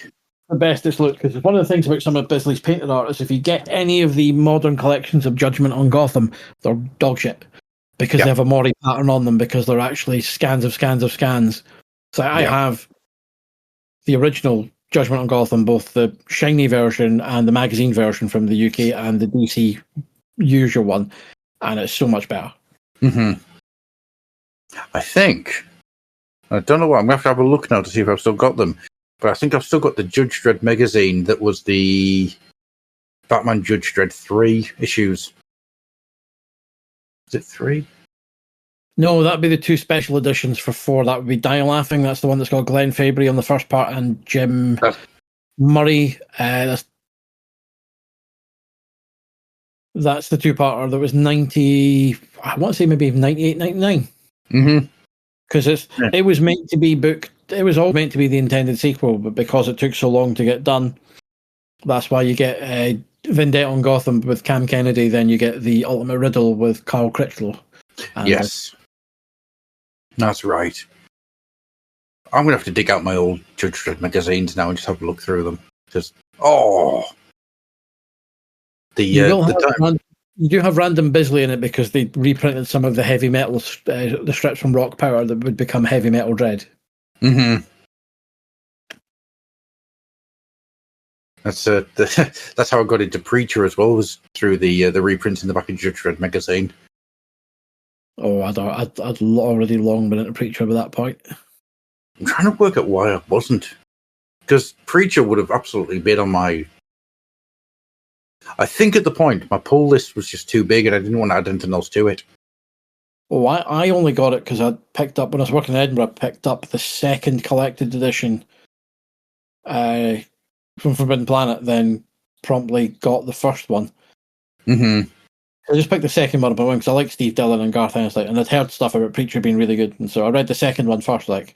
The best it's looked, because one of the things about some of Bisley's painted art is if you get any of the modern collections of Judgment on Gotham, they're dog shit. Because they have a Mori pattern on them, because they're actually scans of scans of scans. So I have the original Judgment on Gotham, both the shiny version and the magazine version from the UK, and the DC usual one, and it's so much better. I think, I don't know what, I'm going to have to have a look now to see if I've still got them, but I think I've still got the Judge Dredd magazine that was the Batman Judge Dredd 3 issues. Is it 3? No, that'd be the 2 special editions for 4. That would be Die Laughing. That's the one that's got Glenn Fabry on the first part and Jim Murray. That's the 2-parter. There was 90. I want to say maybe 98, 99. Because it was meant to be booked. It was all meant to be the intended sequel, but because it took so long to get done, that's why you get Vendetta on Gotham with Cam Kennedy. Then you get the Ultimate Riddle with Carl Critchlow. Yes. That's right. I'm going to have to dig out my old Judge Dredd magazines now and just have a look through them. Just, you do have random Bisley in it because they reprinted some of the heavy metal, the strips from Rock Power that would become Heavy Metal Dread. That's how I got into Preacher as well, was through the reprints in the back of Judge Dredd magazine. Oh, I'd already long been into Preacher by that point. I'm trying to work out why I wasn't. Because Preacher would have absolutely been on my... I think at the point, my pull list was just too big and I didn't want to add anything else to it. Oh, I only got it because I picked up, when I was working in Edinburgh, I picked up the second collected edition from Forbidden Planet, then promptly got the first one. I just picked the second one up because I like Steve Dillon and Garth Ennis, and I'd heard stuff about Preacher being really good, and so I read the second one first, like,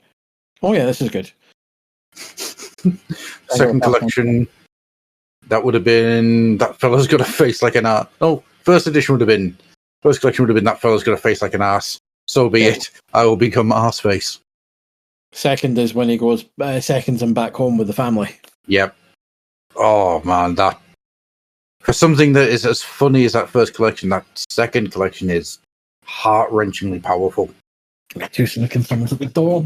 oh yeah, this is good. Second collection, that would have been That Fella's Got a Face Like an Ass. No, first collection would have been That Fella's Got a Face Like an Ass. So be it. I will become Arseface. Second is when he goes seconds and back home with the family. Yep. Oh man, that, for something that is as funny as that first collection, that second collection is heart-wrenchingly powerful. I got 2 seconds from the door.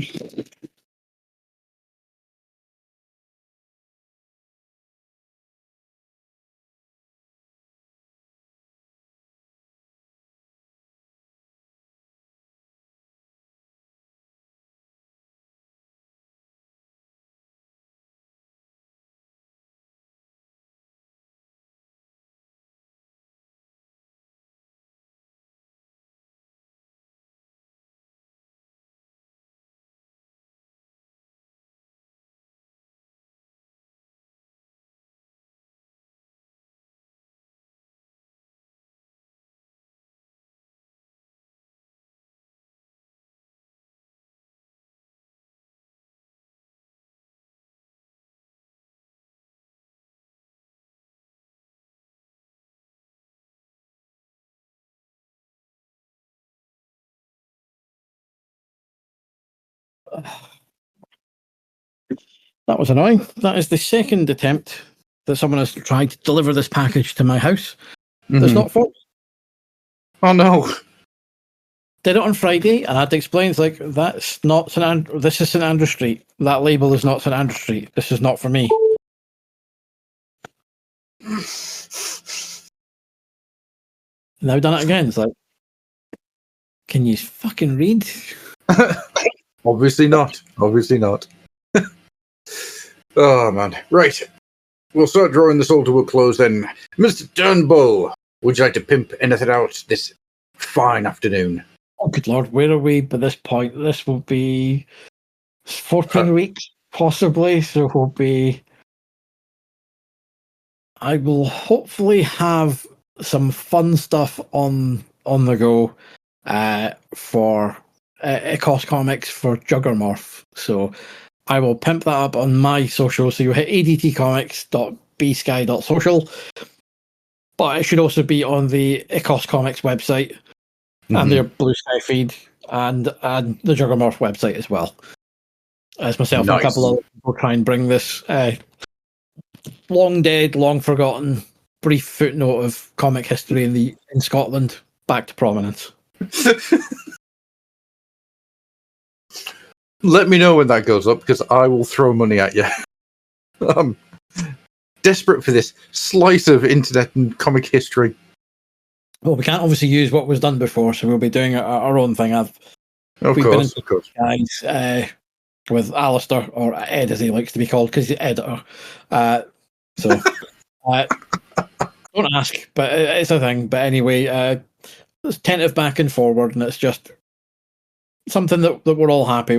That was annoying. That is the second attempt that someone has tried to deliver this package to my house. That's not fault. Oh no. Did it on Friday, and I had to explain, it's like, that's not St. Andrew. This is St. Andrew Street. That label is not St. Andrew Street. This is not for me. And I've done it again. It's like, can you fucking read? Obviously not. Obviously not. Oh, man. Right. We'll start drawing this all to a close then. Mr. Turnbull, would you like to pimp anything out this fine afternoon? Oh, good Lord. Where are we by this point? This will be 14 weeks, possibly. So it will be... I will hopefully have some fun stuff on the go for Ecos Comics for Juggermorph. So I will pimp that up on my social. So you hit adtcomics.bsky.social. But it should also be on the Ecos Comics website and their Blue Sky feed and the Juggermorph website as well. As myself and a couple of people try and bring this long dead, long forgotten, brief footnote of comic history in Scotland back to prominence. Let me know when that goes up, because I will throw money at you. I'm desperate for this slice of internet and comic history. Well, we can't obviously use what was done before, so we'll be doing our own thing. Of course. Guys, with Alistair, or Ed as he likes to be called, because he's the editor. Don't ask, but it's a thing. But anyway, it's tentative back and forward, and it's just something that we're all happy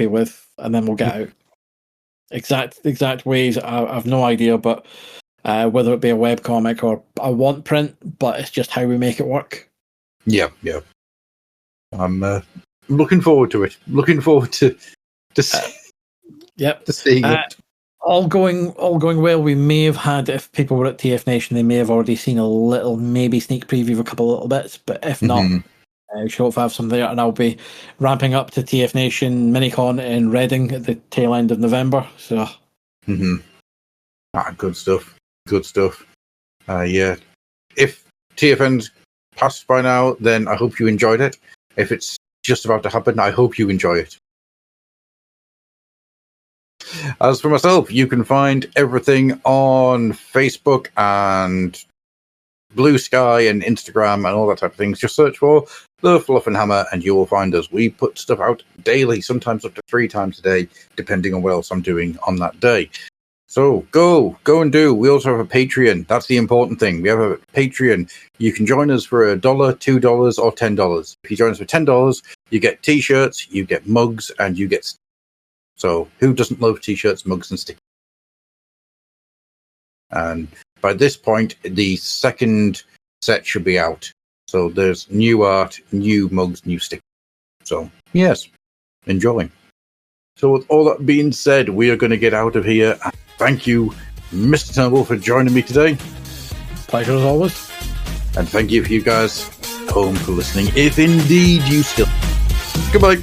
with, and then we'll get out. Exact ways, I have no idea, but whether it be a web comic or I want print, but it's just how we make it work. Yeah. I'm looking forward to it. Looking forward to seeing it. All going well. We may have had, if people were at TF Nation, they may have already seen a little, maybe sneak preview of a couple of little bits, but if not, we should hopefully have some there, and I'll be ramping up to TF Nation Minicon in Reading at the tail end of November. So, good stuff. Yeah. If TFN's passed by now, then I hope you enjoyed it. If it's just about to happen, I hope you enjoy it. As for myself, you can find everything on Facebook and Blue Sky and Instagram and all that type of things. Just search for The Fluff and Hammer and you will find us. We put stuff out daily, sometimes up to 3 times a day, depending on what else I'm doing on that day. So go and do. We also have a Patreon. That's the important thing. We have a Patreon. You can join us for $1, $2, or $10. If you join us for $10, you get t-shirts, you get mugs, and you get... So who doesn't love t-shirts, mugs, and stickers? And by this point, the second set should be out. So there's new art, new mugs, new stickers. So yes, enjoy. So with all that being said, we are going to get out of here. Thank you, Mr. Turnbull, for joining me today. Pleasure as always. And thank you for you guys at home for listening, if indeed you still... Goodbye.